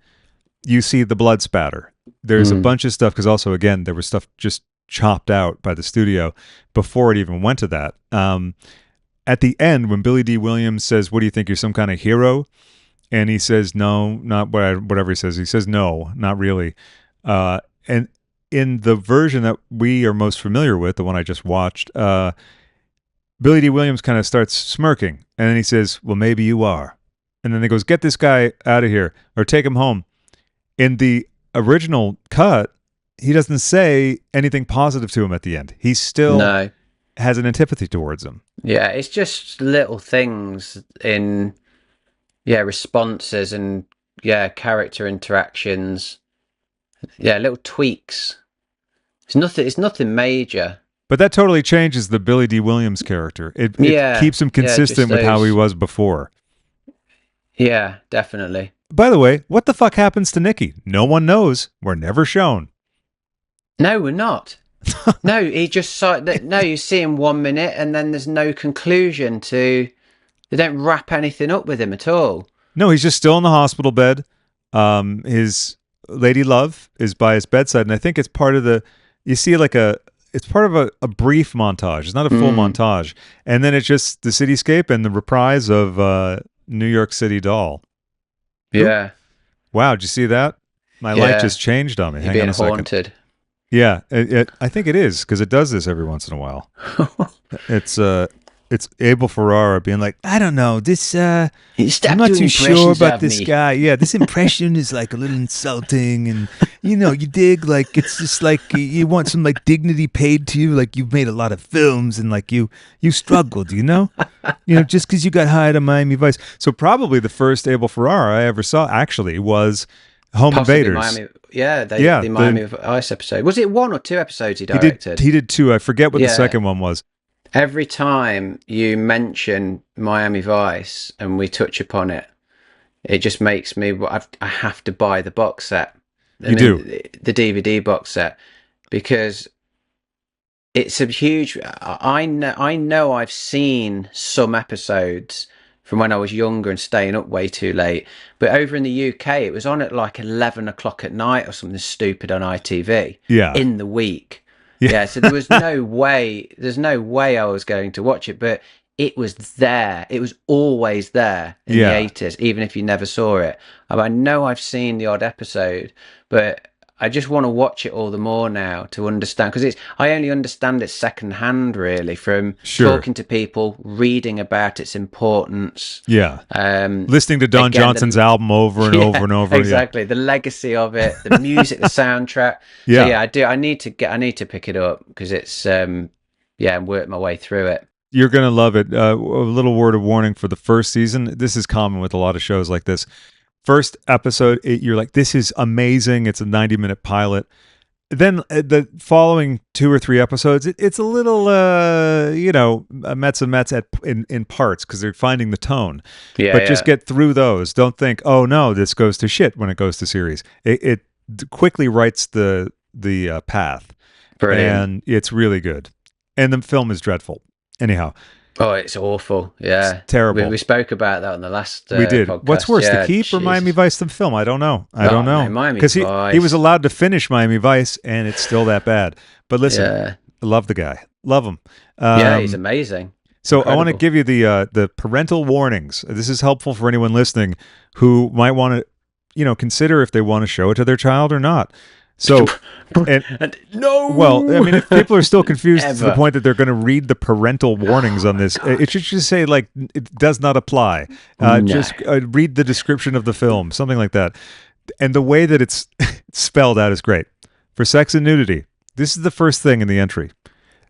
you see the blood spatter. There's a bunch of stuff, because also, again, there was stuff just chopped out by the studio before it even went to that. At the end, when Billy D. Williams says, "What do you think? You're some kind of hero?" And he says, "No, not whatever he says." He says, "No, not really." And in the version that we are most familiar with, the one I just watched, Billy D. Williams kind of starts smirking, and then he says, "Well, maybe you are." And then he goes, "Get this guy out of here, or take him home." In the original cut, he doesn't say anything positive to him at the end. He still has an antipathy towards him. Yeah, it's just little things in responses and character interactions. Yeah, little tweaks. It's nothing major. But that totally changes the Billy D. Williams character. It keeps him consistent with how he was before. Yeah, definitely. By the way, what the fuck happens to Nikki? No one knows. We're never shown. No, we're not. No, he just saw that. No, you see him 1 minute, and then there's no conclusion to. They don't wrap anything up with him at all. No, he's just still in the hospital bed. His lady love is by his bedside, and I think it's part of the. You see, like it's part of a brief montage. It's not a full montage, and then it's just the cityscape and the reprise of New York City Doll. Yeah. Wow, did you see that? My light just changed on me. You're Hang being on a second. haunted. Yeah, I think it is because it does this every once in a while. It's Abel Ferrara being like, I don't know, this I'm not too sure about this guy. Yeah, this impression is like a little insulting, and you dig, like it's just like you want some like dignity paid to you, like you've made a lot of films and like you struggled, just because you got hired on Miami Vice. So probably the first Abel Ferrara I ever saw actually was Home Invaders. The Miami Vice episode. Was it 1 or 2 episodes he directed? He did 2. I forget what the second one was. Every time you mention Miami Vice and we touch upon it, it just makes me. I have to buy the box set. The DVD box set, because it's a huge. I know. I've seen some episodes from when I was younger and staying up way too late. But over in the UK, it was on at like 11 o'clock at night or something stupid on ITV. Yeah. In the week. Yeah, so there was no way. There's no way I was going to watch it, but it was there. It was always there in the 80s, even if you never saw it. I know I've seen the odd episode, but I just want to watch it all the more now to understand, because I only understand it secondhand, really, from talking to people, reading about its importance. Yeah. Listening to Don Johnson's album over and over and over. Exactly. Yeah. The legacy of it, the music, the soundtrack. Yeah. So, I do. I need to pick it up because it's work my way through it. You're going to love it. A little word of warning for the first season. This is common with a lot of shows like this. First episode, you're like, this is amazing. It's a 90-minute pilot. Then the following 2 or 3 episodes, it's a little, Mets and Mets in parts because they're finding the tone. Yeah, but just get through those. Don't think, oh no, this goes to shit when it goes to series. It quickly writes the path. Brilliant. And it's really good. And the film is dreadful. Anyhow. Oh, it's awful. Yeah. It's terrible. We spoke about that on the last we did. podcast. What's worse, The Keep or Miami Vice the film? I don't know. No, Miami Vice. Because he was allowed to finish Miami Vice, and it's still that bad. But listen, I love the guy. Love him. He's amazing. So Incredible. I want to give you the parental warnings. This is helpful for anyone listening who might want to, consider if they want to show it to their child or not. So, no. Well, I mean, if people are still confused to the point that they're going to read the parental warnings on this, it should just say like it does not apply. Just read the description of the film, something like that. And the way that it's spelled out is great. For sex and nudity, this is the first thing in the entry.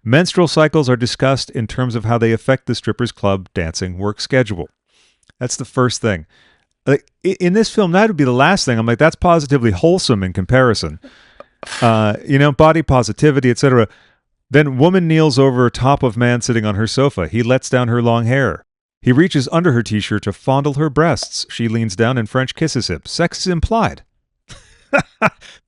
Menstrual cycles are discussed in terms of how they affect the stripper's club dancing work schedule. That's the first thing. Like in this film, that would be the last thing. I'm like, that's positively wholesome in comparison. Body positivity, etc. Then woman kneels over top of man sitting on her sofa. He lets down her long hair. He reaches under her t-shirt to fondle her breasts. She leans down and French kisses him. Sex is implied.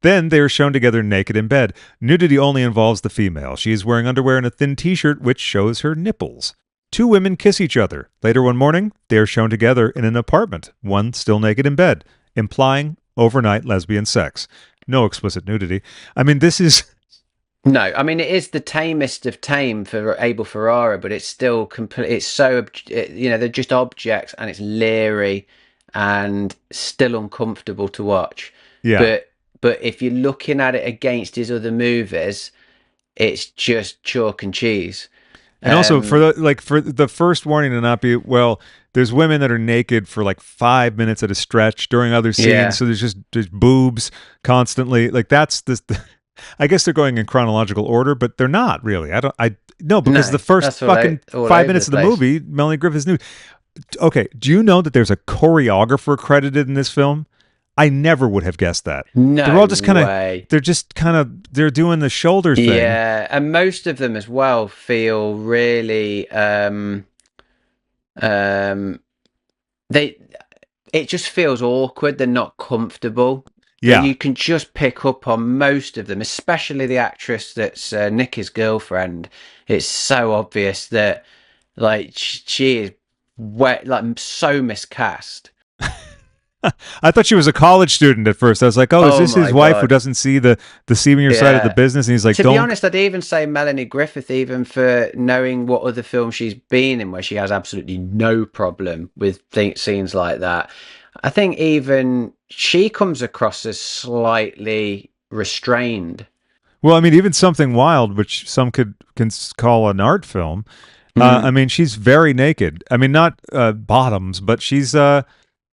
Then they are shown together naked in bed. Nudity only involves the female. She is wearing underwear and a thin t-shirt which shows her nipples. 2 women kiss each other. Later one morning, they are shown together in an apartment, one still naked in bed, implying overnight lesbian sex. No explicit nudity. I mean, this is... No, I mean, it is the tamest of tame for Abel Ferrara, but it's still complete. It's so, they're just objects, and it's leery and still uncomfortable to watch. Yeah. But if you're looking at it against his other movies, it's just chalk and cheese. And also for the first warning to not be, well, there's women that are naked for like 5 minutes at a stretch during other scenes. Yeah. So there's boobs constantly. Like that's this. I guess they're going in chronological order, but they're not really. Because the first fucking 5 minutes of the movie, Melanie Griffith's nude. Okay. Do you know that there's a choreographer credited in this film? I never would have guessed that. No, they're all just kind of. They're doing the shoulder thing. Yeah, and most of them as well feel really. It just feels awkward. They're not comfortable. Yeah. You can just pick up on most of them, especially the actress that's Nicky's girlfriend. It's so obvious that like she is like so miscast. I thought she was a college student at first. I was like, oh, is Oh this his my wife who God. doesn't see the seamier side of the Yeah. business? And he's like, To be don't. honest, I'd even say Melanie Griffith, even for knowing what other films she's been in where she has absolutely no problem with scenes like that. I think even she comes across as slightly restrained. Well, I mean, even Something Wild, which some can call an art film. I mean, she's very naked. I mean, not bottoms, but she's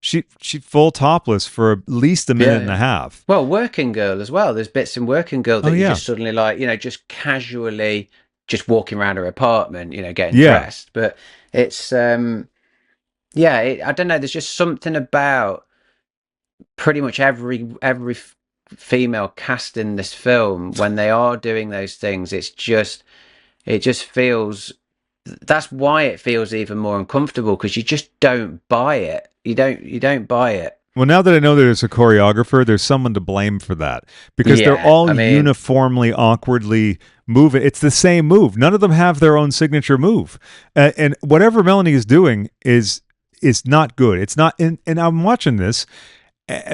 she full topless for at least a minute and a half. Well, Working Girl as well. There's bits in Working Girl that you yeah. just suddenly like, just casually just walking around her apartment, getting Yeah. dressed. But it's I don't know. There's just something about pretty much every female cast in this film when they are doing those things. It just feels. That's why it feels even more uncomfortable, because you just don't buy it. You don't buy it. Well, now that I know there's a choreographer, there's someone to blame for that, because they're Yeah, all I mean- uniformly awkwardly moving. It's the same move. None of them have their own signature move, and whatever Melanie is doing is not good. It's not. And I'm watching this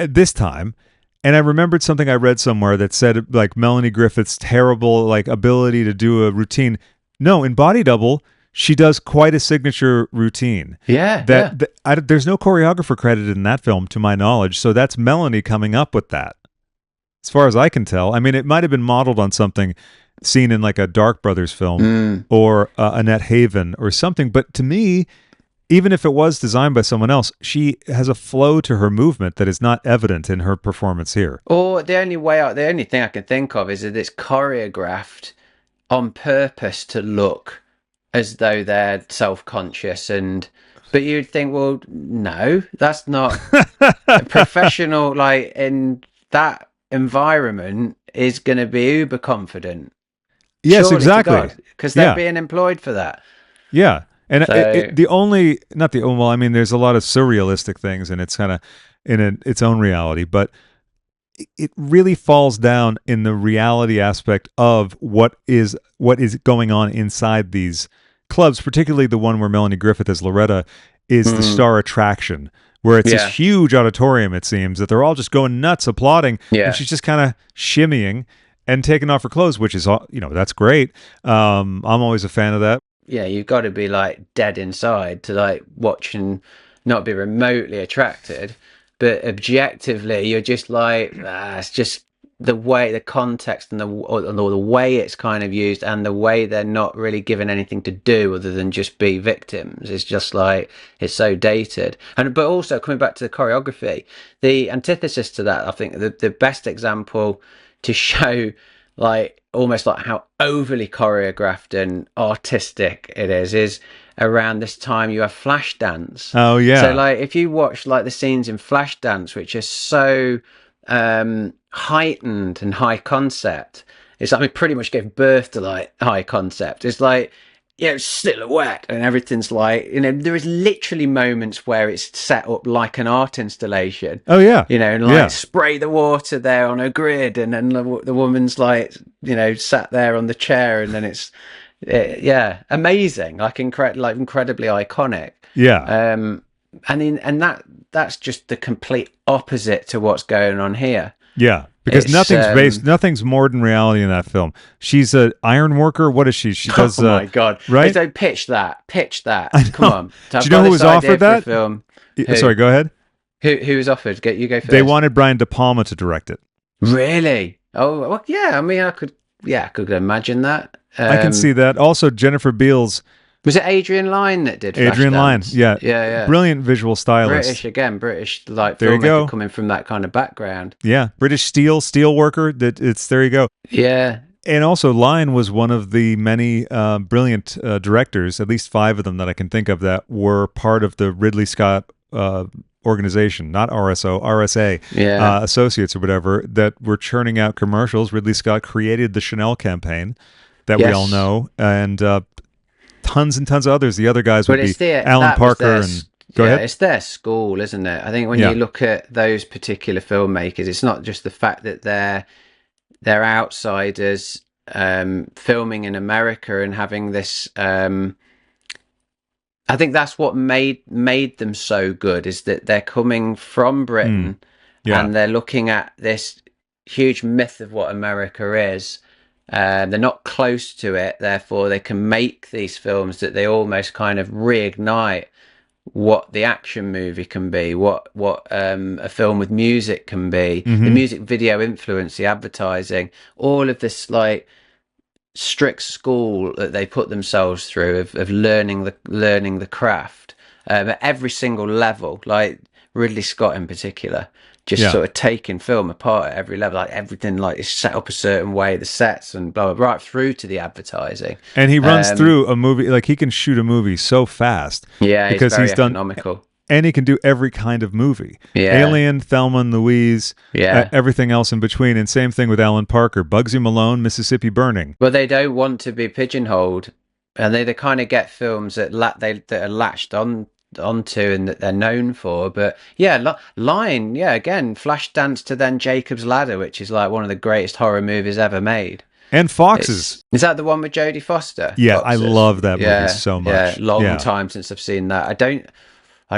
this time, and I remembered something I read somewhere that said like Melanie Griffith's terrible like ability to do a routine. No, in Body Double, she does quite a signature routine. Yeah, There's no choreographer credited in that film, to my knowledge. So that's Melanie coming up with that, as far as I can tell. I mean, it might have been modeled on something seen in like a Dark Brothers film or Annette Haven or something. But to me, even if it was designed by someone else, she has a flow to her movement that is not evident in her performance here. Or the only thing I can think of is that it's choreographed on purpose to look as though they're self-conscious, but you'd think, well, no, that's not a professional. Like in that environment, is going to be uber confident. Yes, Surely to exactly. God, because they're being employed for that. Yeah. And So- I mean, there's a lot of surrealistic things, and it's kind of in its own reality, but it really falls down in the reality aspect of what is going on inside these clubs, particularly the one where Melanie Griffith as Loretta is the star attraction, where it's this huge auditorium, it seems, that they're all just going nuts applauding, and she's just kind of shimmying and taking off her clothes, which is, that's great. I'm always a fan of that. Yeah, you've got to be like dead inside to like watch and not be remotely attracted. But objectively, you're just like, it's just the way, the context and the way it's kind of used, and the way they're not really given anything to do other than just be victims. It's just like, it's so dated. But also coming back to the choreography, the antithesis to that, I think the best example to show like almost like how overly choreographed and artistic it is around this time you have Flashdance. Oh yeah. So like if you watch like the scenes in Flashdance, which are so heightened and high concept, it's like we pretty much gave birth to like high concept. It's like, silhouette and everything's like, there is literally moments where it's set up like an art installation. Oh yeah. And like spray the water there on a grid, and then the woman's like, sat there on the chair, and then it's amazing, like incredibly iconic. Yeah. And that's just the complete opposite to what's going on here. Yeah, because It's, nothing's more than reality in that film. She's an iron worker. What is she? She does. Oh my God! Right? So pitch that. I know. Come on. Do you know who was offered that? Film. Sorry, go ahead. Who was offered? You go first. They wanted Brian De Palma to direct it. Really? Oh, well, yeah. I mean, I could imagine that. I can see that. Also, Jennifer Beals. Was it Adrian Lyne that did Adrian Lyne, Flashdance? yeah. Yeah. Brilliant visual stylist. British like There you filmmaker go. coming from that kind of background. Yeah, British steel worker. There you go. Yeah. And also, Lyne was one of the many brilliant directors, at least 5 of them that I can think of, that were part of the Ridley Scott organization, not RSA, associates or whatever, that were churning out commercials. Ridley Scott created the Chanel campaign that we all know, and tons and tons of others. The other guys would be Alan Parker Go yeah, ahead. it's their school, isn't it? I think when Yeah. you look at those particular filmmakers, it's not just the fact that they're outsiders filming in America and having this. I think that's what made them so good, is that they're coming from Britain Yeah. and they're looking at this huge myth of what America is. They're not close to it, therefore they can make these films that they almost kind of reignite what the action movie can be, what a film with music can be, the music video influence, the advertising, all of this like strict school that they put themselves through of learning the craft at every single level. Like Ridley Scott in particular, just Yeah. sort of taking film apart at every level, like everything like is set up a certain way, the sets and blah, blah, blah, right through to the advertising. And he runs through a movie, like he can shoot a movie so fast. Yeah, because very he's done, economical. and he can do every kind of movie. Yeah. Alien, Thelma and Louise, Yeah. everything else in between. And same thing with Alan Parker, Bugsy Malone, Mississippi Burning. But they don't want to be pigeonholed, and they kind of get films that that are latched onto and that they're known for. But yeah, Line, yeah, again, Flashdance to then Jacob's Ladder, which is like one of the greatest horror movies ever made. And Foxes. Is that the one with Jodie Foster? Yeah, Foxes? I love that movie so much. Yeah, long Yeah. time since I've seen that. I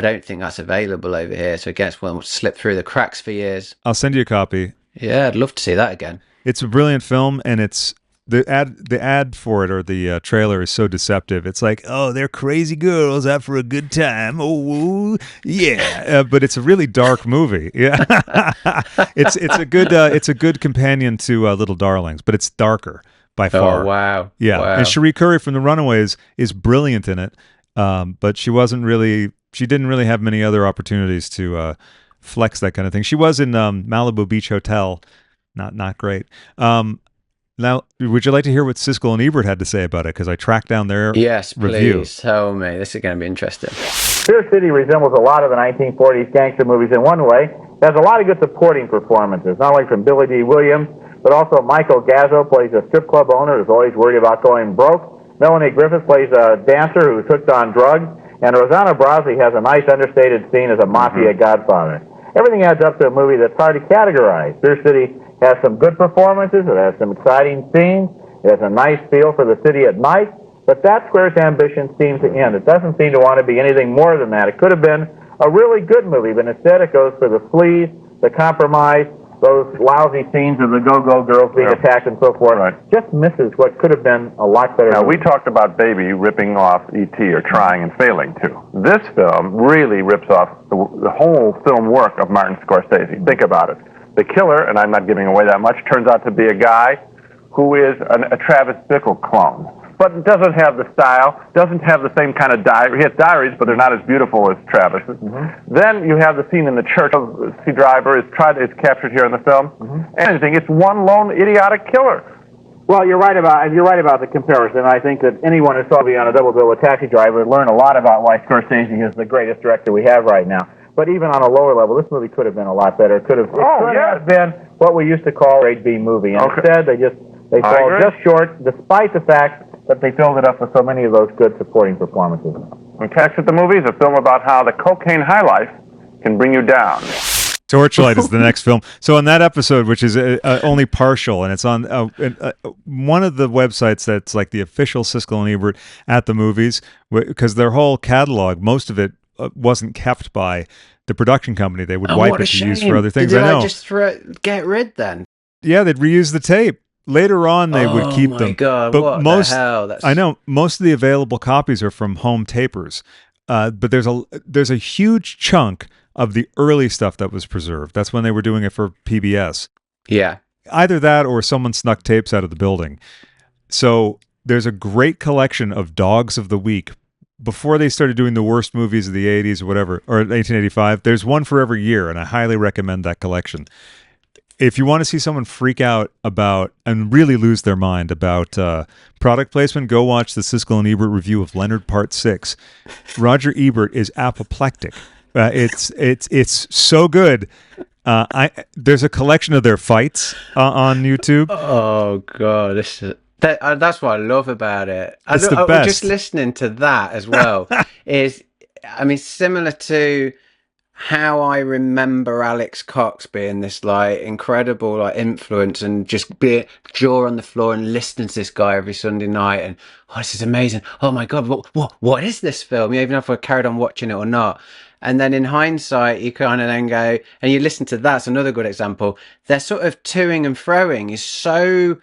don't think that's available over here, so I guess we'll slip through the cracks for years. I'll send you a copy. Yeah, I'd love to see that again. It's a brilliant film, and it's the ad for it, or the trailer, is so deceptive. It's like, oh, they're crazy girls out for a good time. Oh, yeah, but it's a really dark movie. Yeah, it's a good companion to Little Darlings, but it's darker by far. Oh wow! Yeah, wow. and Cherie Curry from The Runaways is brilliant in it, but she didn't really have many other opportunities to flex that kind of thing. She was in Malibu Beach Hotel, not great. Now, would you like to hear what Siskel and Ebert had to say about it? Because I tracked down their Yes, review. please tell me. This is going to be interesting. Fear City resembles a lot of the 1940s gangster movies in one way. It has a lot of good supporting performances, not only from Billy D. Williams, but also Michael Gazzo plays a strip club owner who's always worried about going broke. Melanie Griffith plays a dancer who's hooked on drugs. And Rosanna Brosby has a nice understated scene as a mafia godfather. Everything adds up to a movie that's hard to categorize. Fear City has some good performances. It has some exciting scenes. It has a nice feel for the city at night. But that's where its ambition seems to end. It doesn't seem to want to be anything more than that. It could have been a really good movie, but instead it goes for the fleas, the compromise, those lousy scenes of the go-go girls being attacked and so forth. Right. Just misses what could have been a lot better. Now, we talked about Baby ripping off E.T. or trying and failing to. This film really rips off the whole film work of Martin Scorsese. Think about it. The killer, and I'm not giving away that much, turns out to be a guy who is a Travis Bickle clone, but doesn't have the style, doesn't have the same kind of diary. He has diaries, but they're not as beautiful as Travis's. Then you have the scene in the church. The driver is captured here in the film. Anything, it's one lone idiotic killer. Well, you're right about the comparison. I think that anyone who saw me on a double bill with Taxi Driver would learn a lot about why Scorsese is the greatest director we have right now. But even on a lower level, this movie could have been a lot better. It could have been what we used to call a grade B movie. And instead, they fall just short, despite the fact that they filled it up with so many of those good supporting performances. And Catch at the Movies, a film about how the cocaine high life can bring you down. Torchlight is the next film. So on that episode, which is only partial, and it's on one of the websites that's like the official Siskel and Ebert at the movies, because their whole catalog, most of it wasn't kept by the production company. They would wipe it to use for other things. Did I know. Just get rid then? Yeah, they'd reuse the tape. Later on, they would keep them. Oh my God, but what most, the hell? I know most of the available copies are from home tapers, but there's a huge chunk of the early stuff that was preserved. That's when they were doing it for PBS. Yeah. Either that or someone snuck tapes out of the building. So there's a great collection of Dogs of the Week. Before they started doing the worst movies of the 80s or whatever, or 1885, there's one for every year, and I highly recommend that collection. If you want to see someone freak out about and really lose their mind about product placement, go watch the Siskel and Ebert review of Leonard Part 6. Roger Ebert is apoplectic. It's so good. There's a collection of their fights on YouTube. Oh God, that's what I love about it. It's the best. Just listening to that as well is I mean, similar to how I remember Alex Cox being this like incredible like influence and just be jaw on the floor and listening to this guy every Sunday night and this is amazing. Oh my God, what is this film? Even if I carried on watching it or not. And then in hindsight, you kind of then go and you listen to that's another good example. Their sort of toing and froing is so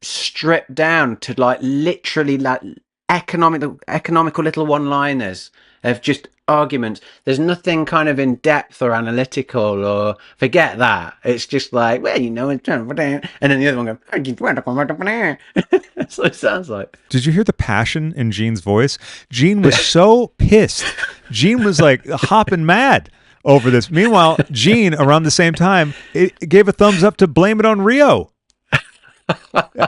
stripped down to like literally like economical little one-liners of just arguments. There's nothing kind of in depth or analytical or forget that. It's just like, well, and then the other one goes, that's what it sounds like. Did you hear the passion in Gene's voice? Gene was so pissed. Gene was like hopping mad over this. Meanwhile, Gene, around the same time, it gave a thumbs up to Blame It on Rio.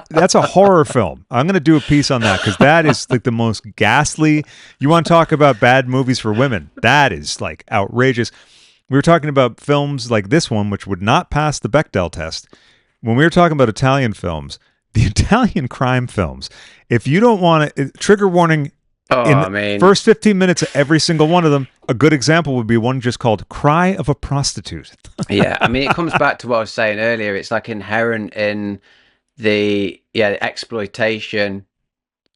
That's a horror film. I'm going to do a piece on that because that is like the most ghastly. You want to talk about bad movies for women? That is like outrageous. We were talking about films like this one, which would not pass the Bechdel test. When we were talking about Italian films, the Italian crime films, if you don't want to, trigger warning in the first 15 minutes of every single one of them, a good example would be one just called Cry of a Prostitute. Yeah, I mean, it comes back to what I was saying earlier. It's like inherent in the exploitation.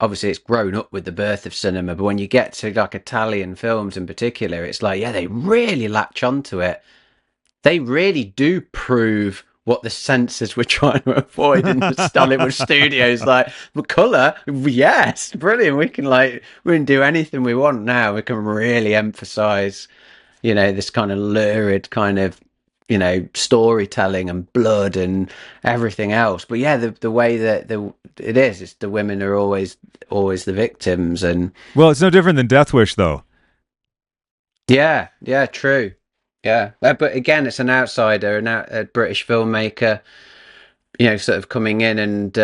Obviously it's grown up with the birth of cinema, but when you get to like Italian films in particular, it's like they really latch onto it. They really do prove what the censors were trying to avoid in the Hollywood studios. Like, the colour, yes, brilliant, we can do anything we want now. We can really emphasize this kind of lurid kind of storytelling and blood and everything else. But yeah, the way that it's the women are always the victims. And well, it's no different than Death Wish, though. Yeah, true. Yeah, but again, it's an outsider, a British filmmaker, sort of coming in and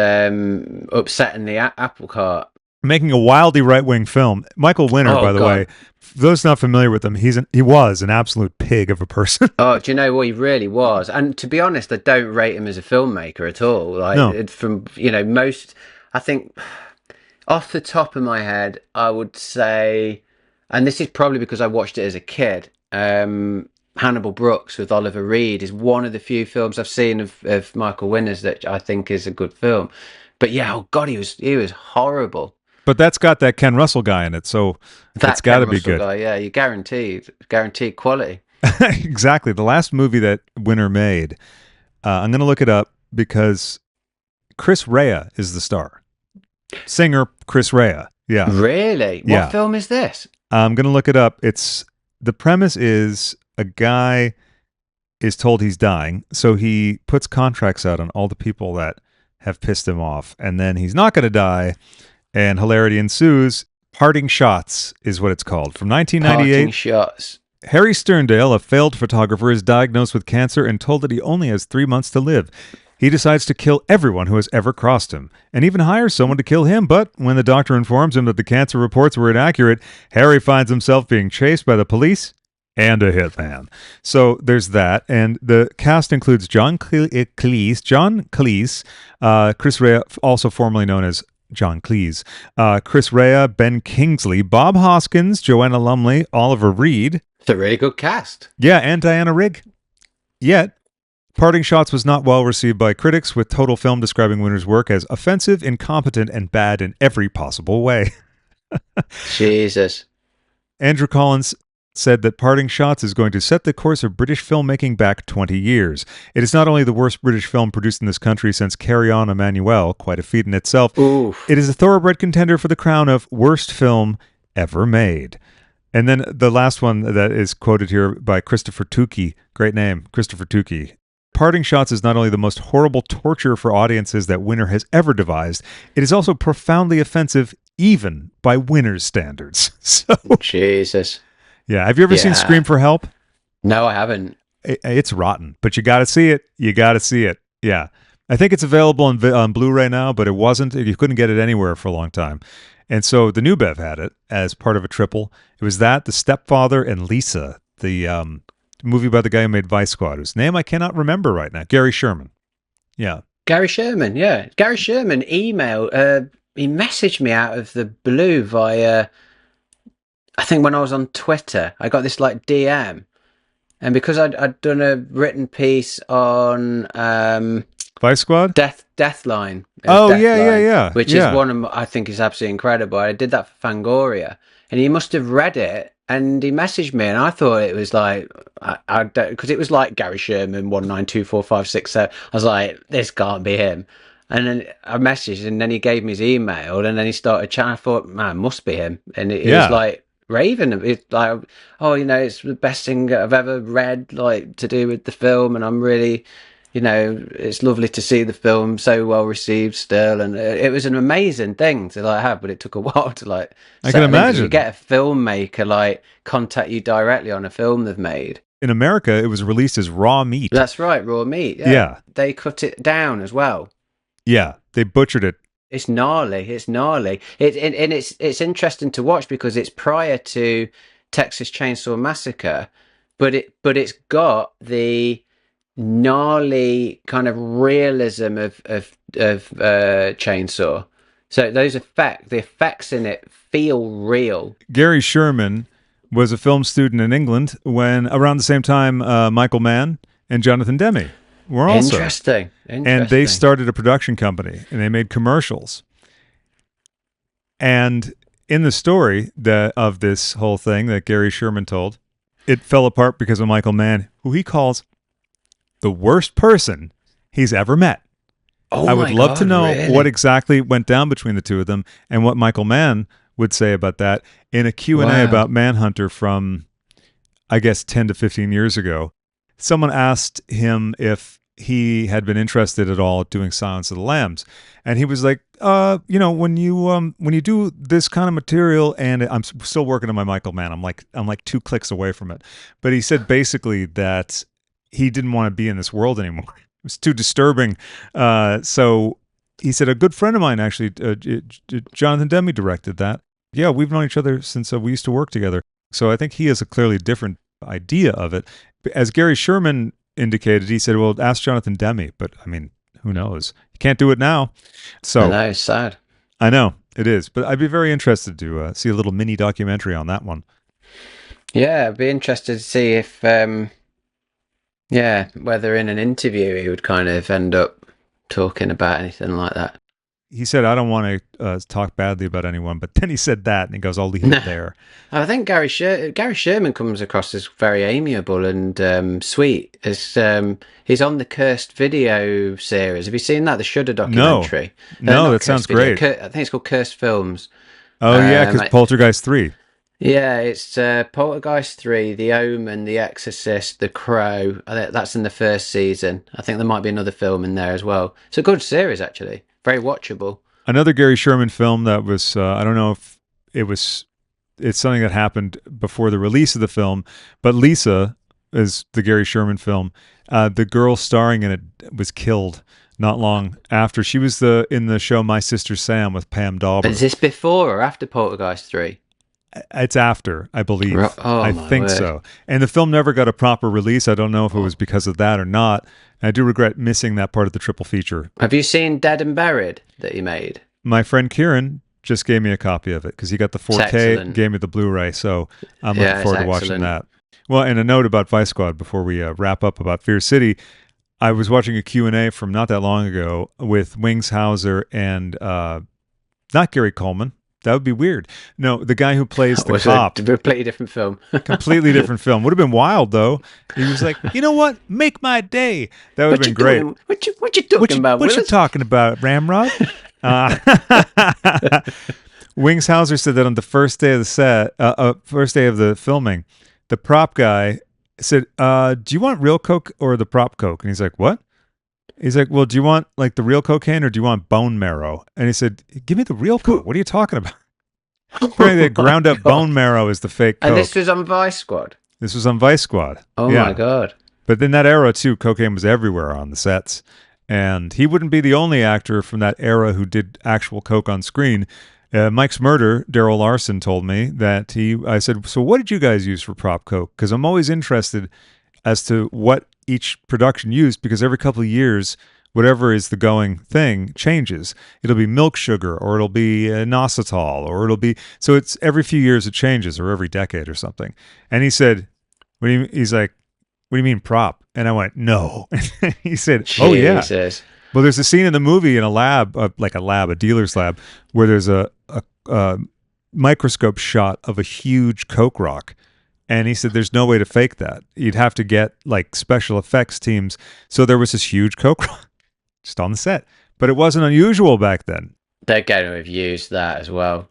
upsetting the apple cart. Making a wildly right-wing film. Michael Winner, by the way, for those not familiar with him, he was an absolute pig of a person. Oh, do you know what he really was? And to be honest, I don't rate him as a filmmaker at all. Like, no. From most, I think, off the top of my head, I would say, and this is probably because I watched it as a kid. Hannibal Brooks with Oliver Reed is one of the few films I've seen of Michael Winner's that I think is a good film. But yeah, oh God, he was horrible. But that's got that Ken Russell guy in it, so it's got to be good. Guy, yeah, you guaranteed quality. Exactly. The last movie that Winner made, I'm going to look it up because Chris Rea is the star. Singer Chris Rea. Yeah. Really? What film is this? I'm going to look it up. The premise is a guy is told he's dying, so he puts contracts out on all the people that have pissed him off, and then he's not going to die. And hilarity ensues. Parting Shots is what it's called. From 1998. Parting Shots. Harry Sterndale, a failed photographer, is diagnosed with cancer and told that he only has 3 months to live. He decides to kill everyone who has ever crossed him, and even hires someone to kill him. But when the doctor informs him that the cancer reports were inaccurate, Harry finds himself being chased by the police and a hitman. So there's that. And the cast includes John Cleese, Chris Rea, also formerly known as John Cleese, Chris Rea, Ben Kingsley, Bob Hoskins, Joanna Lumley, Oliver Reed. It's a really good cast. Yeah, and Diana Rigg. Yet, Parting Shots was not well received by critics, with Total Film describing Winner's work as offensive, incompetent, and bad in every possible way. Jesus. Andrew Collins said that Parting Shots is going to set the course of British filmmaking back 20 years. It is not only the worst British film produced in this country since Carry On Emmanuel, quite a feat in itself, Oof. It is a thoroughbred contender for the crown of worst film ever made. And then the last one that is quoted here by Christopher Tukey, great name, Christopher Tukey. Parting Shots is not only the most horrible torture for audiences that Winner has ever devised, it is also profoundly offensive even by Winner's standards. So, Jesus. Yeah. Have you ever seen Scream for Help? No, I haven't. It's rotten, but you got to see it. You got to see it. Yeah. I think it's available on Blu-ray now, but it wasn't. You couldn't get it anywhere for a long time. And so the New Bev had it as part of a triple. It was that, The Stepfather, and Lisa, the movie by the guy who made Vice Squad, whose name I cannot remember right now. Gary Sherman. Yeah. Gary Sherman, yeah. Gary Sherman he messaged me out of the blue via I think when I was on Twitter, I got this like DM, and because I'd done a written piece on Vice Squad? Deathline. It was Oh, yeah, Deathline, yeah. which is one of I think is absolutely incredible. I did that for Fangoria, and he must have read it, and he messaged me, and I thought it was like I don't, because it was like Gary Sherman 192456. I was like, this can't be him. And then I messaged, and then he gave me his email, and then he started chatting. I thought, man, must be him. And it was Yeah. like raving. It's like, oh, it's the best thing I've ever read, like to do with the film, and I'm really, it's lovely to see the film so well received still, and it was an amazing thing to like have, but it took a while to like. I can settle into. imagine. You get a filmmaker like contact you directly on a film they've made. In America, it was released as raw meat. That's right, raw meat. Yeah. They cut it down as well. Yeah, they butchered it. It's gnarly. It's gnarly. It's interesting to watch because it's prior to Texas Chainsaw Massacre, but it's got the gnarly kind of realism of Chainsaw. So the effects in it feel real. Gary Sherman was a film student in England when around the same time Michael Mann and Jonathan Demme were also. Interesting. And they started a production company and they made commercials. And in the story of this whole thing that Gary Sherman told, it fell apart because of Michael Mann, who he calls the worst person he's ever met. Oh, I would love to know really? what exactly went down between the two of them and what Michael Mann would say about that in a Q&A Wow. about Manhunter from, I guess, 10 to 15 years ago. Someone asked him if he had been interested at all at doing Silence of the Lambs. And he was like, when you do this kind of material, and I'm still working on my Michael Mann, I'm like 2 clicks away from it. But he said basically that he didn't want to be in this world anymore. It was too disturbing. So he said, a good friend of mine, actually, Jonathan Demme, directed that. Yeah, we've known each other since we used to work together. So I think he has a clearly different idea of it. As Gary Sherman indicated, he said, well, ask Jonathan Demme. But, I mean, who knows? You can't do it now. So I know, it's sad. I know, it is. But I'd be very interested to see a little mini documentary on that one. Yeah, I'd be interested to see if, whether in an interview he would kind of end up talking about anything like that. He said, I don't want to talk badly about anyone, but then he said that, and he goes, I'll leave it there. I think Gary Sherman comes across as very amiable and sweet. He's on the Cursed video series. Have you seen that? The Shudder documentary? No, Not that sounds Cursed Video. great. I think it's called Cursed Films. Oh, yeah, because Poltergeist 3. Yeah, it's Poltergeist 3, The Omen, The Exorcist, The Crow. That's in the first season. I think there might be another film in there as well. It's a good series, actually. Very watchable. Another Gary Sherman film that was, I don't know if it's something that happened before the release of the film, but Lisa is the Gary Sherman film. The girl starring in it was killed not long after. She was in the show My Sister Sam with Pam Dauber. Is this before or after Poltergeist 3? It's after, I believe. Oh, I my think word. so. And the film never got a proper release. I don't know if it was because of that or not. I do regret missing that part of the triple feature. Have you seen Dead and Buried that he made? My friend Kieran just gave me a copy of it because he got the 4K, excellent. gave me the Blu-ray. So I'm Yeah, looking forward to it's watching excellent. that. Well, and a note about Vice Squad before we wrap up about Fear City. I was watching a Q&A from not that long ago with Wings Hauser and not Gary Coleman. That would be weird. No, the guy who plays the Was cop. a completely different film. Completely different film. Would have been wild, though. He was like, you know what? Make my day. That would have been great. What you talking about, What you Willis? talking about, Ramrod? Wings Hauser said that on the first day of the first day of the filming, the prop guy said, do you want real coke or the prop coke? And he's like, what? He's like, well, do you want like the real cocaine or do you want bone marrow? And he said, give me the real coke. What are you talking about? Apparently, ground up bone marrow is the fake coke. And this was on Vice Squad. This was on Vice Squad. Oh Yeah. my god! But in that era, too, cocaine was everywhere on the sets. And he wouldn't be the only actor from that era who did actual coke on screen. Mike's Murder, Daryl Larson told me that I said, so what did you guys use for prop coke? Because I'm always interested as to what each production used, because every couple of years whatever is the going thing changes. It'll be milk sugar, or it'll be inositol, or it'll be, so it's every few years it changes, or every decade or something. And he said, he's like, what do you mean prop? And I went, no. He said, oh yeah. Jesus. Well, there's a scene in the movie in a lab, a dealer's lab, where there's a microscope shot of a huge Coke rock. And he said, there's no way to fake that. You'd have to get like special effects teams. So there was this huge Coke rock just on the set. But it wasn't unusual back then. They're going to have used that as well.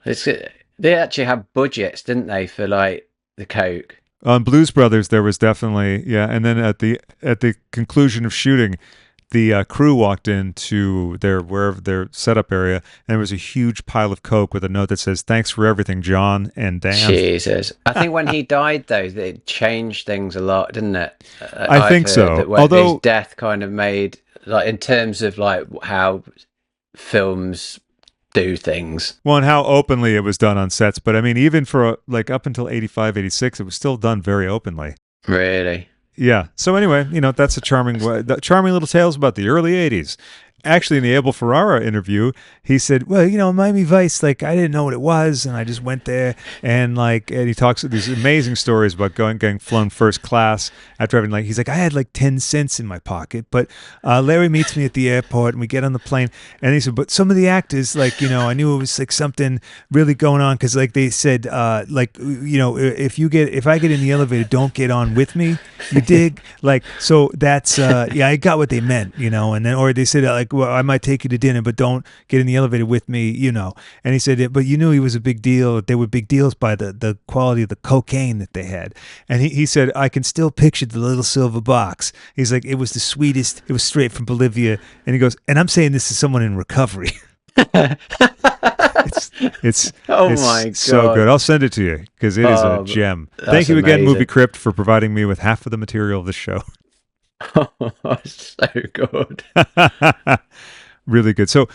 They actually had budgets, didn't they, for like the Coke? On Blues Brothers, there was definitely, yeah. And then at the conclusion of shooting, the crew walked into their setup area, and there was a huge pile of Coke with a note that says, "Thanks for everything, John and Dan." Jesus. I think when he died, though, it changed things a lot, didn't it? I think so. Although his death kind of made, like, in terms of like how films do things. Well, and how openly it was done on sets. But I mean, even for like up until 85, 86, it was still done very openly. Really? Yeah. So anyway, that's a charming little tales about the early 80s. Actually, in the Abel Ferrara interview, he said, well, Miami Vice, like, I didn't know what it was, and I just went there, and he talks these amazing stories about getting flown first class after having, like, he's like, I had like 10 cents in my pocket, but Larry meets me at the airport, and we get on the plane, and he said, but some of the actors, like, I knew it was like something really going on, because like they said, if I get in the elevator, don't get on with me, you dig? Like, so that's, I got what they meant, and then, or they said, like, well, I might take you to dinner, but don't get in the elevator with me, And he said, but you knew he was a big deal. There were big deals by the quality of the cocaine that they had. And he said, I can still picture the little silver box. He's like, it was the sweetest. It was straight from Bolivia. And he goes, and I'm saying this is someone in recovery. It's my God. So good. I'll send it to you because it is a gem. Thank you again, amazing. Movie Crypt, for providing me with half of the material of the show. So good. Really good. So,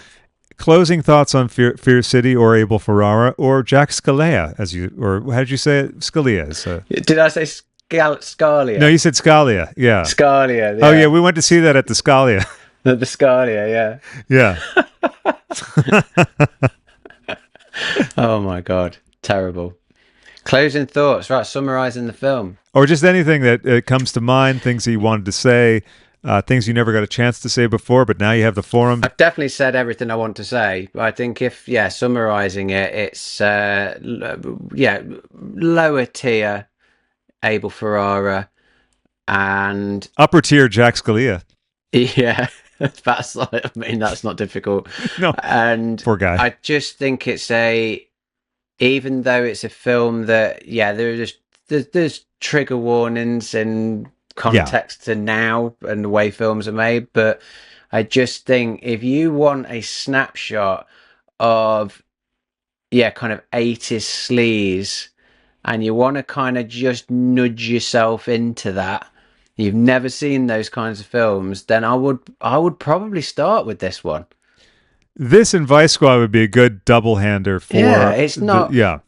closing thoughts on Fear City or Abel Ferrara or Jack Scalia, or how did you say it? Scalia. Did I say Scalia? No, you said Scalia. Yeah. Scalia. Yeah. Oh, yeah. We went to see that at the Scalia. The Scalia, yeah. Yeah. Oh, my God. Terrible. Closing thoughts, right? Summarizing the film. Or just anything that comes to mind, things that you wanted to say, things you never got a chance to say before, but now you have the forum. I've definitely said everything I want to say. I think summarizing it, it's, lower tier Abel Ferrara and... upper tier Jack Scalia. Yeah, that's not difficult. No, and poor guy. I just think it's even though it's a film that, there's trigger warnings in context to now and the way films are made, but I just think if you want a snapshot of, kind of 80s sleaze, and you want to kind of just nudge yourself into that, you've never seen those kinds of films, then I would probably start with this one. This and Vice Squad would be a good double-hander for... Yeah, it's not... yeah.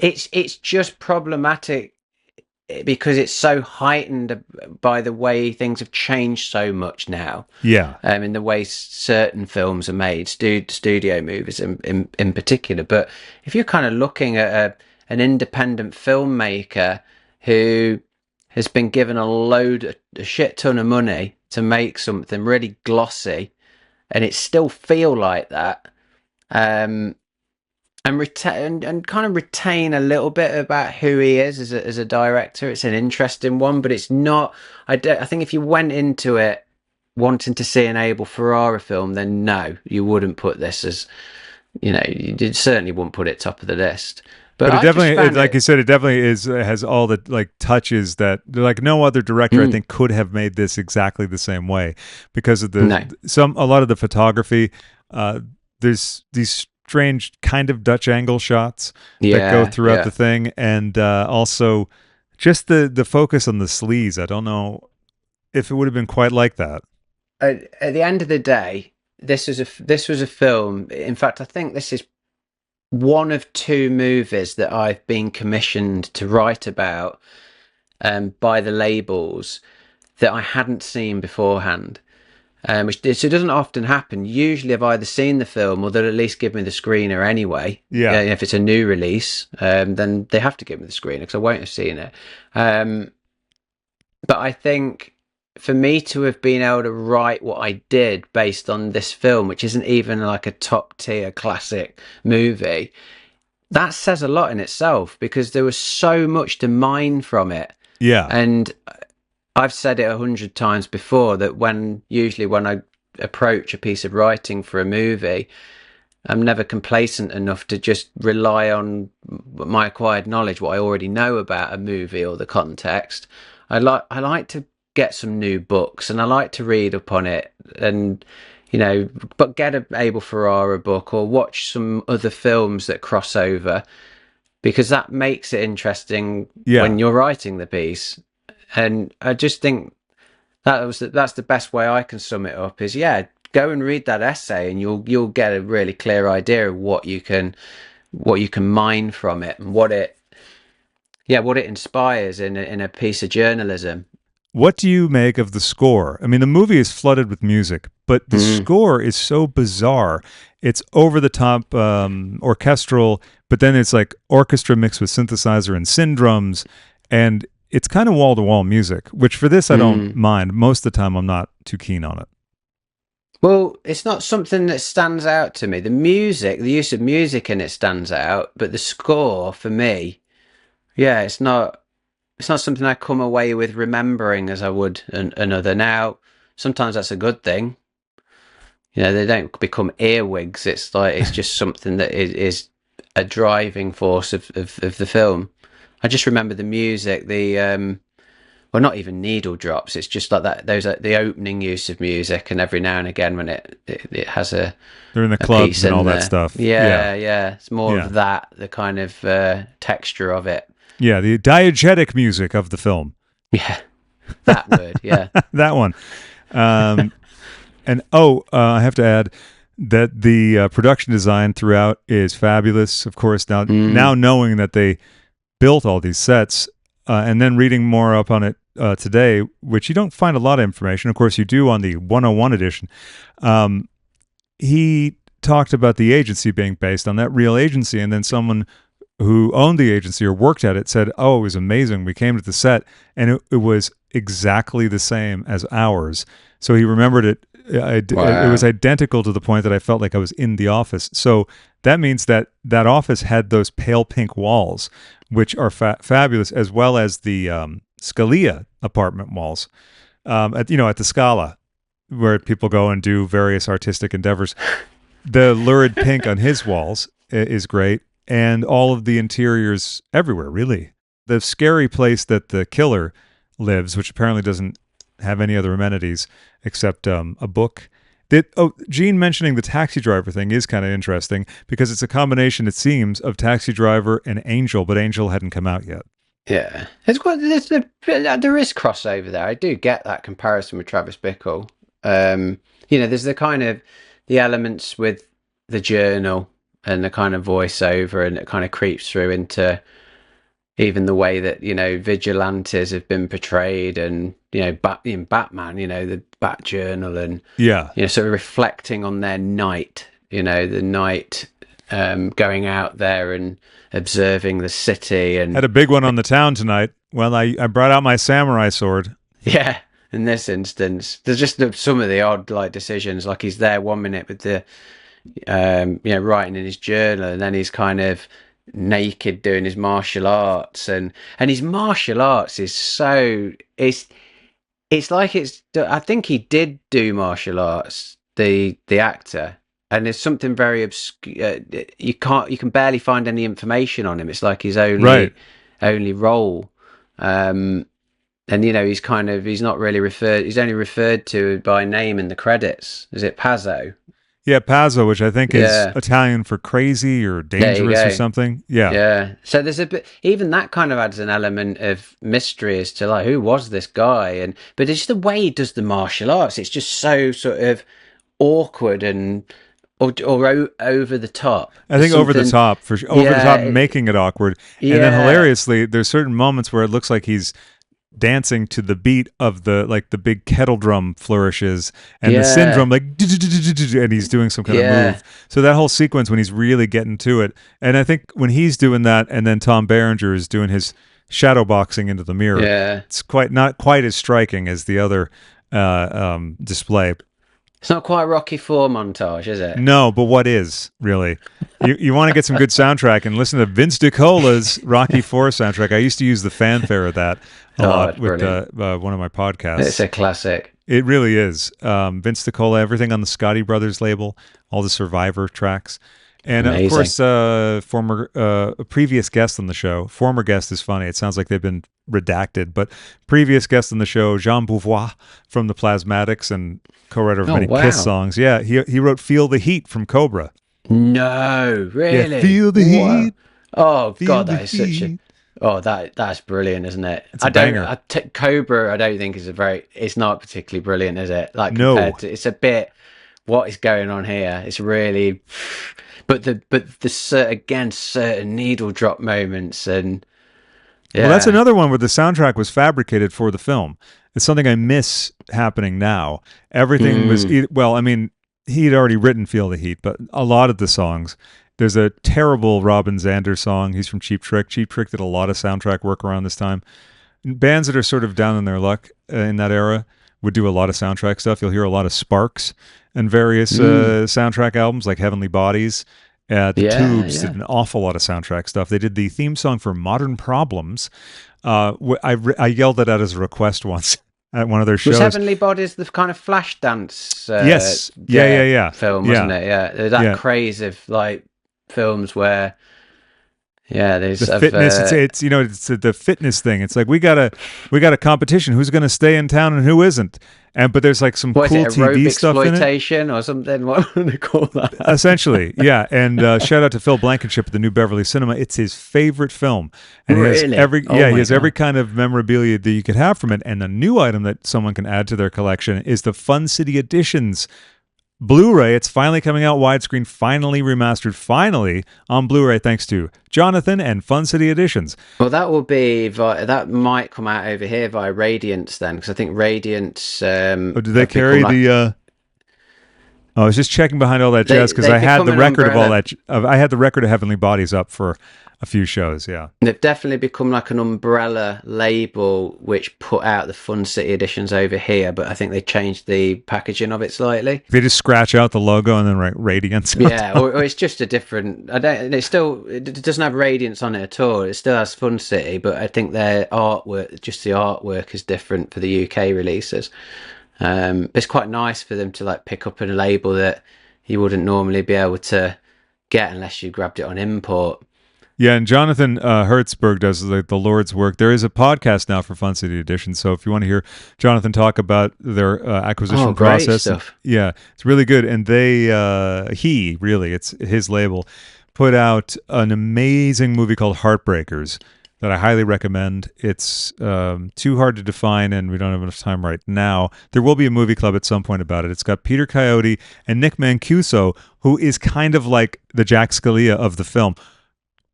It's just problematic because it's so heightened by the way things have changed so much now. Yeah. In the way certain films are made, studio movies in particular. But if you're kind of looking at an independent filmmaker who has been given a shit ton of money to make something really glossy, and it still feel like that, and kind of retain a little bit about who he is as a director. It's an interesting one, but it's not. I think if you went into it wanting to see an Abel Ferrara film, then no, you wouldn't put this as, you certainly wouldn't put it top of the list. But it definitely, like you said, it definitely has all the like touches that like no other director I think could have made this exactly the same way because of a lot of the photography. There's these strange kind of Dutch angle shots that go throughout the thing, and also just the focus on the sleaze. I don't know if it would have been quite like that. At the end of the day, this was a film. In fact, I think this is one of two movies that I've been commissioned to write about by the labels that I hadn't seen beforehand. which so it doesn't often happen. Usually I've either seen the film or they'll at least give me the screener anyway. Yeah. If it's a new release, then they have to give me the screener because I won't have seen it. But I think for me to have been able to write what I did based on this film, which isn't even like a top tier classic movie, that says a lot in itself because there was so much to mine from it. Yeah. And I've said it 100 times before that usually when I approach a piece of writing for a movie, I'm never complacent enough to just rely on my acquired knowledge, what I already know about a movie or the context. I like to get some new books and I like to read upon it and, but get an Abel Ferrara book or watch some other films that cross over because that makes it interesting when you're writing the piece. And I just think that's the best way I can sum it up is, go and read that essay and you'll get a really clear idea of what you can mine from it and what it inspires in a piece of journalism. What do you make of the score? I mean, the movie is flooded with music, but the score is so bizarre. It's over the top orchestral, but then it's like orchestra mixed with synthesizer and syndrums, and it's kind of wall-to-wall music, which for this I don't mind. Most of the time I'm not too keen on it. Well, it's not something that stands out to me. The use of music in it stands out, but the score for me, it's not something I come away with remembering as I would another. Now, sometimes that's a good thing. They don't become earwigs. It's just something that is a driving force of the film. I just remember the music, well, not even needle drops. It's just like that. Those are the opening use of music, and every now and again when it has they're in the clubs and all that stuff. Yeah. It's more of that, the kind of texture of it. Yeah, the diegetic music of the film. Yeah, that word. Yeah, that one. And I have to add that the production design throughout is fabulous. Of course, now knowing that they built all these sets, and then reading more up on it today, which you don't find a lot of information. Of course, you do on the 101 edition. He talked about the agency being based on that real agency, and then someone who owned the agency or worked at it said, "Oh, it was amazing. We came to the set, and it was exactly the same as ours." So he remembered it. It was identical to the point that I felt like I was in the office. So that means that office had those pale pink walls, which are fabulous, as well as the Scalia apartment walls at the Scala, where people go and do various artistic endeavors. The lurid pink on his walls is great, and all of the interiors everywhere, really. The scary place that the killer lives, which apparently doesn't have any other amenities except a book. Gene mentioning the taxi driver thing is kind of interesting because it's a combination, it seems, of Taxi Driver and Angel, but Angel hadn't come out yet. Yeah, there is crossover there. I do get that comparison with Travis Bickle. There's the kind of the elements with the journal and the kind of voiceover, and it kind of creeps through into even the way that vigilantes have been portrayed, and in Batman, the Bat Journal, and sort of reflecting on their night, the night going out there and observing the city. And had a big one on the town tonight. Well, I brought out my samurai sword. Yeah, in this instance, there's just some of the odd decisions. Like he's there 1 minute with the writing in his journal, and then he's kind of naked doing his martial arts, and his martial arts is so it's like I think he did do martial arts, the actor, and there's something very obscure. You can barely find any information on him. It's like his only role, and he's not really referred. He's only referred to by name in the credits. Is it Pazzo? Yeah, Pazzo, which I think is Italian for crazy or dangerous or something. Yeah. Yeah. So there's a bit, even that kind of adds an element of mystery as to who was this guy? But it's the way he does the martial arts. It's just so sort of awkward and or over the top. I think over the top, over the top, making it awkward. And then hilariously, there's certain moments where it looks like he's dancing to the beat of the big kettle drum flourishes and the Yeah. syndrome and he's doing some kind of move. So that whole sequence when he's really getting to it, and I think when he's doing that, and then Tom Berenger is doing his shadow boxing into the mirror, it's not quite as striking as the other display. It's not quite Rocky IV montage, is it? No, but what is really? You want to get some good soundtrack and listen to Vince DiCola's Rocky IV soundtrack. I used to use the fanfare of that a lot with one of my podcasts. It's a classic. It really is. Vince DiCola, everything on the Scotty Brothers label, all the Survivor tracks. And of course, previous guest on the show, former guest is funny. It sounds like they've been redacted, but previous guest on the show, Jean Beauvoir from the Plasmatics and co-writer of many Kiss songs. Yeah, he wrote "Feel the Heat" from Cobra. No, really? Yeah, feel the heat. Oh God, that is heat. such a. Oh, that's brilliant, isn't it? It's a banger. Cobra, I don't think is it's not particularly brilliant, is it? Like No. compared to, it's a bit. What is going on here? It's really, but certain needle drop moments and. Yeah. Well, that's another one where the soundtrack was fabricated for the film. It's something I miss happening now. Everything was he'd already written "Feel the Heat," but a lot of the songs. There's a terrible Robin Zander song. He's from Cheap Trick. Cheap Trick did a lot of soundtrack work around this time. Bands that are sort of down in their luck in that era would do a lot of soundtrack stuff. You'll hear a lot of Sparks and various soundtrack albums like Heavenly Bodies. The Tubes did an awful lot of soundtrack stuff. They did the theme song for Modern Problems. I yelled it out as a request once at one of their shows. Was Heavenly Bodies the kind of flash dance? Yes. Yeah. Film, wasn't it? Yeah. There's that craze of like films where there's the fitness. It's the fitness thing. It's like we got a competition. Who's going to stay in town and who isn't? But there's like some cool TV stuff in it. Exploitation or something. What would they call that? Essentially, yeah. And shout out to Phil Blankenship at the New Beverly Cinema. It's his favorite film, and really? he has every kind of memorabilia that you could have from it. And the new item that someone can add to their collection is the Fun City Editions Blu-ray. It's finally coming out widescreen, finally remastered, finally on Blu-ray, thanks to Jonathan and Fun City Editions. Well, that will be that might come out over here via Radiance then, because I think Radiance. Do they carry the? I was just checking behind all that jazz because I had the record of all that. I had the record of Heavenly Bodies up for a few shows. Yeah, they've definitely become like an umbrella label which put out the Fun City Editions over here, but I think they changed the packaging of it slightly. They just scratch out the logo and then write Radiance. Yeah, or it's just a different. It doesn't have Radiance on it at all. It still has Fun City, but I think their artwork, just the artwork, is different for the UK releases. It's quite nice for them to like pick up a label that you wouldn't normally be able to get unless you grabbed it on import. Yeah, and Jonathan Hertzberg does the Lord's work. There is a podcast now for Fun City Edition, so if you want to hear Jonathan talk about their acquisition process, stuff. Yeah, it's really good. And it's his label, put out an amazing movie called Heartbreakers that I highly recommend. It's too hard to define, and we don't have enough time right now. There will be a movie club at some point about it. It's got Peter Coyote and Nick Mancuso, who is kind of like the Jack Scalia of the film.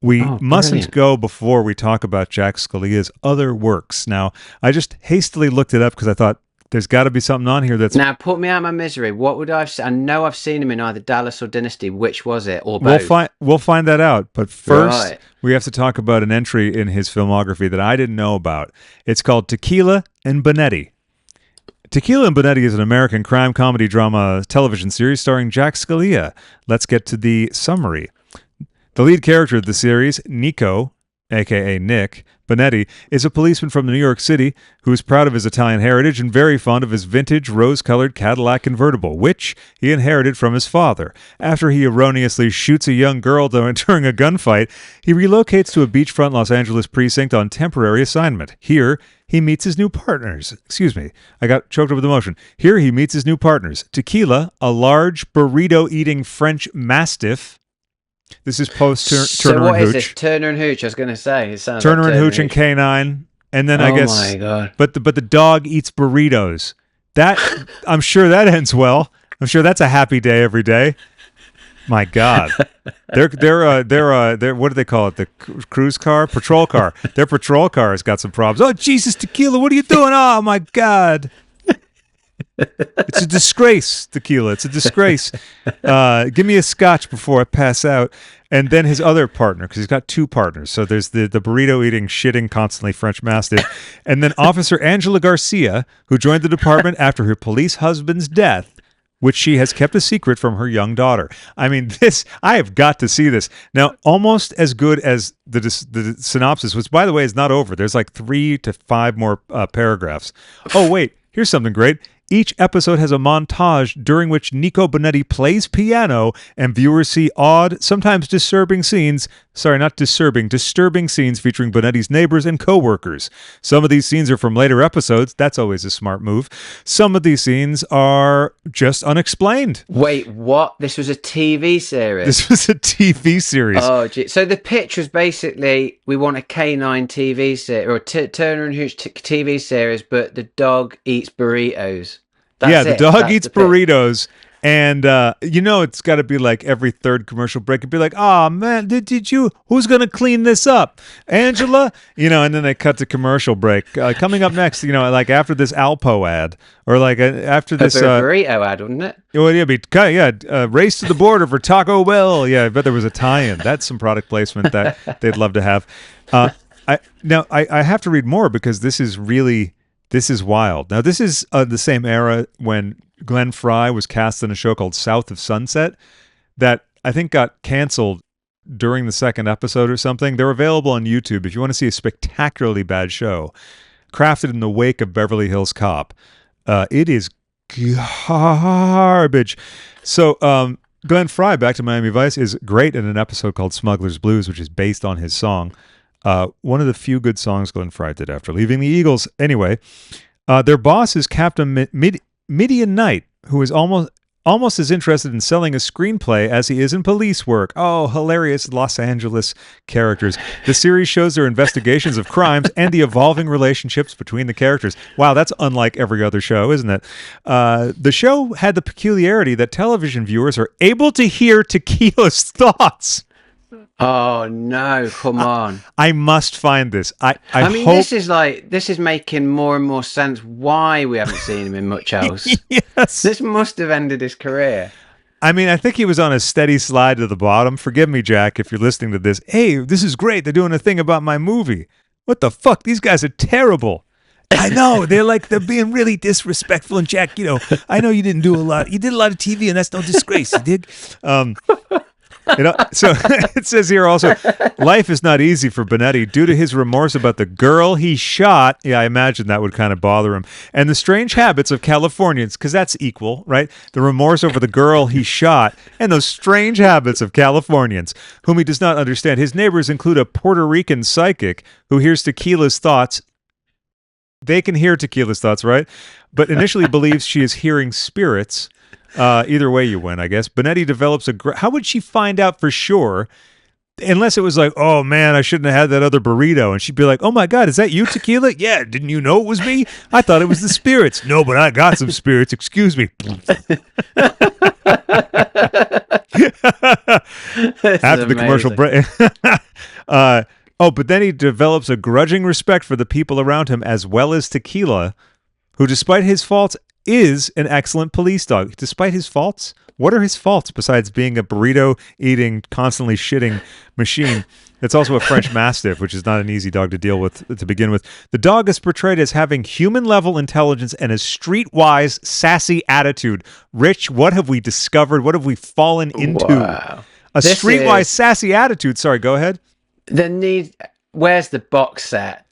We mustn't go before we talk about Jack Scalia's other works. Now, I just hastily looked it up because I thought there's got to be something on here that's... Now, put me out of my misery. What would I know I've seen him in either Dallas or Dynasty. Which was it? Or both? We'll find that out. But first, we have to talk about an entry in his filmography that I didn't know about. It's called Tequila and Bonetti. Tequila and Bonetti is an American crime comedy drama television series starring Jack Scalia. Let's get to the summary. The lead character of the series, Nico, a.k.a. Nick, Bonetti, is a policeman from New York City who is proud of his Italian heritage and very fond of his vintage rose-colored Cadillac convertible, which he inherited from his father. After he erroneously shoots a young girl during a gunfight, he relocates to a beachfront Los Angeles precinct on temporary assignment. Here, he meets his new partners. Excuse me, I got choked up with emotion. Here he meets his new partners. Tequila, a large burrito-eating French Mastiff. This is post Turner and Hooch. So what is this? Turner and Hooch, I was going to say. It sounds Turner like and Hooch and K9. And then I guess... Oh my God. But the dog eats burritos. I'm sure that ends well. I'm sure that's a happy day every day. My God. They're what do they call it? The cruise car? Patrol car. Their patrol car has got some problems. Oh, Jesus, Tequila, what are you doing? Oh, my God. It's a disgrace, Tequila. It's a disgrace. Give me a scotch before I pass out. And then his other partner, because he's got two partners. So there's the burrito eating, shitting, constantly French Mastiff. And then Officer Angela Garcia, who joined the department after her police husband's death, which she has kept a secret from her young daughter. I mean, I have got to see this. Now, almost as good as the synopsis, which, by the way, is not over. There's like 3 to 5 more paragraphs. Oh, wait, here's something great. Each episode has a montage during which Nico Bonetti plays piano and viewers see odd, sometimes disturbing scenes. Sorry, not disturbing scenes featuring Bonetti's neighbors and co-workers. Some of these scenes are from later episodes. That's always a smart move. Some of these scenes are just unexplained. Wait, what? This was a TV series? This was a TV series. Oh, gee. So the pitch was basically, we want a canine TV series, or Turner and Hooch TV series, but the dog eats burritos. Yeah, the dog eats burritos, and it's got to be like every third commercial break. It'd be like, "Oh man, did you? Who's gonna clean this up, Angela?" And then they cut to commercial break. Coming up next, like after this Alpo ad, or like after this burrito ad, wouldn't it? Well, yeah, race to the border for Taco Bell. Yeah, I bet there was a tie-in. That's some product placement that they'd love to have. I have to read more because this is wild. Now, this is the same era when Glenn Fry was cast in a show called South of Sunset that I think got canceled during the second episode or something. They're available on YouTube if you want to see a spectacularly bad show crafted in the wake of Beverly Hills Cop. It is garbage. So Glenn Fry, back to Miami Vice, is great in an episode called Smuggler's Blues, which is based on his song. One of the few good songs Glenn Fry did after leaving the Eagles. Anyway, their boss is Captain Midian Knight, who is almost as interested in selling a screenplay as he is in police work. Oh, hilarious Los Angeles characters. The series shows their investigations of crimes and the evolving relationships between the characters. Wow, that's unlike every other show, isn't it? The show had the peculiarity that television viewers are able to hear Tequila's thoughts. Oh no! Come on! I must find this. I mean, hope... this is making more and more sense. Why we haven't seen him in much else? Yes, this must have ended his career. I mean, I think he was on a steady slide to the bottom. Forgive me, Jack, if you're listening to this. Hey, this is great. They're doing a thing about my movie. What the fuck? These guys are terrible. I know they're being really disrespectful. And Jack, I know you didn't do a lot. You did a lot of TV, and that's no disgrace. You did. So it says here also, life is not easy for Bonetti due to his remorse about the girl he shot. Yeah, I imagine that would kind of bother him. And the strange habits of Californians, because that's equal, right? The remorse over the girl he shot and those strange habits of Californians, whom he does not understand. His neighbors include a Puerto Rican psychic who hears Tequila's thoughts. They can hear Tequila's thoughts, right? But initially believes she is hearing spirits. Either way you win, I guess. Bonetti develops how would she find out for sure? Unless it was like, oh man, I shouldn't have had that other burrito. And she'd be like, oh my God, is that you, Tequila? Yeah, didn't you know it was me? I thought it was the spirits. No, but I got some spirits. Excuse me. After the commercial break. But then he develops a grudging respect for the people around him as well as Tequila, who despite his faults is an excellent police dog. Despite his faults? What are his faults besides being a burrito-eating, constantly shitting machine? It's also a French Mastiff, which is not an easy dog to deal with to begin with. The dog is portrayed as having human-level intelligence and a streetwise, sassy attitude. Rich, what have we discovered? What have we fallen into? Wow. A streetwise, sassy attitude. Sorry, go ahead. Where's the box set?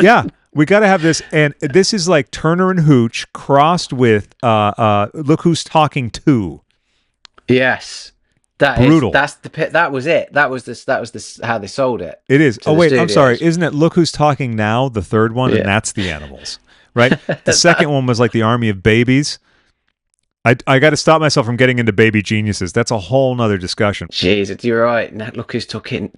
Yeah. We got to have this, and this is like Turner and Hooch crossed with Look Who's Talking To. Yes, brutal. That was it. That was how they sold it. It is. Oh wait, studios. I'm sorry. Isn't it Look Who's Talking Now? The third one, and that's the animals, right? The second one was like the Army of Babies. I got to stop myself from getting into Baby Geniuses. That's a whole nother discussion. Jesus, you're right. Look Who's Talking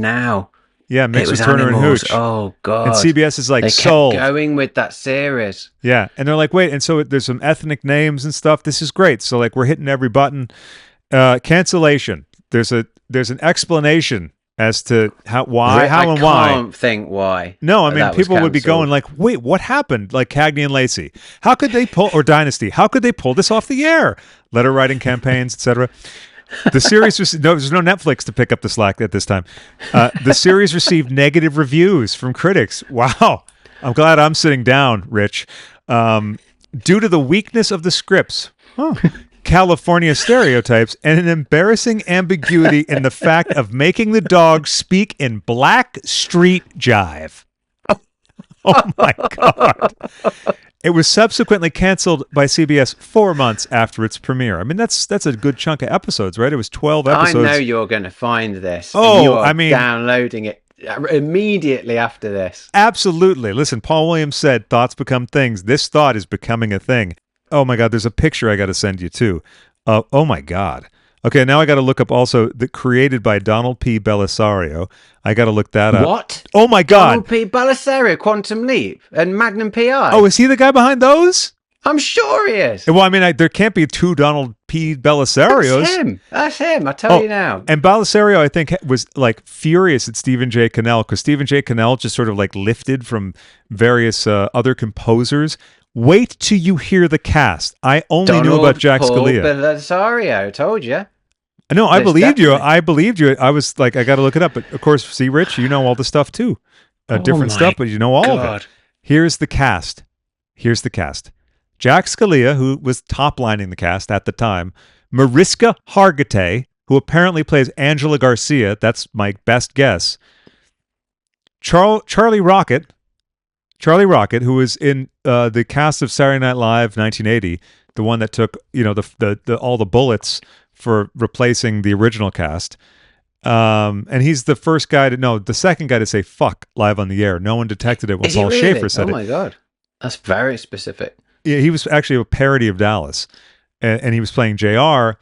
Now. Yeah, mixed with Turner and Hooch. Oh, God. And CBS is like, they sold. kept going with that series. Yeah, and they're like, wait, and so there's some ethnic names and stuff. This is great. So, like, we're hitting every button. Cancellation. There's an explanation as to how and why. I can't think why. No, I mean, people would be going like, wait, what happened? Like Cagney and Lacey. How could they pull, or Dynasty, how could they pull this off the air? Letter writing campaigns, etc. The series there's no Netflix to pick up the slack at this time. The series received negative reviews from critics. Wow. I'm glad I'm sitting down, Rich. Due to the weakness of the scripts, California stereotypes, and an embarrassing ambiguity in the fact of making the dog speak in Black Street jive. Oh my God. It was subsequently canceled by CBS 4 months after its premiere. I mean, that's a good chunk of episodes, right? It was 12 episodes. I know you're going to find this. Oh, you are downloading it immediately after this. Absolutely. Listen, Paul Williams said, thoughts become things. This thought is becoming a thing. Oh my God, there's a picture I got to send you too. Oh my God. Okay, now I got to look up also created by Donald P. Belisario. I got to look that up. What? Oh my God. Donald P. Belisario, Quantum Leap, and Magnum P.I. Oh, is he the guy behind those? I'm sure he is. Well, I mean, there can't be two Donald P. Belisarios. That's him. I tell you now. And Belisario, I think, was like furious at Stephen J. Cannell because Stephen J. Cannell just sort of like lifted from various other composers. Wait till you hear the cast. I only knew about Jack Scalia. Belisario, told you. No, I believed you. I believed you. I was like, I got to look it up. But of course, see, Rich, you know all the stuff too. Different stuff, but you know all of it. Here's the cast. Jack Scalia, who was top-lining the cast at the time. Mariska Hargitay, who apparently plays Angela Garcia. That's my best guess. Charlie Rocket, who was in the cast of Saturday Night Live 1980, the one that took the all the bullets for replacing the original cast. And he's the second guy to say fuck live on the air. No one detected it when Paul Schaefer said it. Oh my God. That's very specific. Yeah, he was actually a parody of Dallas, and he was playing JR,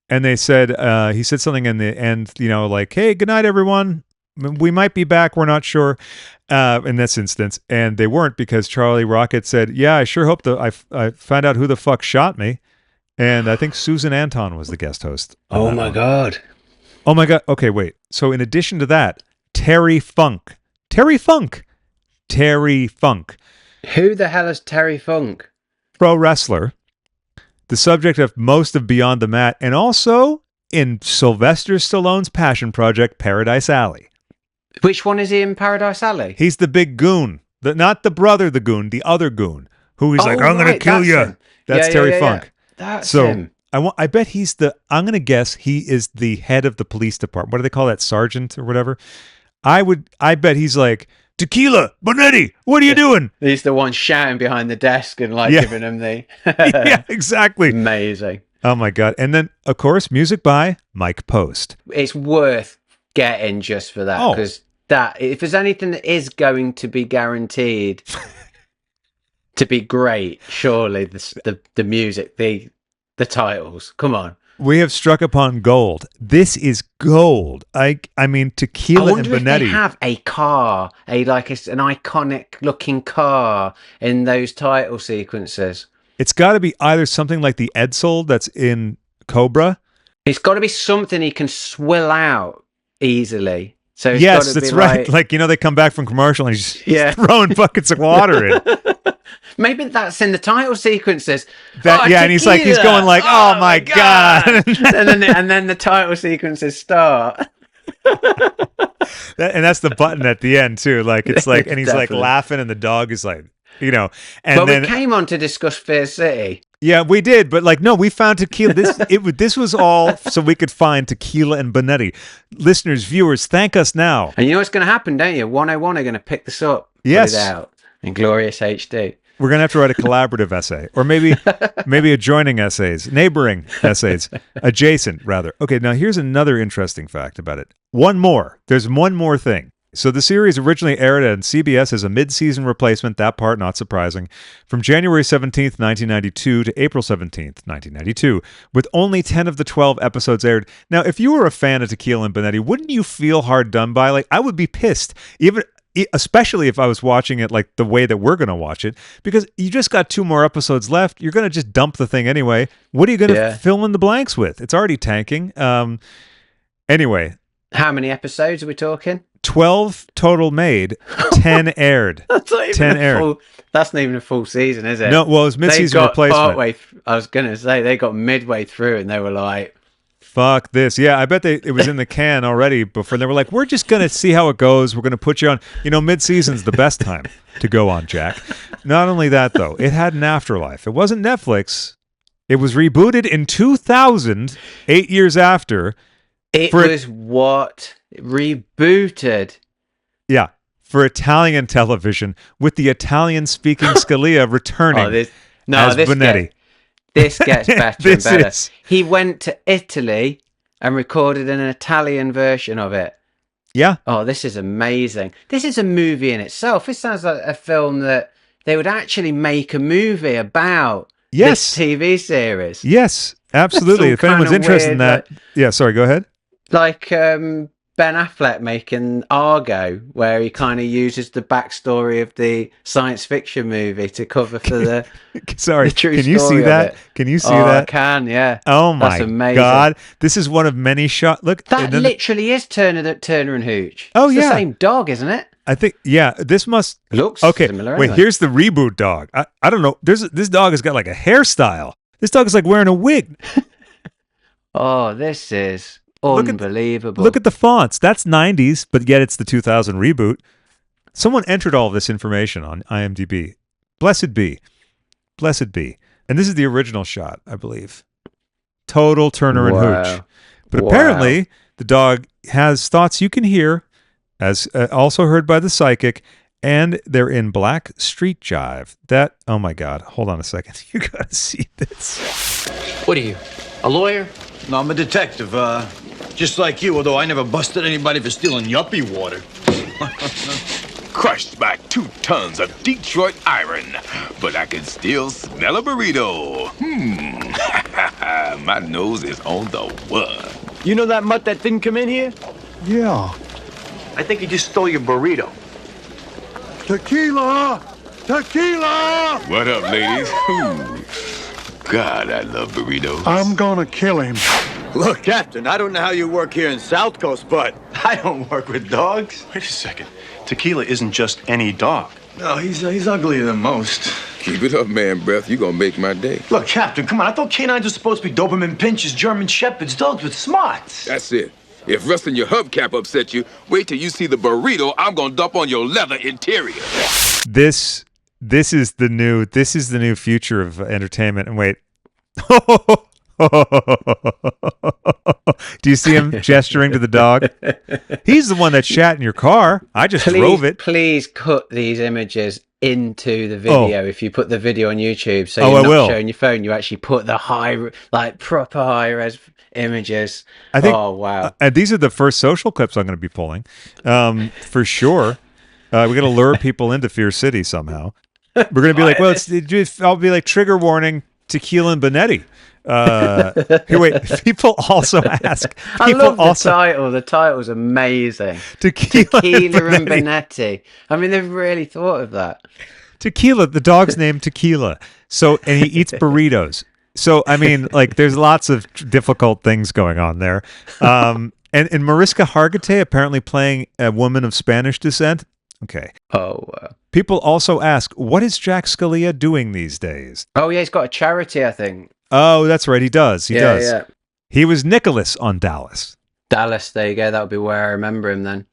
and they said, he said something in the end, like, hey, good night, everyone. We might be back. We're not sure in this instance. And they weren't because Charlie Rocket said, yeah, I sure hope I find out who the fuck shot me. And I think Susan Anton was the guest host. Oh my God. Oh my God. Okay, wait. So in addition to that, Terry Funk. Who the hell is Terry Funk? Pro wrestler. The subject of most of Beyond the Mat, and also in Sylvester Stallone's passion project, Paradise Alley. Which one is he in Paradise Alley? He's the big goon. Not the brother, the goon, the other goon, who he's like, I'm going to kill you. Him. That's Terry Funk. That's him. I bet he's I'm going to guess he is the head of the police department. What do they call that? Sergeant or whatever? I bet he's like, Tequila, Bonetti, what are you doing? He's the one shouting behind the desk and giving him the... Yeah, exactly. Amazing. Oh my God. And then, of course, music by Mike Post. It's worth getting just for that, because if there's anything that is going to be guaranteed to be great, surely the music, the titles. Come on. We have struck upon gold. This is gold. I mean, Tequila and Bonetti. I wonder if they have a car, an iconic looking car in those title sequences. It's got to be either something like the Edsel that's in Cobra. It's got to be something he can swill out easily. So yes, that's right. Like, they come back from commercial and he's throwing buckets of water in. Maybe that's in the title sequences. And he's going like, oh my God. and then the title sequences start. And that's the button at the end too. Like, it's like, and he's like laughing and the dog is like, and then we came on to discuss Fear City. Yeah, we did, but no, we found Tequila. This was all so we could find Tequila and Bonetti. Listeners, viewers, thank us now. And you know what's going to happen, don't you? 101 are going to pick this up, put it out in glorious HD. We're going to have to write a collaborative essay, or maybe adjoining essays, neighboring essays, adjacent rather. Okay, now here's another interesting fact about it. There's one more thing. So the series originally aired on CBS as a mid-season replacement, that part not surprising, from January 17th, 1992 to April 17th, 1992, with only 10 of the 12 episodes aired. Now, if you were a fan of Tequila and Bonetti, wouldn't you feel hard done by? Like, I would be pissed. Even especially if I was watching it like the way that we're going to watch it, because you just got 2 more episodes left. You're going to just dump the thing anyway. What are you going to fill in the blanks with? It's already tanking. Anyway. How many episodes are we talking? 12 total made, 10 aired. That's not even 10 aired. That's not even a full season, is it? No, well, it was mid-season replacement. I was going to say, they got midway through and they were like, fuck this. Yeah, I bet it was in the can already before. They were like, we're just going to see how it goes. We're going to put you on. Mid-season's the best time to go on, Jack. Not only that, though, it had an afterlife. It wasn't Netflix. It was rebooted in 2000, 8 years after. It was rebooted. Yeah, for Italian television with the Italian-speaking Scalia returning as Bonetti. This gets better and better. He went to Italy and recorded an Italian version of it. Yeah. Oh, this is amazing. This is a movie in itself. This sounds like a film that they would actually make a movie about this TV series. Yes, absolutely. If anyone's interested in that. Yeah, sorry, go ahead. Like Ben Affleck making Argo, where he kind of uses the backstory of the science fiction movie to cover for the sorry. The true can you see story that? Can you see that? I can, yeah. Oh my That's amazing. God! This is one of many shots. Look, that literally is Turner and Hooch. Oh, it's yeah, the same dog, isn't it? I think, yeah. This must looks okay. Similar, wait, here's the reboot dog. I don't know. This dog has got like a hairstyle. This dog is like wearing a wig. Oh, this is unbelievable. Look at the fonts. That's 90s, but yet it's the 2000 reboot. Someone entered all of this information on IMDb. Blessed be. Blessed be. And this is the original shot, I believe. Total Turner and Hooch. But apparently, the dog has thoughts you can hear, as also heard by the psychic, and they're in Black Street Jive. That, oh my God. Hold on a second. You got to see this. What are you, a lawyer? No, I'm a detective. Just like you, although I never busted anybody for stealing yuppie water. Crushed by 2 tons of Detroit iron, but I can still smell a burrito. My nose is on the one. You know that mutt that didn't come in here? Yeah. I think he just stole your burrito. Tequila! Tequila! What up, ladies? God, I love burritos. I'm gonna kill him. Look, Captain, I don't know how you work here in South Coast, but I don't work with dogs. Wait a second. Tequila isn't just any dog. No, he's uglier than most. Keep it up, man, breath. You gonna make my day. Look, Captain, come on. I thought canines are supposed to be Doberman pinches, German shepherds, dogs with smarts. That's it. If rusting your hubcap upset you, wait till you see the burrito I'm gonna dump on your leather interior. This is the new future of entertainment. And wait. Do you see him gesturing to the dog? He's the one that shat in your car. I just drove it. Please cut these images into the video if you put the video on YouTube. So you're not showing your phone. You actually put the proper high res images. I think, oh, wow. And these are the first social clips I'm going to be pulling. For sure. We're going to lure people into Fear City somehow. We're going to be like, well, I'll be like, trigger warning, Tequila and Bonetti. Here, wait. People also ask. I love the title. The title's amazing. Tequila and Bonetti. I mean, they've really thought of that. Tequila. The dog's name Tequila. So, and he eats burritos. So, I mean, like, there's lots of difficult things going on there. And Mariska Hargitay apparently playing a woman of Spanish descent. Okay. Oh, people also ask, what is Jack Scalia doing these days? Oh, yeah, he's got a charity, I think. Oh, that's right. He does. He does. Yeah. He was Nicholas on Dallas. Dallas, there you go. That would be where I remember him then.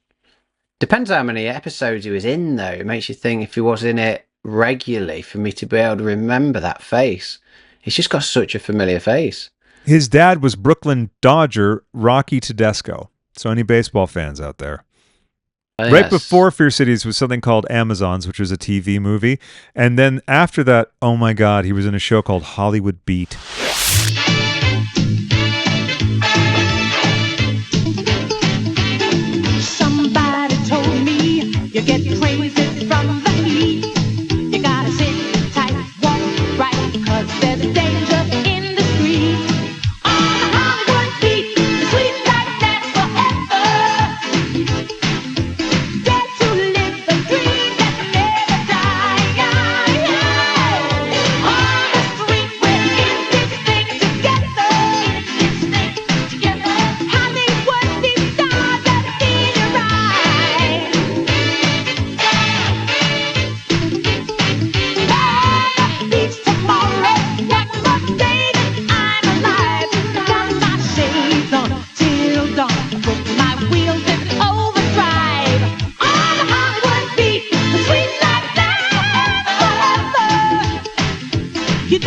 Depends how many episodes he was in, though. It makes you think if he was in it regularly for me to be able to remember that face. He's just got such a familiar face. His dad was Brooklyn Dodger Rocky Tedesco. So any baseball fans out there? Right before Fear Cities was something called Amazons, which was a TV movie. And then after that, oh my God, he was in a show called Hollywood Beat. Somebody told me you get crazy from the heat. You gotta sit tight, walk right, because there's danger in the street. On the Hollywood Beat, the sweet life lasts forever.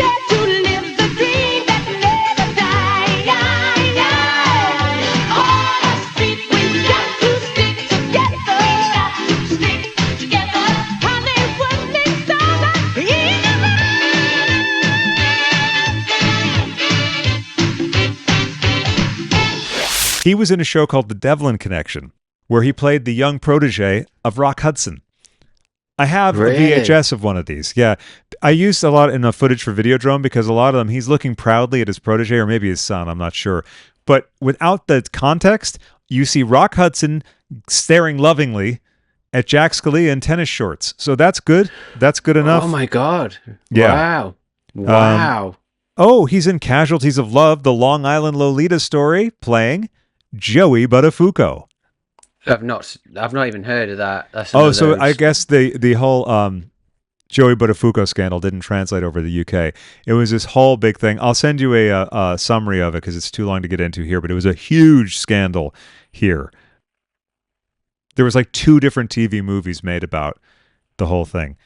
dare to live the dream that never dies. On the street, we've got to stick together. Stick together. Hollywood makes all the He was in a show called The Devlin Connection, where he played the young protege of Rock Hudson. I have Really? a VHS of one of these. Yeah. I used a lot in the footage for Videodrome because a lot of them, he's looking proudly at his protege or maybe his son, I'm not sure. But without the context, you see Rock Hudson staring lovingly at Jack Scalia in tennis shorts. So that's good. That's good enough. Oh my God. Yeah. Wow. Wow. Oh, he's in Casualties of Love, the Long Island Lolita story, playing Joey Buttafuoco. I've not even heard of that. That's Oh, one of so those- I guess the whole Joey Buttafuoco scandal didn't translate over the UK. It was this whole big thing. I'll send you a summary of it because it's too long to get into here, but it was a huge scandal here. There was like 2 different TV movies made about the whole thing.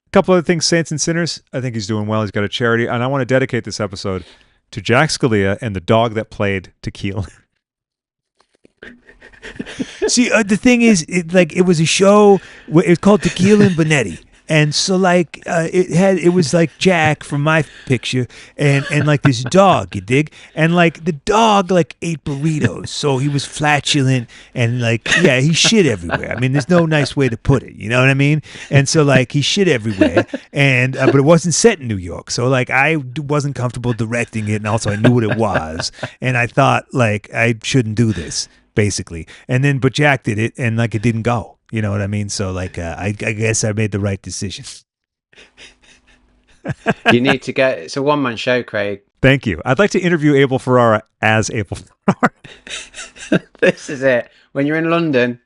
A couple other things, Saints and Sinners. I think he's doing well. He's got a charity. And I want to dedicate this episode to Jack Scalia and the dog that played Tequila. See, the thing is, it was a show. It was called Tequila and Bonetti, and so it was like Jack from my picture, and like this dog, you dig, and like the dog ate burritos, so he was flatulent and he shit everywhere. I mean, there's no nice way to put it, you know what I mean? And so he shit everywhere, and but it wasn't set in New York, so I wasn't comfortable directing it, and also I knew what it was, and I thought I shouldn't do this. Basically, but Jack did it, and it didn't go. You know what I mean? So I guess I made the right decision. You need to get. It's a one-man show, Craig. Thank you. I'd like to interview Abel Ferrara as Abel Ferrara. This is it. When you're in London,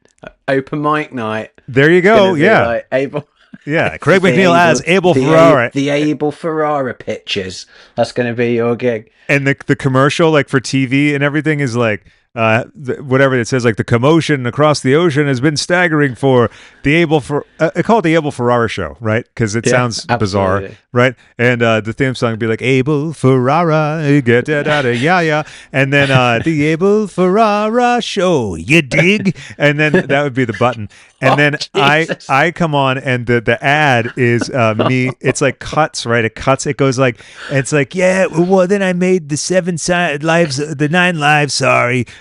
open mic night. There you go. Yeah, Abel. Yeah, Craig McNeil as Abel Ferrara. The Abel Ferrara pictures. That's going to be your gig. And the commercial for TV and everything is whatever it says, the commotion across the ocean has been staggering for the I call it the Abel Ferrara show, right? Because it sounds bizarre, right? And the theme song would be Abel Ferrara, get da yeah, and then the Abel Ferrara show, you dig? And then that would be the button, and then Jesus. I come on, and the ad is me. It's cuts, right? It cuts. It goes it's yeah. Well, then I made the 9 lives.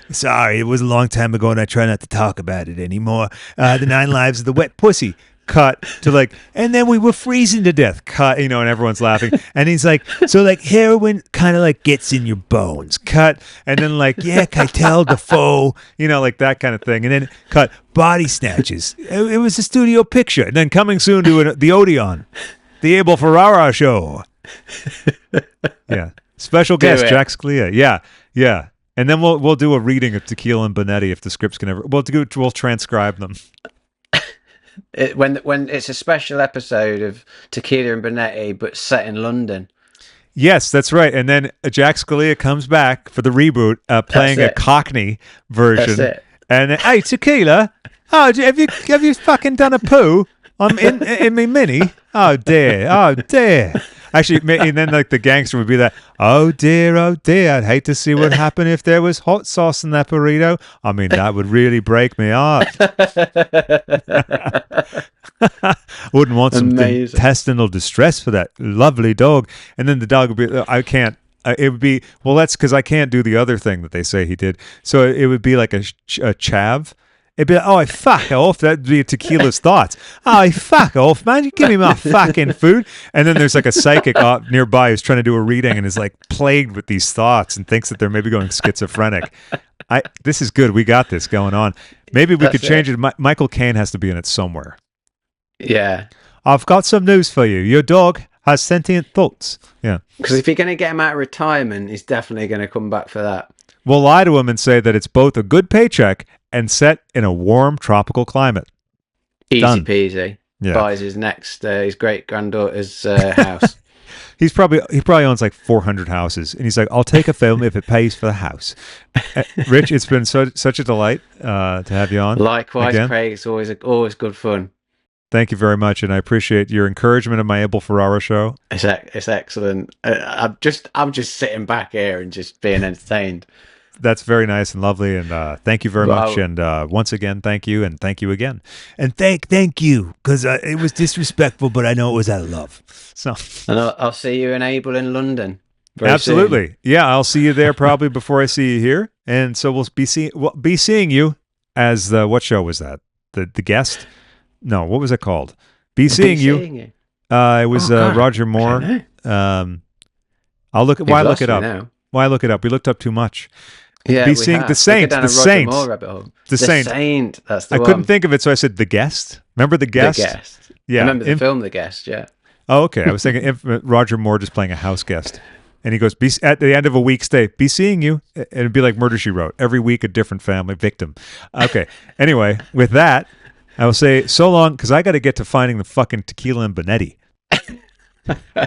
Sorry, it was a long time ago, and I try not to talk about it anymore. The 9 lives of the wet pussy. Cut to and then we were freezing to death. Cut, and everyone's laughing. And he's so heroin kind of gets in your bones. Cut, and then yeah, Keitel, Defoe, that kind of thing. And then cut, body snatches. It was a studio picture. And then coming soon to the Odeon, the Abel Ferrara show. Yeah, special guest Jack Scalia. Yeah. And then we'll do a reading of Tequila and Bonetti if the scripts can ever. We'll transcribe them. When it's a special episode of Tequila and Bonetti, but set in London. Yes, that's right. And then Jack Scalia comes back for the reboot, playing a Cockney version. That's it. And hey, Tequila, have you fucking done a poo in me mini? Oh dear. Actually, and then the gangster would be oh dear, I'd hate to see what happened if there was hot sauce in that burrito. I mean, that would really break me heart. Wouldn't want some intestinal distress for that lovely dog. And then the dog would be, I can't. It would be, well, that's because I can't do the other thing that they say he did. So it would be a chav. It'd be I fuck off. That'd be Tequila's thoughts. I fuck off, man. You give me my fucking food. And then there's a psychic nearby who's trying to do a reading and is plagued with these thoughts and thinks that they're maybe going schizophrenic. This is good. We got this going on. Maybe we could change it. Michael Caine has to be in it somewhere. Yeah. I've got some news for you. Your dog has sentient thoughts. Yeah. Because if you're going to get him out of retirement, he's definitely going to come back for that. We'll lie to him and say that it's both a good paycheck and set in a warm tropical climate. Easy Done. peasy. Yeah. Buys his great granddaughter's house. He probably owns 400 houses, and he's I'll take a film if it pays for the house. Rich, it's been such a delight to have you on. Likewise, again. Craig. It's always good fun. Thank you very much, and I appreciate your encouragement of my Abel Ferrara show. It's excellent. I'm just sitting back here and just being entertained. That's very nice and lovely, and thank you very much. And once again, thank you, and thank you again. And thank you, because it was disrespectful, but I know it was out of love. So, and I'll see you in Abel in London. Absolutely, soon. Yeah, I'll see you there probably before I see you here, and so we'll be seeing you as the what show was that? The guest? No, what was it called? Be seeing you. It was Roger Moore. I'll look. Why look it up? Now. Why look it up? We looked up too much. Yeah, Be seeing the Saint. The Saint. The Saint. That's the one. I couldn't think of it, so I said the guest. Remember the guest? The guest. Yeah. I remember the film The Guest. Yeah. Oh, okay. I was thinking Roger Moore just playing a house guest. And he goes, at the end of a week's stay, be seeing you. And it'd be like Murder, She Wrote. Every week, a different family victim. Okay. Anyway, with that, I will say so long, because I got to get to finding the fucking tequila and Bonetti.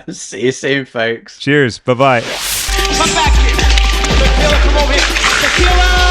See you soon, folks. Cheers. Bye-bye. Come back here. Tequila, come over here. Tequila!